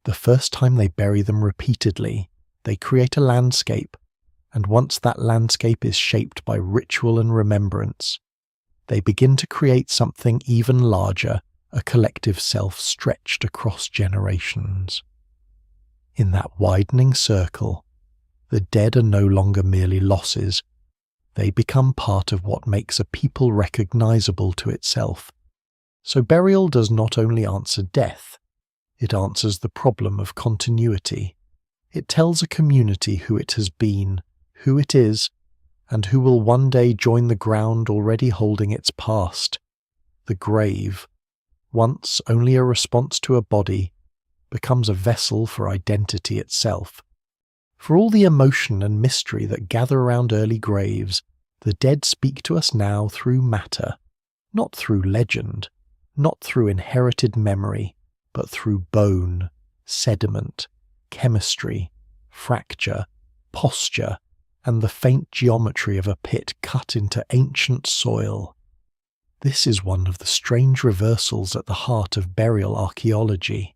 The first time they bury them repeatedly, they create a landscape, and once that landscape is shaped by ritual and remembrance, they begin to create something even larger, a collective self stretched across generations. In that widening circle, the dead are no longer merely losses. They become part of what makes a people recognizable to itself. So burial does not only answer death, it answers the problem of continuity. It tells a community who it has been, who it is, and who will one day join the ground already holding its past. The grave, once only a response to a body, becomes a vessel for identity itself. For all the emotion and mystery that gather around early graves, the dead speak to us now through matter, not through legend, not through inherited memory, but through bone, sediment, chemistry, fracture, posture, and the faint geometry of a pit cut into ancient soil. This is one of the strange reversals at the heart of burial archaeology.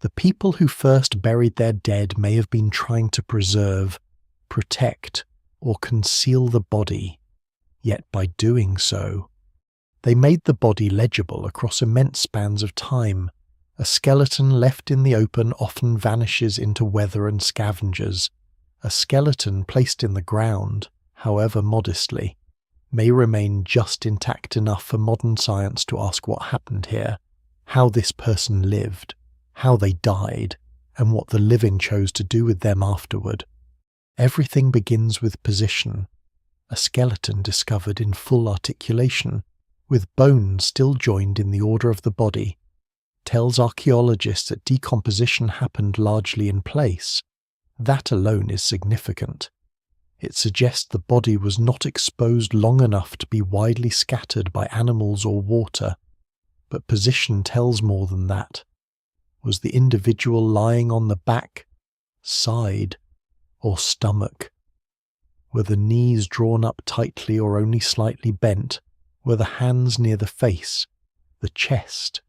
The people who first buried their dead may have been trying to preserve, protect, or conceal the body, yet by doing so, they made the body legible across immense spans of time. A skeleton left in the open often vanishes into weather and scavengers. A skeleton placed in the ground, however modestly, may remain just intact enough for modern science to ask what happened here, how this person lived, how they died, and what the living chose to do with them afterward. Everything begins with position. A skeleton discovered in full articulation, with bones still joined in the order of the body, tells archaeologists that decomposition happened largely in place. That alone is significant. It suggests the body was not exposed long enough to be widely scattered by animals or water. But position tells more than that. Was the individual lying on the back, side, or stomach? Were the knees drawn up tightly or only slightly bent? Were the hands near the face, the chest?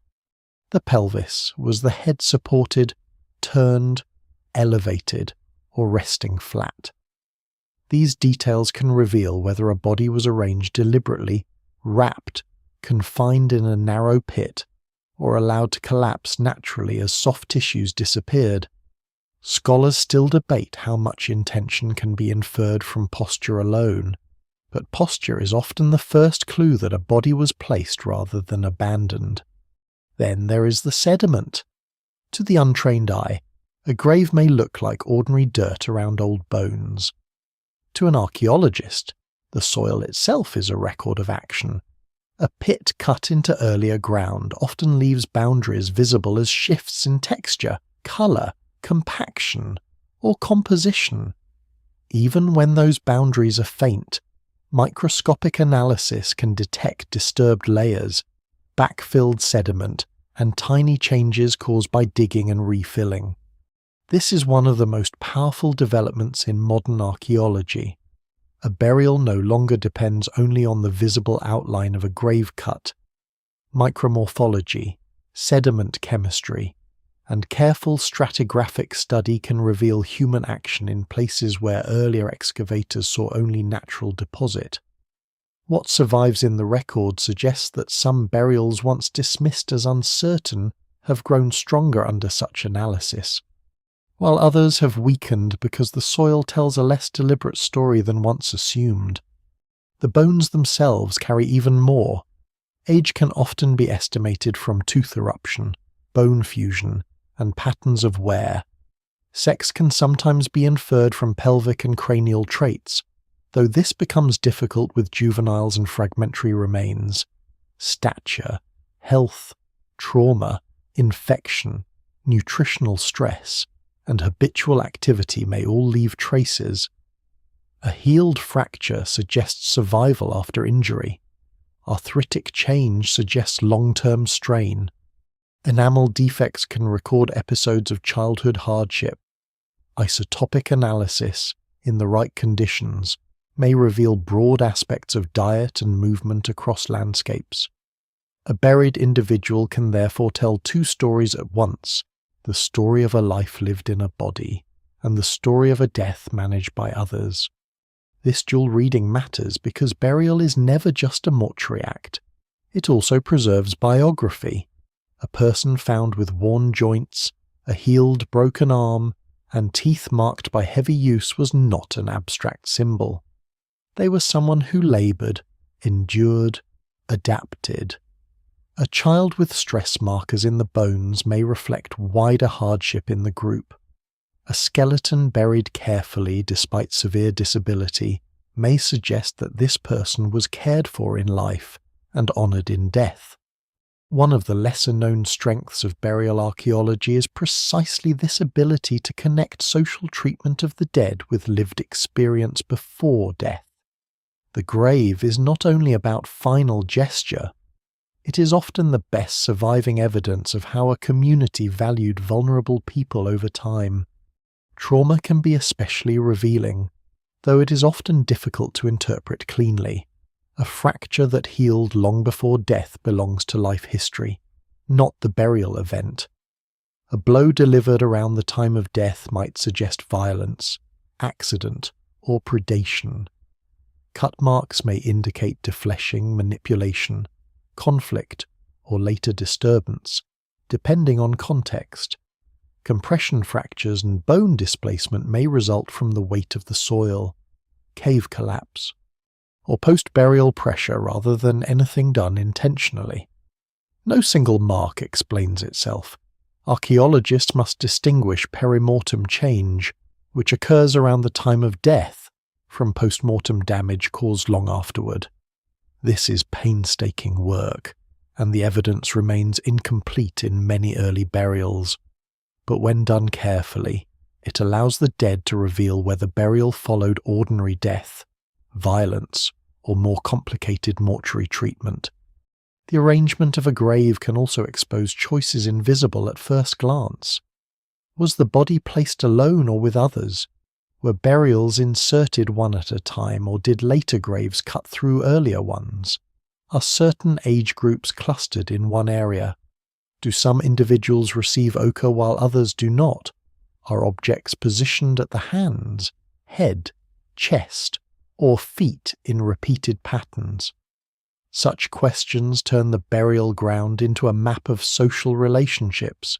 The pelvis? Was the head supported, turned, elevated, or resting flat? These details can reveal whether a body was arranged deliberately, wrapped, confined in a narrow pit, or allowed to collapse naturally as soft tissues disappeared. Scholars still debate how much intention can be inferred from posture alone, but posture is often the first clue that a body was placed rather than abandoned. Then there is the sediment. To the untrained eye, a grave may look like ordinary dirt around old bones. To an archaeologist, the soil itself is a record of action. A pit cut into earlier ground often leaves boundaries visible as shifts in texture, colour, compaction, or composition. Even when those boundaries are faint, microscopic analysis can detect disturbed layers, backfilled sediment, and tiny changes caused by digging and refilling. This is one of the most powerful developments in modern archaeology. A burial no longer depends only on the visible outline of a grave cut. Micromorphology, sediment chemistry, and careful stratigraphic study can reveal human action in places where earlier excavators saw only natural deposit. What survives in the record suggests that some burials once dismissed as uncertain have grown stronger under such analysis, while others have weakened because the soil tells a less deliberate story than once assumed. The bones themselves carry even more. Age can often be estimated from tooth eruption, bone fusion, and patterns of wear. Sex can sometimes be inferred from pelvic and cranial traits, though this becomes difficult with juveniles and fragmentary remains. Stature, health, trauma, infection, nutritional stress, and habitual activity may all leave traces. A healed fracture suggests survival after injury. Arthritic change suggests long-term strain. Enamel defects can record episodes of childhood hardship. Isotopic analysis, in the right conditions, may reveal broad aspects of diet and movement across landscapes. A buried individual can therefore tell two stories at once: the story of a life lived in a body, and the story of a death managed by others. This dual reading matters because burial is never just a mortuary act. It also preserves biography. A person found with worn joints, a healed broken arm, and teeth marked by heavy use was not an abstract symbol. They were someone who laboured, endured, adapted. A child with stress markers in the bones may reflect wider hardship in the group. A skeleton buried carefully despite severe disability may suggest that this person was cared for in life and honoured in death. One of the lesser-known strengths of burial archaeology is precisely this ability to connect social treatment of the dead with lived experience before death. The grave is not only about final gesture, it is often the best surviving evidence of how a community valued vulnerable people over time. Trauma can be especially revealing, though it is often difficult to interpret cleanly. A fracture that healed long before death belongs to life history, not the burial event. A blow delivered around the time of death might suggest violence, accident, or predation. Cut marks may indicate defleshing, manipulation, conflict, or later disturbance, depending on context. Compression fractures and bone displacement may result from the weight of the soil, cave collapse, or post-burial pressure rather than anything done intentionally. No single mark explains itself. Archaeologists must distinguish perimortem change, which occurs around the time of death, from post-mortem damage caused long afterward. This is painstaking work, and the evidence remains incomplete in many early burials. But when done carefully, it allows the dead to reveal whether burial followed ordinary death, violence, or more complicated mortuary treatment. The arrangement of a grave can also expose choices invisible at first glance. Was the body placed alone or with others? Were burials inserted one at a time, or did later graves cut through earlier ones? Are certain age groups clustered in one area? Do some individuals receive ochre while others do not? Are objects positioned at the hands, head, chest, or feet in repeated patterns? Such questions turn the burial ground into a map of social relationships.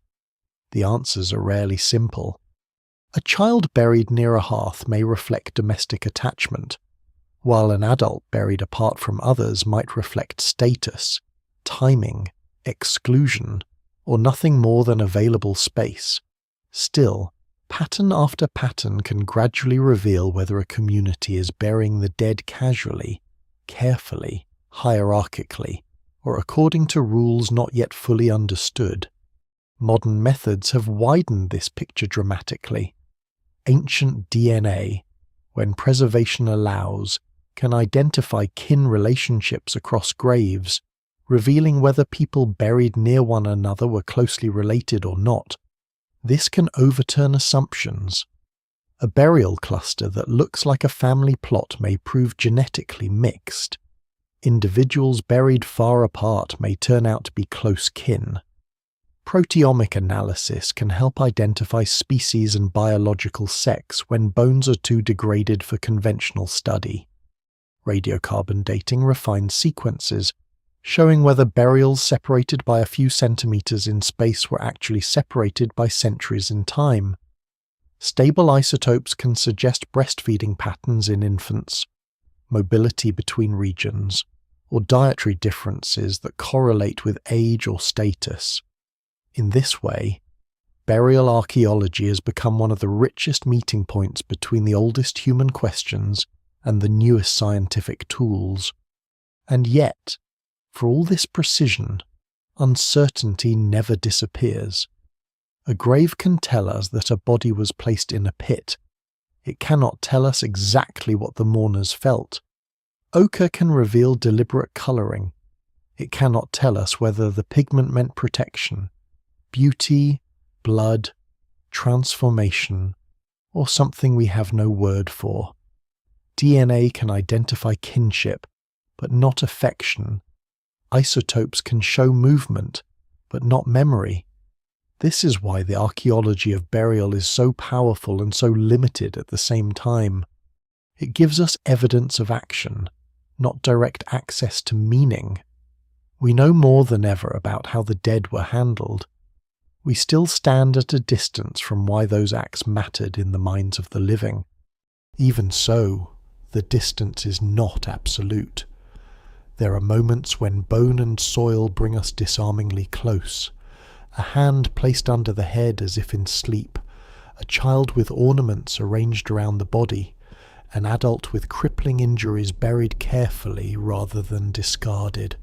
The answers are rarely simple. A child buried near a hearth may reflect domestic attachment, while an adult buried apart from others might reflect status, timing, exclusion, or nothing more than available space. Still, pattern after pattern can gradually reveal whether a community is burying the dead casually, carefully, hierarchically, or according to rules not yet fully understood. Modern methods have widened this picture dramatically. Ancient DNA, when preservation allows, can identify kin relationships across graves, revealing whether people buried near one another were closely related or not. This can overturn assumptions. A burial cluster that looks like a family plot may prove genetically mixed. Individuals buried far apart may turn out to be close kin. Proteomic analysis can help identify species and biological sex when bones are too degraded for conventional study. Radiocarbon dating refines sequences, showing whether burials separated by a few centimeters in space were actually separated by centuries in time. Stable isotopes can suggest breastfeeding patterns in infants, mobility between regions, or dietary differences that correlate with age or status. In this way, burial archaeology has become one of the richest meeting points between the oldest human questions and the newest scientific tools. And yet, for all this precision, uncertainty never disappears. A grave can tell us that a body was placed in a pit. It cannot tell us exactly what the mourners felt. Ochre can reveal deliberate colouring. It cannot tell us whether the pigment meant protection, beauty, blood, transformation, or something we have no word for. DNA can identify kinship, but not affection. Isotopes can show movement, but not memory. This is why the archaeology of burial is so powerful and so limited at the same time. It gives us evidence of action, not direct access to meaning. We know more than ever about how the dead were handled. We still stand at a distance from why those acts mattered in the minds of the living. Even so, the distance is not absolute. There are moments when bone and soil bring us disarmingly close. A hand placed under the head as if in sleep, a child with ornaments arranged around the body, an adult with crippling injuries buried carefully rather than discarded.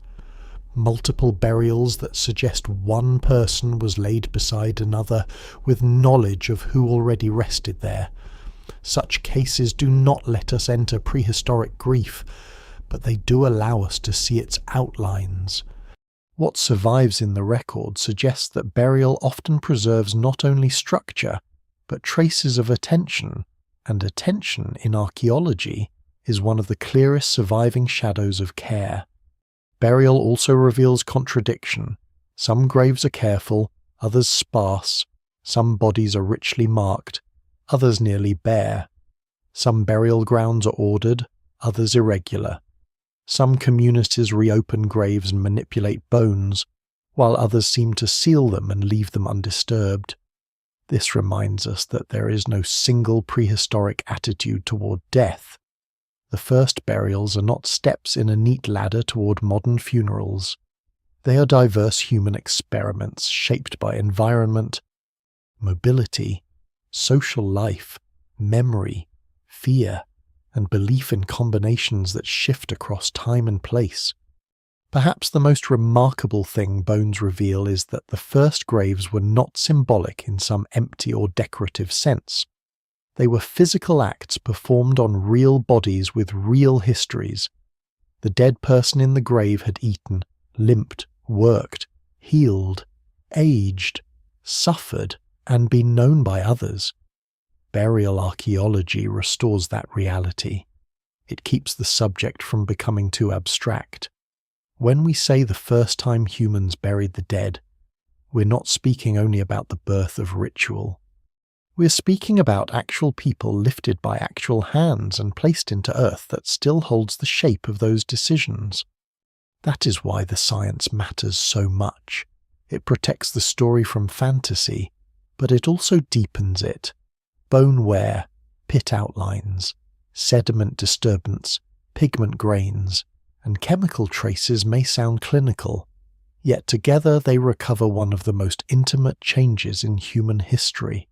Multiple burials that suggest one person was laid beside another with knowledge of who already rested there. Such cases do not let us enter prehistoric grief, but they do allow us to see its outlines. What survives in the record suggests that burial often preserves not only structure, but traces of attention, and attention in archaeology is one of the clearest surviving shadows of care. Burial also reveals contradiction. Some graves are careful, others sparse. Some bodies are richly marked, others nearly bare. Some burial grounds are ordered, others irregular. Some communities reopen graves and manipulate bones, while others seem to seal them and leave them undisturbed. This reminds us that there is no single prehistoric attitude toward death. The first burials are not steps in a neat ladder toward modern funerals. They are diverse human experiments shaped by environment, mobility, social life, memory, fear, and belief in combinations that shift across time and place. Perhaps the most remarkable thing bones reveal is that the first graves were not symbolic in some empty or decorative sense. They were physical acts performed on real bodies with real histories. The dead person in the grave had eaten, limped, worked, healed, aged, suffered, and been known by others. Burial archaeology restores that reality. It keeps the subject from becoming too abstract. When we say the first time humans buried the dead, we're not speaking only about the birth of ritual. We're speaking about actual people lifted by actual hands and placed into earth that still holds the shape of those decisions. That is why the science matters so much. It protects the story from fantasy, but it also deepens it. Bone wear, pit outlines, sediment disturbance, pigment grains, and chemical traces may sound clinical, yet together they recover one of the most intimate changes in human history.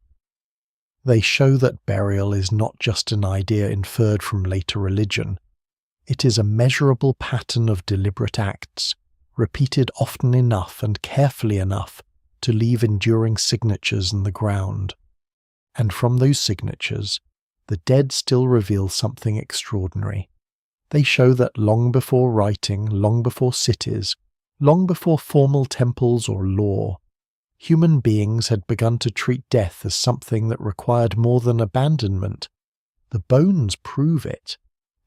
They show that burial is not just an idea inferred from later religion. It is a measurable pattern of deliberate acts, repeated often enough and carefully enough to leave enduring signatures in the ground. And from those signatures, the dead still reveal something extraordinary. They show that long before writing, long before cities, long before formal temples or law, human beings had begun to treat death as something that required more than abandonment. The bones prove it,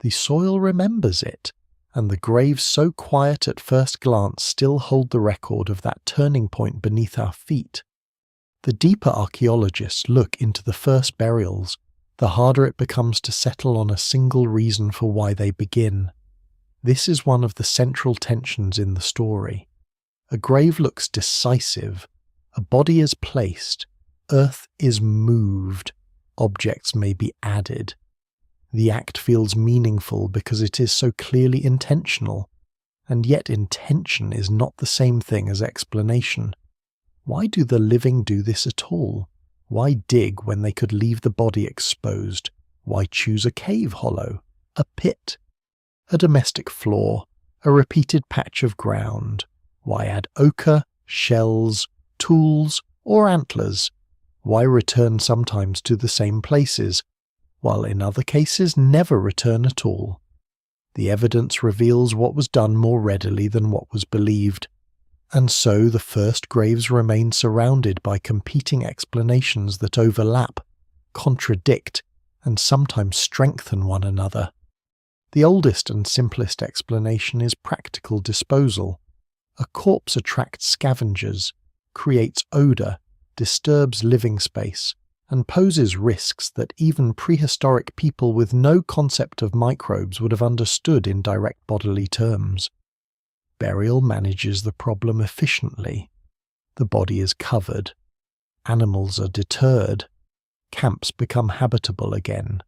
the soil remembers it, and the graves so quiet at first glance still hold the record of that turning point beneath our feet. The deeper archaeologists look into the first burials, the harder it becomes to settle on a single reason for why they begin. This is one of the central tensions in the story. A grave looks decisive. A body is placed, earth is moved, objects may be added. The act feels meaningful because it is so clearly intentional, and yet intention is not the same thing as explanation. Why do the living do this at all? Why dig when they could leave the body exposed? Why choose a cave hollow, a pit, a domestic floor, a repeated patch of ground? Why add ochre, shells, tools, or antlers? Why return sometimes to the same places, while in other cases never return at all? The evidence reveals what was done more readily than what was believed, and so the first graves remain surrounded by competing explanations that overlap, contradict, and sometimes strengthen one another. The oldest and simplest explanation is practical disposal. A corpse attracts scavengers, creates odour, disturbs living space, and poses risks that even prehistoric people with no concept of microbes would have understood in direct bodily terms. Burial manages the problem efficiently. The body is covered. Animals are deterred. Camps become habitable again.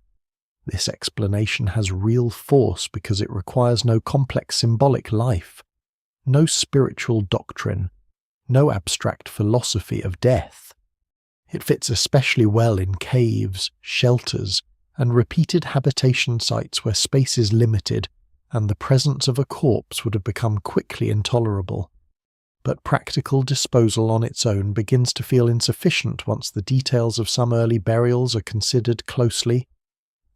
This explanation has real force because it requires no complex symbolic life, no spiritual doctrine, no abstract philosophy of death. It fits especially well in caves, shelters, and repeated habitation sites where space is limited and the presence of a corpse would have become quickly intolerable. But practical disposal on its own begins to feel insufficient once the details of some early burials are considered closely.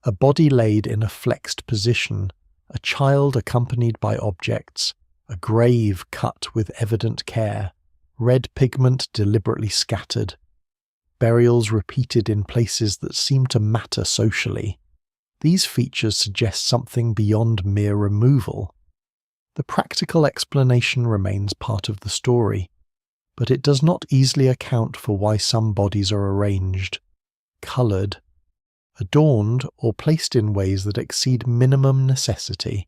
A body laid in a flexed position, a child accompanied by objects, a grave cut with evident care, red pigment deliberately scattered, burials repeated in places that seem to matter socially. These features suggest something beyond mere removal. The practical explanation remains part of the story, but it does not easily account for why some bodies are arranged, coloured, adorned, or placed in ways that exceed minimum necessity.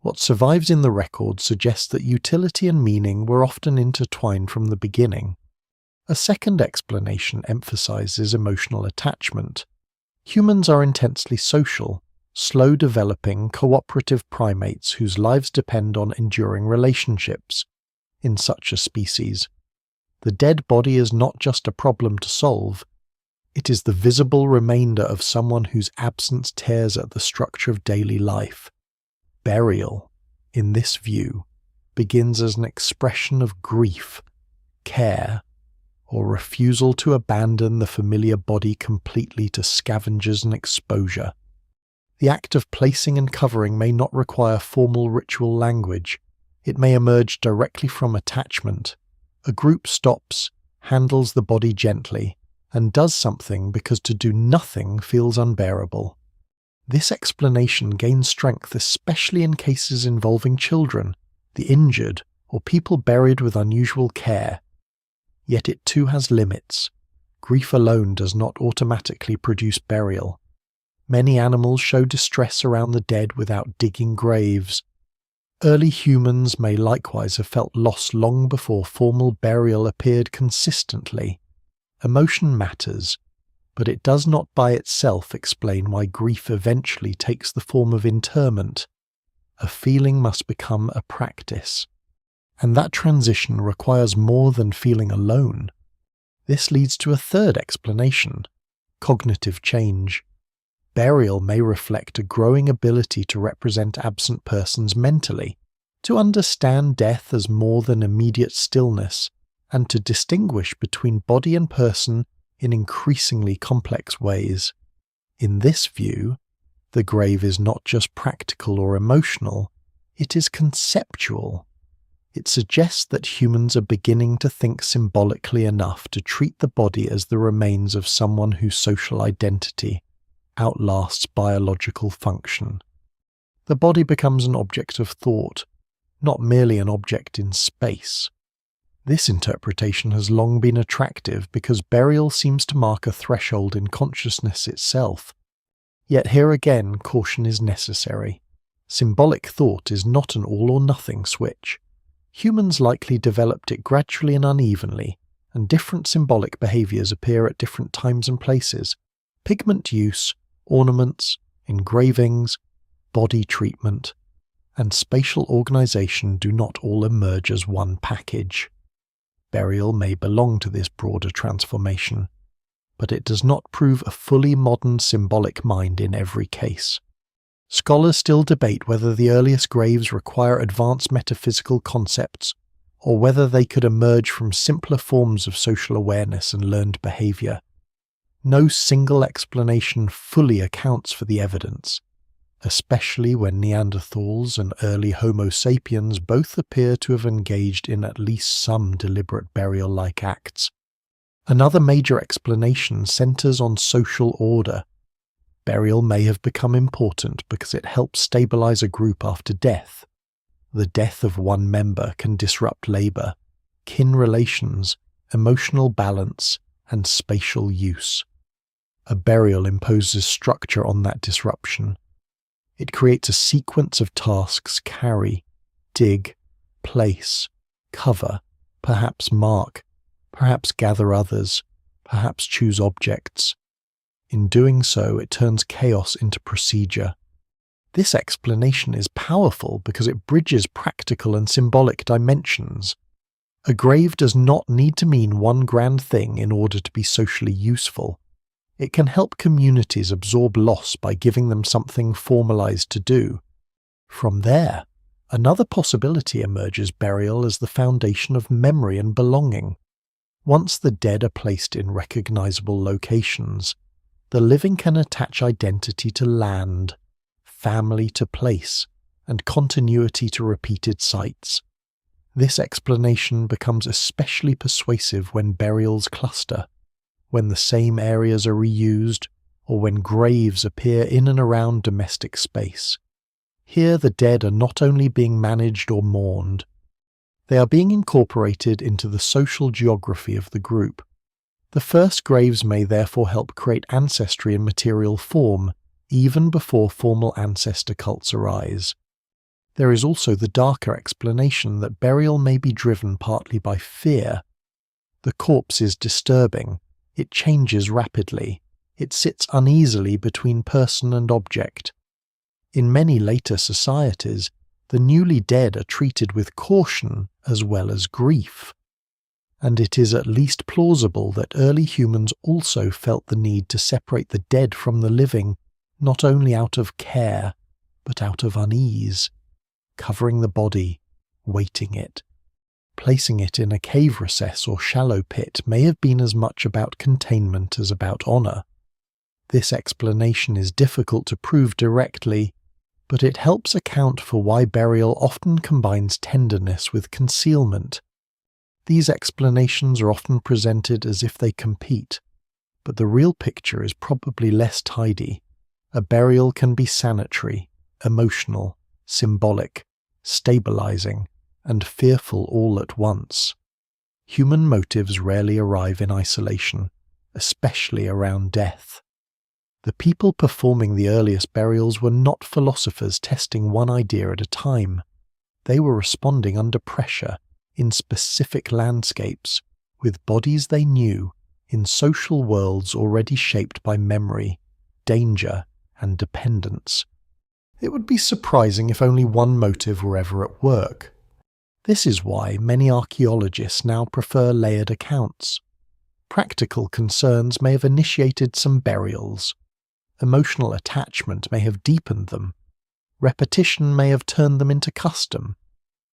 What survives in the record suggests that utility and meaning were often intertwined from the beginning. A second explanation emphasizes emotional attachment. Humans are intensely social, slow-developing, cooperative primates whose lives depend on enduring relationships. In such a species, the dead body is not just a problem to solve, it is the visible remainder of someone whose absence tears at the structure of daily life. Burial, in this view, begins as an expression of grief, care, or refusal to abandon the familiar body completely to scavengers and exposure. The act of placing and covering may not require formal ritual language. It may emerge directly from attachment. A group stops, handles the body gently, and does something because to do nothing feels unbearable. This explanation gains strength especially in cases involving children, the injured, or people buried with unusual care. Yet it too has limits. Grief alone does not automatically produce burial. Many animals show distress around the dead without digging graves. Early humans may likewise have felt loss long before formal burial appeared consistently. Emotion matters, but it does not by itself explain why grief eventually takes the form of interment. A feeling must become a practice. And that transition requires more than feeling alone. This leads to a third explanation: cognitive change. Burial may reflect a growing ability to represent absent persons mentally, to understand death as more than immediate stillness, and to distinguish between body and person in increasingly complex ways. In this view, the grave is not just practical or emotional, it is conceptual. It suggests that humans are beginning to think symbolically enough to treat the body as the remains of someone whose social identity outlasts biological function. The body becomes an object of thought, not merely an object in space. This interpretation has long been attractive because burial seems to mark a threshold in consciousness itself. Yet here again, caution is necessary. Symbolic thought is not an all-or-nothing switch. Humans likely developed it gradually and unevenly, and different symbolic behaviours appear at different times and places. Pigment use, ornaments, engravings, body treatment, and spatial organisation do not all emerge as one package. Burial may belong to this broader transformation, but it does not prove a fully modern symbolic mind in every case. Scholars still debate whether the earliest graves require advanced metaphysical concepts, or whether they could emerge from simpler forms of social awareness and learned behavior. No single explanation fully accounts for the evidence, especially when Neanderthals and early Homo sapiens both appear to have engaged in at least some deliberate burial-like acts. Another major explanation centers on social order. Burial may have become important because it helps stabilize a group after death. The death of one member can disrupt labor, kin relations, emotional balance, and spatial use. A burial imposes structure on that disruption. It creates a sequence of tasks: carry, dig, place, cover, perhaps mark, perhaps gather others, perhaps choose objects. In doing so, it turns chaos into procedure. This explanation is powerful because it bridges practical and symbolic dimensions. A grave does not need to mean one grand thing in order to be socially useful. It can help communities absorb loss by giving them something formalized to do. From there, another possibility emerges: burial as the foundation of memory and belonging. Once the dead are placed in recognizable locations, the living can attach identity to land, family to place, and continuity to repeated sites. This explanation becomes especially persuasive when burials cluster, when the same areas are reused, or when graves appear in and around domestic space. Here the dead are not only being managed or mourned, they are being incorporated into the social geography of the group. The first graves may therefore help create ancestry in material form, even before formal ancestor cults arise. There is also the darker explanation that burial may be driven partly by fear. The corpse is disturbing. It changes rapidly. It sits uneasily between person and object. In many later societies, the newly dead are treated with caution as well as grief. And it is at least plausible that early humans also felt the need to separate the dead from the living, not only out of care, but out of unease, covering the body, weighting it. Placing it in a cave recess or shallow pit may have been as much about containment as about honor. This explanation is difficult to prove directly, but it helps account for why burial often combines tenderness with concealment. These explanations are often presented as if they compete, but the real picture is probably less tidy. A burial can be sanitary, emotional, symbolic, stabilizing, and fearful all at once. Human motives rarely arrive in isolation, especially around death. The people performing the earliest burials were not philosophers testing one idea at a time. They were responding under pressure, in specific landscapes, with bodies they knew, in social worlds already shaped by memory, danger, and dependence. It would be surprising if only one motive were ever at work. This is why many archaeologists now prefer layered accounts. Practical concerns may have initiated some burials. Emotional attachment may have deepened them. Repetition may have turned them into custom.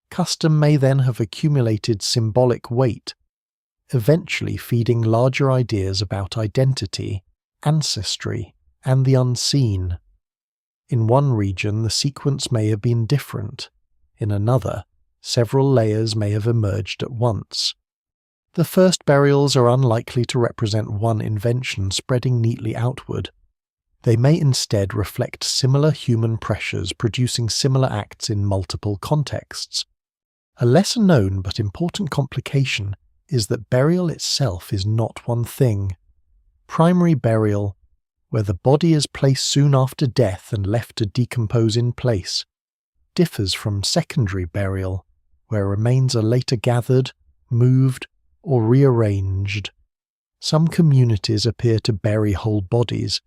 Custom may then have accumulated symbolic weight, eventually feeding larger ideas about identity, ancestry, and the unseen. In one region, the sequence may have been different. In another, several layers may have emerged at once. The first burials are unlikely to represent one invention spreading neatly outward. They may instead reflect similar human pressures producing similar acts in multiple contexts. A lesser-known but important complication is that burial itself is not one thing. Primary burial, where the body is placed soon after death and left to decompose in place, differs from secondary burial, where remains are later gathered, moved, or rearranged. Some communities appear to bury whole bodies,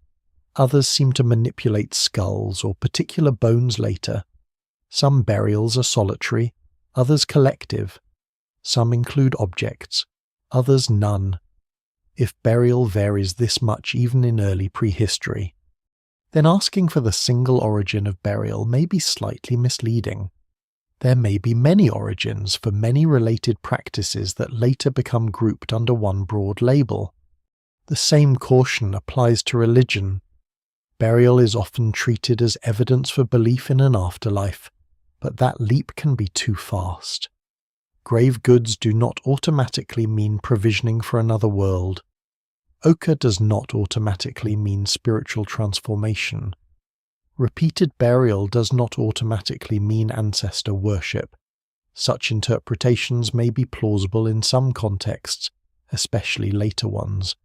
others seem to manipulate skulls or particular bones later. Some burials are solitary, others collective. Some include objects, others none. If burial varies this much even in early prehistory, then asking for the single origin of burial may be slightly misleading. There may be many origins for many related practices that later become grouped under one broad label. The same caution applies to religion. Burial is often treated as evidence for belief in an afterlife, but that leap can be too fast. Grave goods do not automatically mean provisioning for another world. Ochre does not automatically mean spiritual transformation. Repeated burial does not automatically mean ancestor worship. Such interpretations may be plausible in some contexts, especially later ones.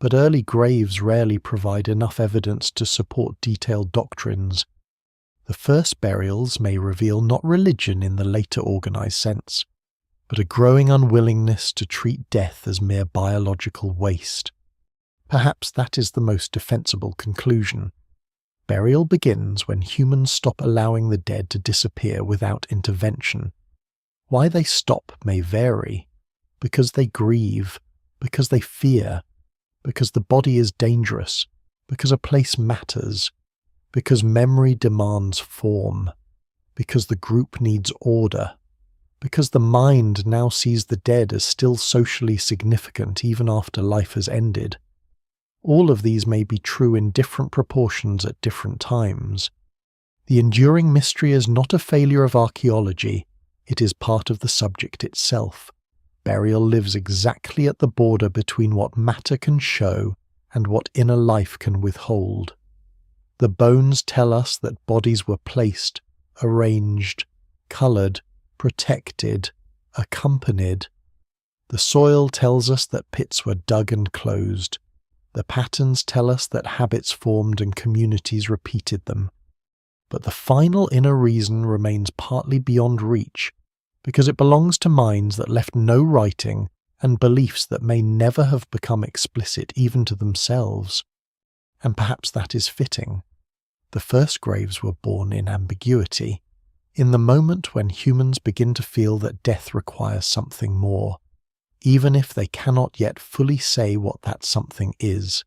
But early graves rarely provide enough evidence to support detailed doctrines. The first burials may reveal not religion in the later organized sense, but a growing unwillingness to treat death as mere biological waste. Perhaps that is the most defensible conclusion. Burial begins when humans stop allowing the dead to disappear without intervention. Why they stop may vary, because they grieve, because they fear, because the body is dangerous, because a place matters, because memory demands form, because the group needs order, because the mind now sees the dead as still socially significant even after life has ended. All of these may be true in different proportions at different times. The enduring mystery is not a failure of archaeology, it is part of the subject itself. Burial lives exactly at the border between what matter can show and what inner life can withhold. The bones tell us that bodies were placed, arranged, coloured, protected, accompanied. The soil tells us that pits were dug and closed. The patterns tell us that habits formed and communities repeated them. But the final inner reason remains partly beyond reach, because it belongs to minds that left no writing and beliefs that may never have become explicit even to themselves. And perhaps that is fitting. The first graves were born in ambiguity, in the moment when humans begin to feel that death requires something more, even if they cannot yet fully say what that something is.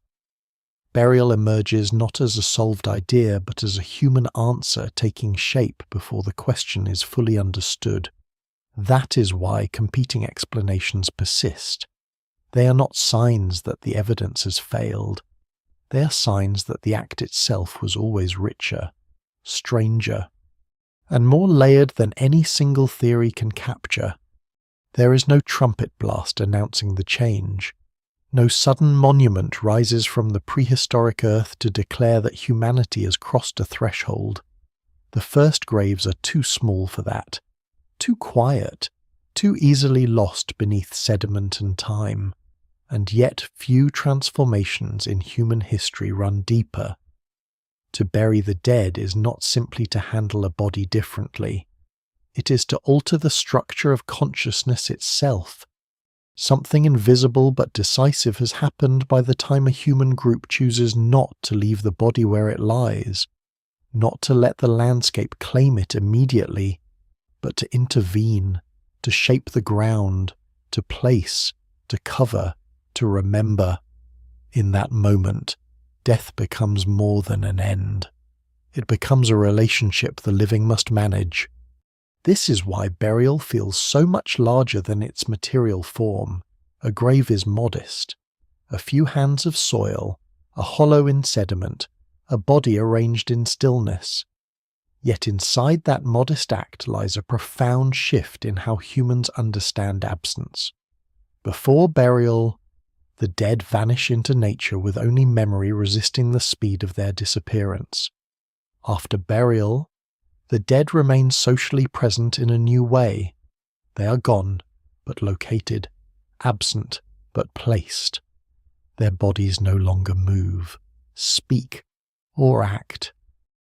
Burial emerges not as a solved idea, but as a human answer taking shape before the question is fully understood. That is why competing explanations persist. They are not signs that the evidence has failed. They are signs that the act itself was always richer, stranger, and more layered than any single theory can capture. There is no trumpet blast announcing the change. No sudden monument rises from the prehistoric earth to declare that humanity has crossed a threshold. The first graves are too small for that, too quiet, too easily lost beneath sediment and time. And yet few transformations in human history run deeper. To bury the dead is not simply to handle a body differently. It is to alter the structure of consciousness itself. Something invisible but decisive has happened by the time a human group chooses not to leave the body where it lies, not to let the landscape claim it immediately, but to intervene, to shape the ground, to place, to cover, to remember. In that moment, death becomes more than an end. It becomes a relationship the living must manage. This is why burial feels so much larger than its material form. A grave is modest. A few hands of soil, a hollow in sediment, a body arranged in stillness. Yet inside that modest act lies a profound shift in how humans understand absence. Before burial, the dead vanish into nature with only memory resisting the speed of their disappearance. After burial, the dead remain socially present in a new way. They are gone, but located, absent, but placed. Their bodies no longer move, speak, or act.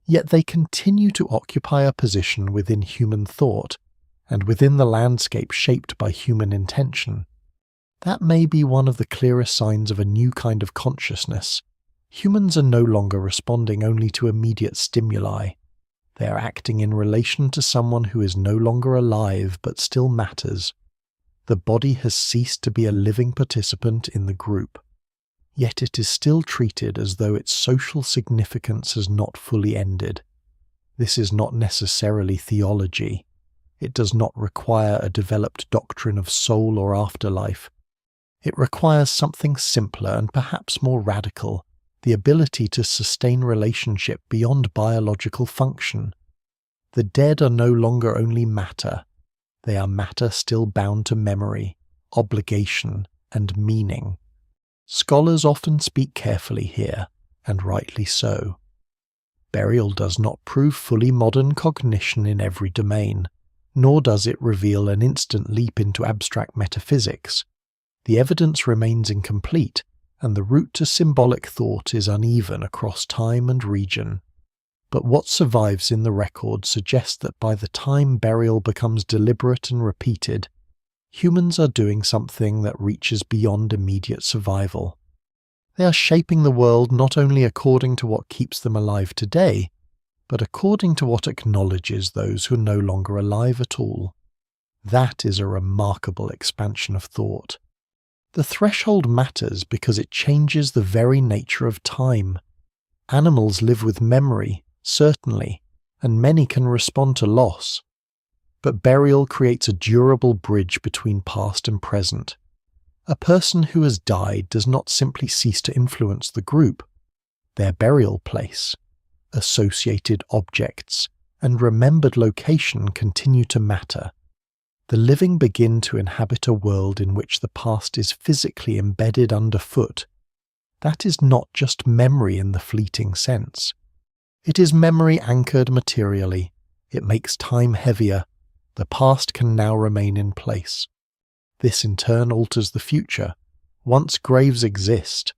Yet they continue to occupy a position within human thought, and within the landscape shaped by human intention. That may be one of the clearest signs of a new kind of consciousness. Humans are no longer responding only to immediate stimuli. They are acting in relation to someone who is no longer alive but still matters. The body has ceased to be a living participant in the group, yet it is still treated as though its social significance has not fully ended. This is not necessarily theology. It does not require a developed doctrine of soul or afterlife. It requires something simpler and perhaps more radical, the ability to sustain relationship beyond biological function. The dead are no longer only matter. They are matter still bound to memory, obligation, and meaning. Scholars often speak carefully here, and rightly so. Burial does not prove fully modern cognition in every domain, nor does it reveal an instant leap into abstract metaphysics. The evidence remains incomplete, and the route to symbolic thought is uneven across time and region. But what survives in the record suggests that by the time burial becomes deliberate and repeated, humans are doing something that reaches beyond immediate survival. They are shaping the world not only according to what keeps them alive today, but according to what acknowledges those who are no longer alive at all. That is a remarkable expansion of thought. The threshold matters because it changes the very nature of time. Animals live with memory, certainly, and many can respond to loss. But burial creates a durable bridge between past and present. A person who has died does not simply cease to influence the group. Their burial place, associated objects, and remembered location continue to matter. The living begin to inhabit a world in which the past is physically embedded underfoot. That is not just memory in the fleeting sense. It is memory anchored materially. It makes time heavier. The past can now remain in place. This in turn alters the future. Once graves exist,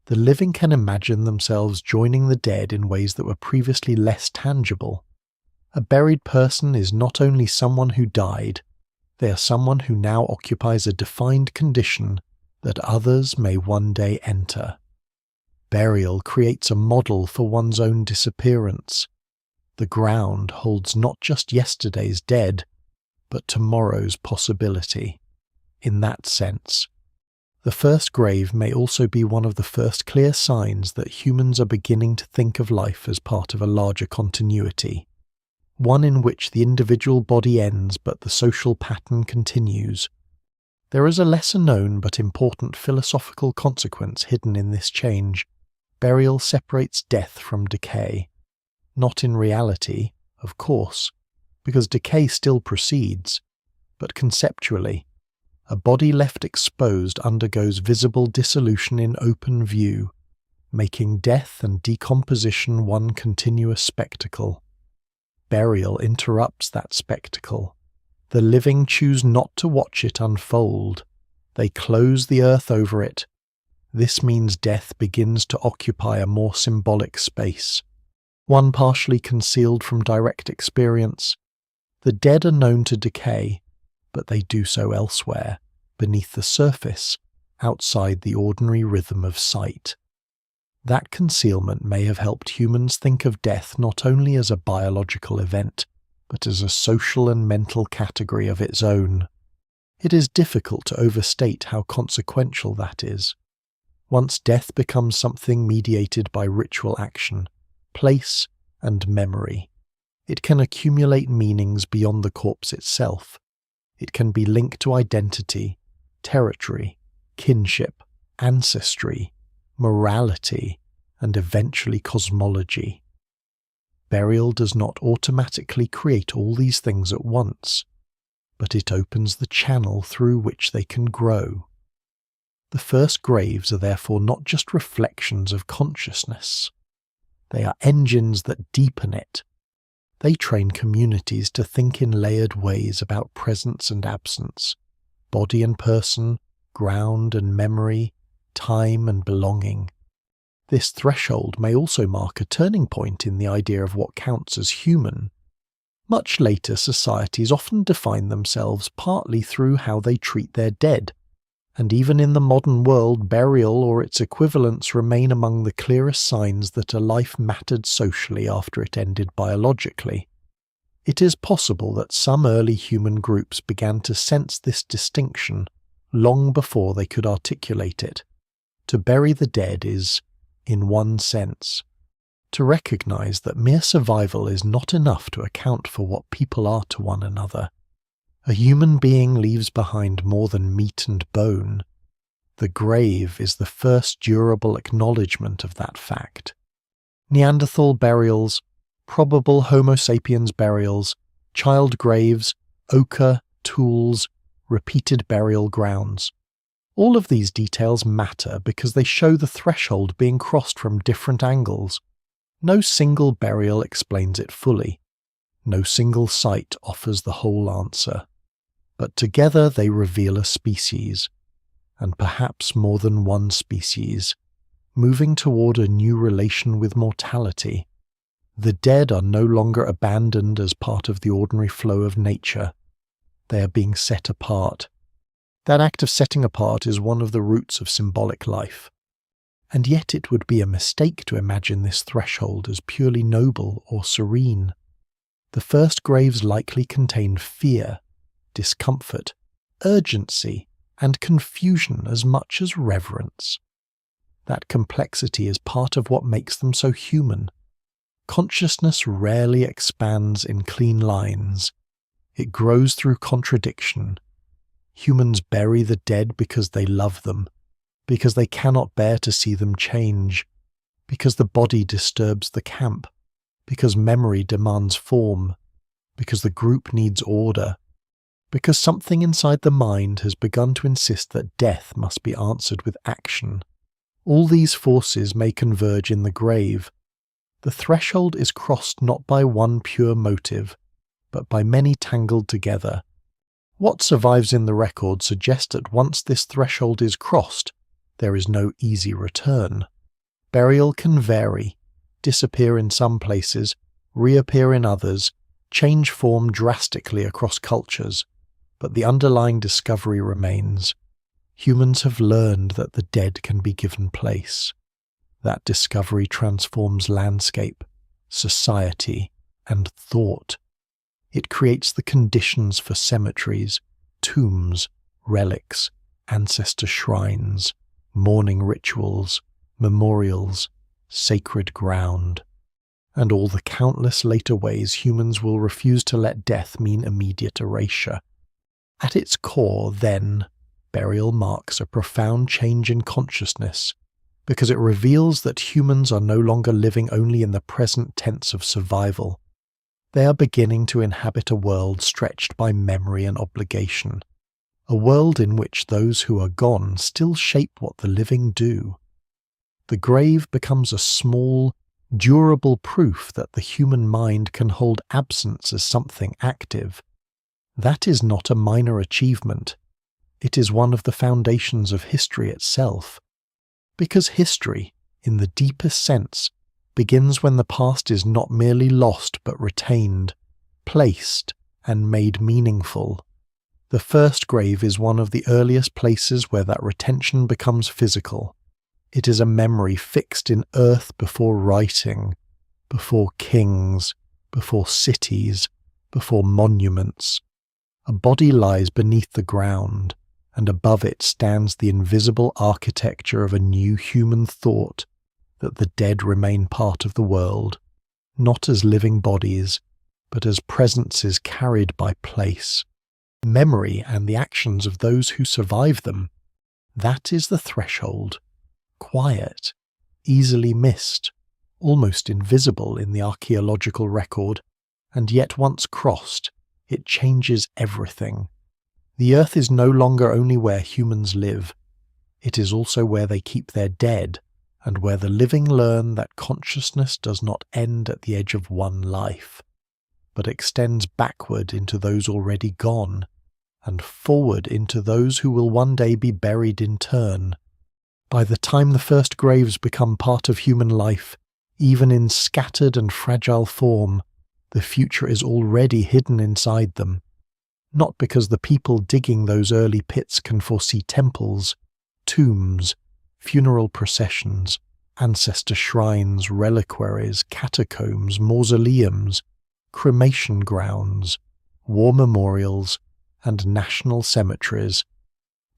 the living can imagine themselves joining the dead in ways that were previously less tangible. A buried person is not only someone who died, they are someone who now occupies a defined condition that others may one day enter. Burial creates a model for one's own disappearance. The ground holds not just yesterday's dead, but tomorrow's possibility. In that sense, the first grave may also be one of the first clear signs that humans are beginning to think of life as part of a larger continuity, one in which the individual body ends but the social pattern continues. There is a lesser-known but important philosophical consequence hidden in this change. Burial separates death from decay. Not in reality, of course, because decay still proceeds, but conceptually. A body left exposed undergoes visible dissolution in open view, making death and decomposition one continuous spectacle. Burial interrupts that spectacle. The living choose not to watch it unfold. They close the earth over it. This means death begins to occupy a more symbolic space, one partially concealed from direct experience. The dead are known to decay, but they do so elsewhere, beneath the surface, outside the ordinary rhythm of sight. That concealment may have helped humans think of death not only as a biological event, but as a social and mental category of its own. It is difficult to overstate how consequential that is. Once death becomes something mediated by ritual action, place, and memory, it can accumulate meanings beyond the corpse itself. It can be linked to identity, territory, kinship, ancestry, morality, and eventually cosmology. Burial does not automatically create all these things at once, but it opens the channel through which they can grow. The first graves are therefore not just reflections of consciousness. They are engines that deepen it. They train communities to think in layered ways about presence and absence, body and person, ground and memory, time and belonging. This threshold may also mark a turning point in the idea of what counts as human. Much later societies often define themselves partly through how they treat their dead, and even in the modern world, burial or its equivalents remain among the clearest signs that a life mattered socially after it ended biologically. It is possible that some early human groups began to sense this distinction long before they could articulate it. To bury the dead is, in one sense, to recognize that mere survival is not enough to account for what people are to one another. A human being leaves behind more than meat and bone. The grave is the first durable acknowledgement of that fact. Neanderthal burials, probable Homo sapiens burials, child graves, ochre, tools, repeated burial grounds. All of these details matter because they show the threshold being crossed from different angles. No single burial explains it fully. No single site offers the whole answer. But together they reveal a species, and perhaps more than one species, moving toward a new relation with mortality. The dead are no longer abandoned as part of the ordinary flow of nature. They are being set apart. That act of setting apart is one of the roots of symbolic life. And yet it would be a mistake to imagine this threshold as purely noble or serene. The first graves likely contained fear, discomfort, urgency, and confusion as much as reverence. That complexity is part of what makes them so human. Consciousness rarely expands in clean lines. It grows through contradiction. Humans bury the dead because they love them, because they cannot bear to see them change, because the body disturbs the camp, because memory demands form, because the group needs order, because something inside the mind has begun to insist that death must be answered with action. All these forces may converge in the grave. The threshold is crossed not by one pure motive, but by many tangled together. What survives in the record suggests that once this threshold is crossed, there is no easy return. Burial can vary, disappear in some places, reappear in others, change form drastically across cultures, but the underlying discovery remains. Humans have learned that the dead can be given place. That discovery transforms landscape, society, and thought. It creates the conditions for cemeteries, tombs, relics, ancestor shrines, mourning rituals, memorials, sacred ground, and all the countless later ways humans will refuse to let death mean immediate erasure. At its core, then, burial marks a profound change in consciousness, because it reveals that humans are no longer living only in the present tense of survival. They are beginning to inhabit a world stretched by memory and obligation, a world in which those who are gone still shape what the living do. The grave becomes a small, durable proof that the human mind can hold absence as something active. That is not a minor achievement. It is one of the foundations of history itself. Because history, in the deepest sense, begins when the past is not merely lost but retained, placed, and made meaningful. The first grave is one of the earliest places where that retention becomes physical. It is a memory fixed in earth before writing, before kings, before cities, before monuments. A body lies beneath the ground, and above it stands the invisible architecture of a new human thought, that the dead remain part of the world, not as living bodies, but as presences carried by place. Memory and the actions of those who survive them, that is the threshold. Quiet, easily missed, almost invisible in the archaeological record, and yet once crossed, it changes everything. The earth is no longer only where humans live, it is also where they keep their dead, and where the living learn that consciousness does not end at the edge of one life, but extends backward into those already gone, and forward into those who will one day be buried in turn. By the time the first graves become part of human life, even in scattered and fragile form, the future is already hidden inside them. Not because the people digging those early pits can foresee temples, tombs, funeral processions, ancestor shrines, reliquaries, catacombs, mausoleums, cremation grounds, war memorials, and national cemeteries.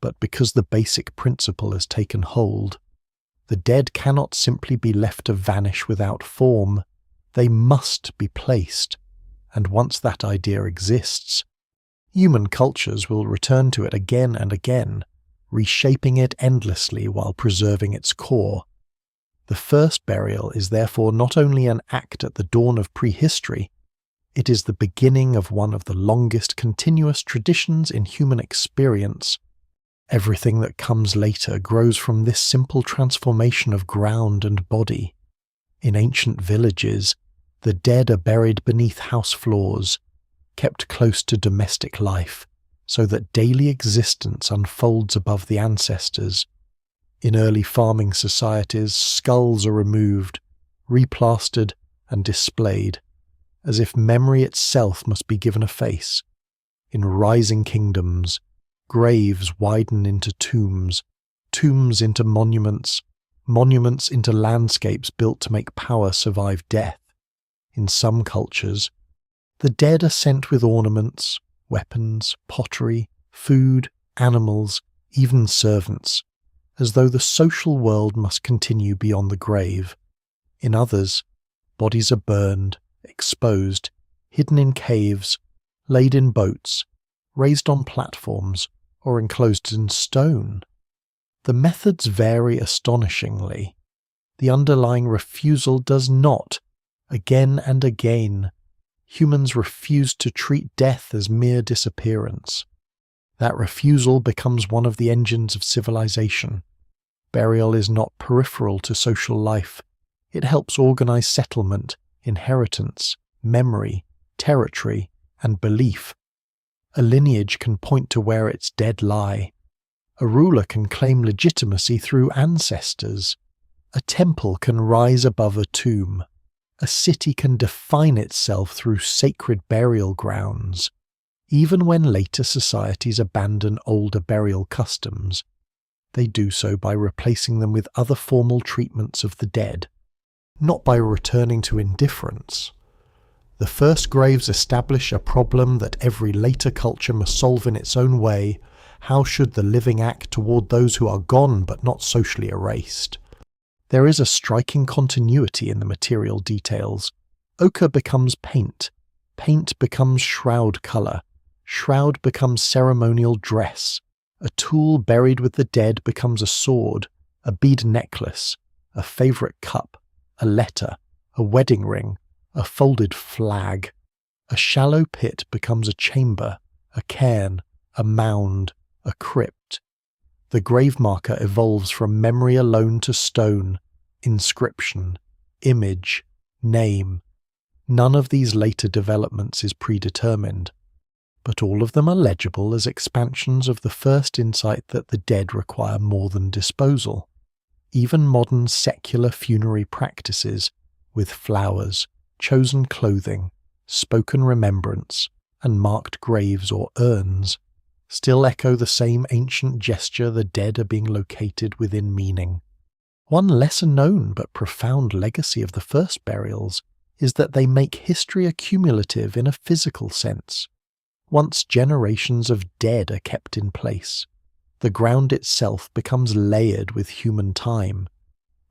But because the basic principle has taken hold, the dead cannot simply be left to vanish without form. They must be placed, and once that idea exists, human cultures will return to it again and again, reshaping it endlessly while preserving its core. The first burial is therefore not only an act at the dawn of prehistory, it is the beginning of one of the longest continuous traditions in human experience. Everything that comes later grows from this simple transformation of ground and body. In ancient villages, the dead are buried beneath house floors, kept close to domestic life, so that daily existence unfolds above the ancestors. In early farming societies, skulls are removed, replastered, and displayed, as if memory itself must be given a face. In rising kingdoms, graves widen into tombs, tombs into monuments, monuments into landscapes built to make power survive death. In some cultures, the dead are sent with ornaments, weapons, pottery, food, animals, even servants, as though the social world must continue beyond the grave. In others, bodies are burned, exposed, hidden in caves, laid in boats, raised on platforms, or enclosed in stone. The methods vary astonishingly. The underlying refusal does not. Again and again, humans refuse to treat death as mere disappearance. That refusal becomes one of the engines of civilization. Burial is not peripheral to social life. It helps organize settlement, inheritance, memory, territory, and belief. A lineage can point to where its dead lie. A ruler can claim legitimacy through ancestors. A temple can rise above a tomb. A city can define itself through sacred burial grounds. Even when later societies abandon older burial customs, they do so by replacing them with other formal treatments of the dead, not by returning to indifference. The first graves establish a problem that every later culture must solve in its own way. How should the living act toward those who are gone but not socially erased? There is a striking continuity in the material details. Ochre becomes paint. Paint becomes shroud colour. Shroud becomes ceremonial dress. A tool buried with the dead becomes a sword, a bead necklace, a favourite cup, a letter, a wedding ring, a folded flag. A shallow pit becomes a chamber, a cairn, a mound, a crypt. The grave marker evolves from memory alone to stone, inscription, image, name. None of these later developments is predetermined, but all of them are legible as expansions of the first insight that the dead require more than disposal. Even modern secular funerary practices, with flowers, chosen clothing, spoken remembrance, and marked graves or urns, still echo the same ancient gesture: the dead are being located within meaning. One lesser known but profound legacy of the first burials is that they make history accumulative in a physical sense. Once generations of dead are kept in place, the ground itself becomes layered with human time.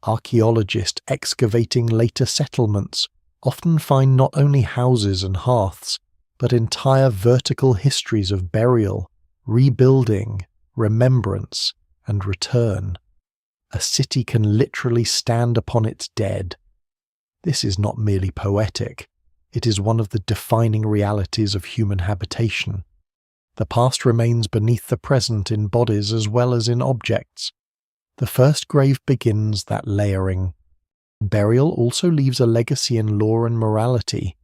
Archaeologists excavating later settlements often find not only houses and hearths, but entire vertical histories of burial, rebuilding, remembrance, and return. A city can literally stand upon its dead. This is not merely poetic. It is one of the defining realities of human habitation. The past remains beneath the present in bodies as well as in objects. The first grave begins that layering. Burial also leaves a legacy in law and morality.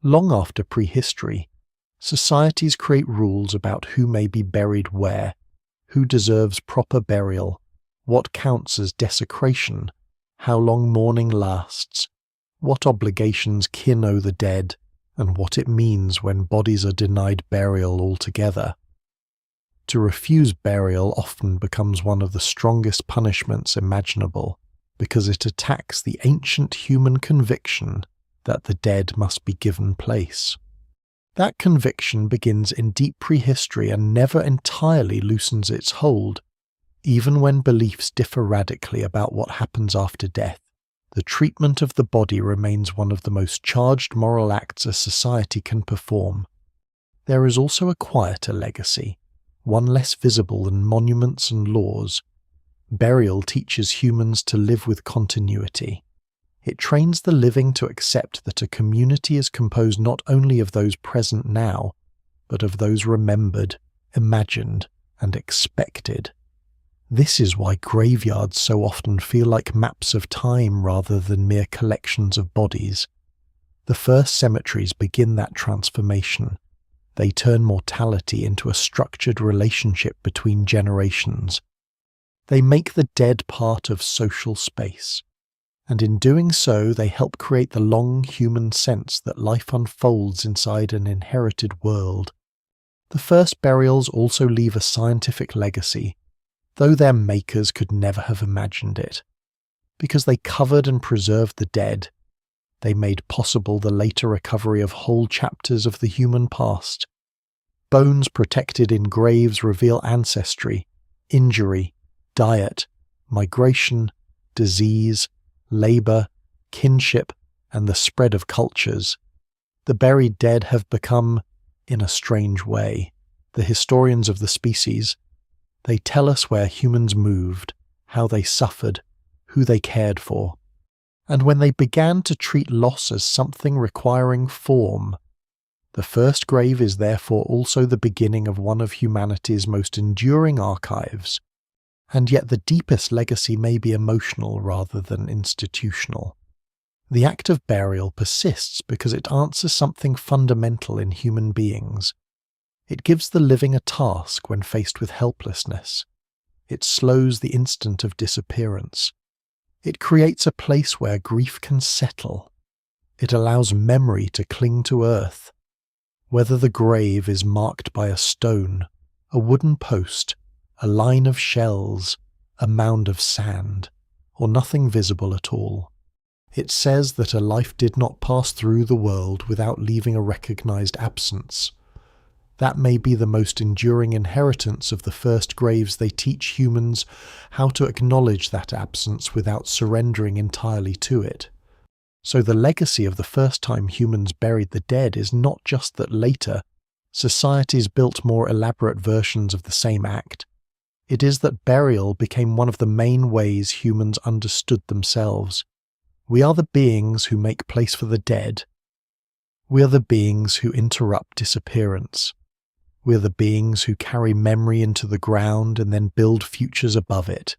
Long after prehistory, societies create rules about who may be buried where, who deserves proper burial, what counts as desecration, how long mourning lasts, what obligations kin owe the dead, and what it means when bodies are denied burial altogether. To refuse burial often becomes one of the strongest punishments imaginable, because it attacks the ancient human conviction that the dead must be given place. That conviction begins in deep prehistory and never entirely loosens its hold. Even when beliefs differ radically about what happens after death, the treatment of the body remains one of the most charged moral acts a society can perform. There is also a quieter legacy, one less visible than monuments and laws. Burial teaches humans to live with continuity. It trains the living to accept that a community is composed not only of those present now, but of those remembered, imagined, and expected. This is why graveyards so often feel like maps of time rather than mere collections of bodies. The first cemeteries begin that transformation. They turn mortality into a structured relationship between generations. They make the dead part of social space. And in doing so, they help create the long human sense that life unfolds inside an inherited world. The first burials also leave a scientific legacy, though their makers could never have imagined it. Because they covered and preserved the dead, they made possible the later recovery of whole chapters of the human past. Bones protected in graves reveal ancestry, injury, diet, migration, disease, labour, kinship, and the spread of cultures. The buried dead have become, in a strange way, the historians of the species. They tell us where humans moved, how they suffered, who they cared for. And when they began to treat loss as something requiring form, the first grave is therefore also the beginning of one of humanity's most enduring archives. And yet the deepest legacy may be emotional rather than institutional. The act of burial persists because it answers something fundamental in human beings. It gives the living a task when faced with helplessness. It slows the instant of disappearance. It creates a place where grief can settle. It allows memory to cling to earth. Whether the grave is marked by a stone, a wooden post, a line of shells, a mound of sand, or nothing visible at all, it says that a life did not pass through the world without leaving a recognized absence. That may be the most enduring inheritance of the first graves. They teach humans how to acknowledge that absence without surrendering entirely to it. So the legacy of the first time humans buried the dead is not just that later societies built more elaborate versions of the same act. It is that burial became one of the main ways humans understood themselves. We are the beings who make place for the dead. We are the beings who interrupt disappearance. We are the beings who carry memory into the ground and then build futures above it.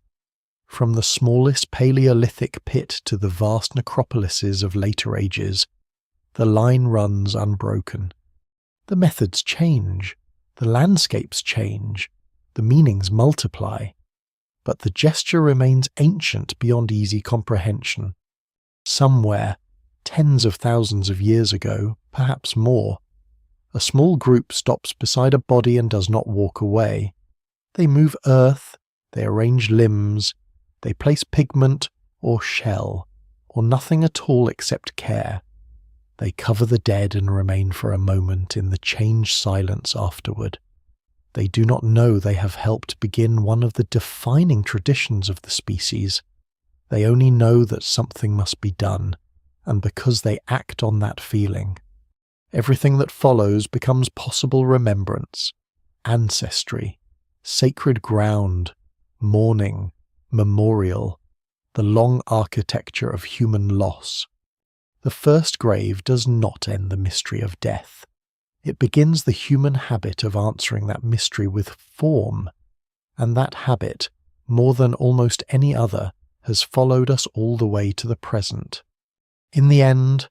From the smallest Paleolithic pit to the vast necropolises of later ages, the line runs unbroken. The methods change, the landscapes change, the meanings multiply, but the gesture remains ancient beyond easy comprehension. Somewhere, tens of thousands of years ago, perhaps more, a small group stops beside a body and does not walk away. They move earth, they arrange limbs, they place pigment or shell, or nothing at all except care. They cover the dead and remain for a moment in the changed silence afterward. They do not know they have helped begin one of the defining traditions of the species. They only know that something must be done, and because they act on that feeling, everything that follows becomes possible remembrance, ancestry, sacred ground, mourning, memorial, the long architecture of human loss. The first grave does not end the mystery of death. It begins the human habit of answering that mystery with form, and that habit, more than almost any other, has followed us all the way to the present. In the end,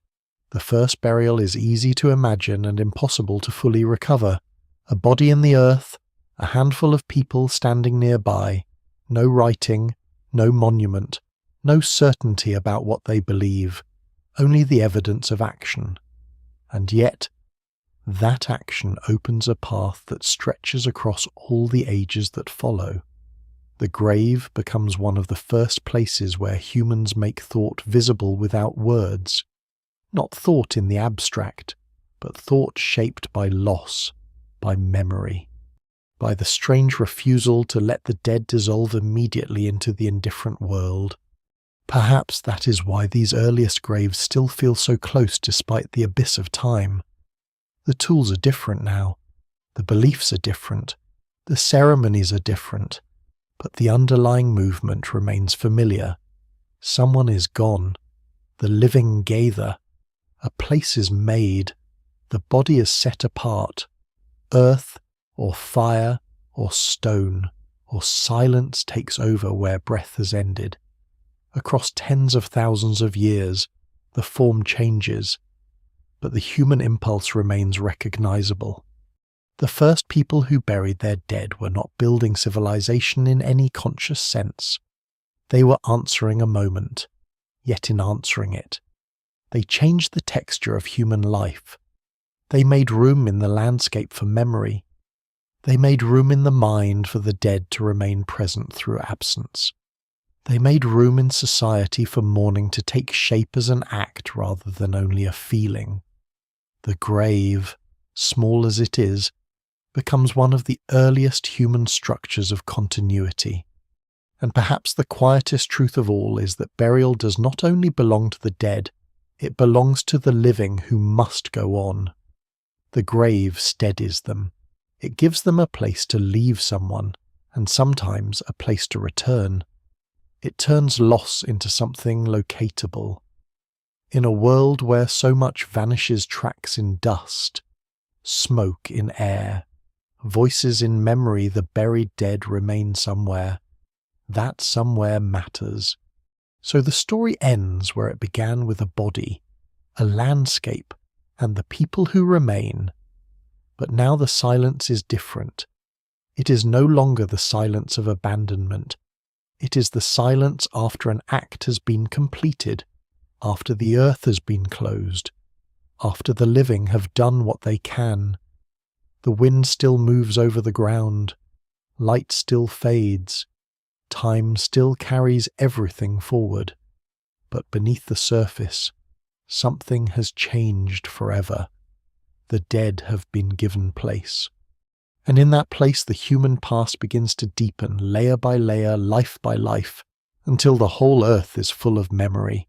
the first burial is easy to imagine and impossible to fully recover. A body in the earth, a handful of people standing nearby, no writing, no monument, no certainty about what they believe, only the evidence of action. And yet, that action opens a path that stretches across all the ages that follow. The grave becomes one of the first places where humans make thought visible without words. Not thought in the abstract, but thought shaped by loss, by memory, by the strange refusal to let the dead dissolve immediately into the indifferent world. Perhaps that is why these earliest graves still feel so close despite the abyss of time. The tools are different now, the beliefs are different, the ceremonies are different, but the underlying movement remains familiar. Someone is gone, the living gather, a place is made, the body is set apart, earth or fire or stone or silence takes over where breath has ended. Across tens of thousands of years, the form changes, but the human impulse remains recognizable. The first people who buried their dead were not building civilization in any conscious sense. They were answering a moment, yet in answering it, they changed the texture of human life. They made room in the landscape for memory. They made room in the mind for the dead to remain present through absence. They made room in society for mourning to take shape as an act rather than only a feeling. The grave, small as it is, becomes one of the earliest human structures of continuity. And perhaps the quietest truth of all is that burial does not only belong to the dead, it belongs to the living who must go on. The grave steadies them. It gives them a place to leave someone, and sometimes a place to return. It turns loss into something locatable. In a world where so much vanishes, tracks in dust, smoke in air, voices in memory, the buried dead remain somewhere. That somewhere matters. So the story ends where it began, with a body, a landscape, and the people who remain. But now the silence is different. It is no longer the silence of abandonment. It is the silence after an act has been completed, after the earth has been closed, after the living have done what they can. The wind still moves over the ground, light still fades, time still carries everything forward, but beneath the surface, something has changed forever. The dead have been given place. And in that place the human past begins to deepen, layer by layer, life by life, until the whole earth is full of memory.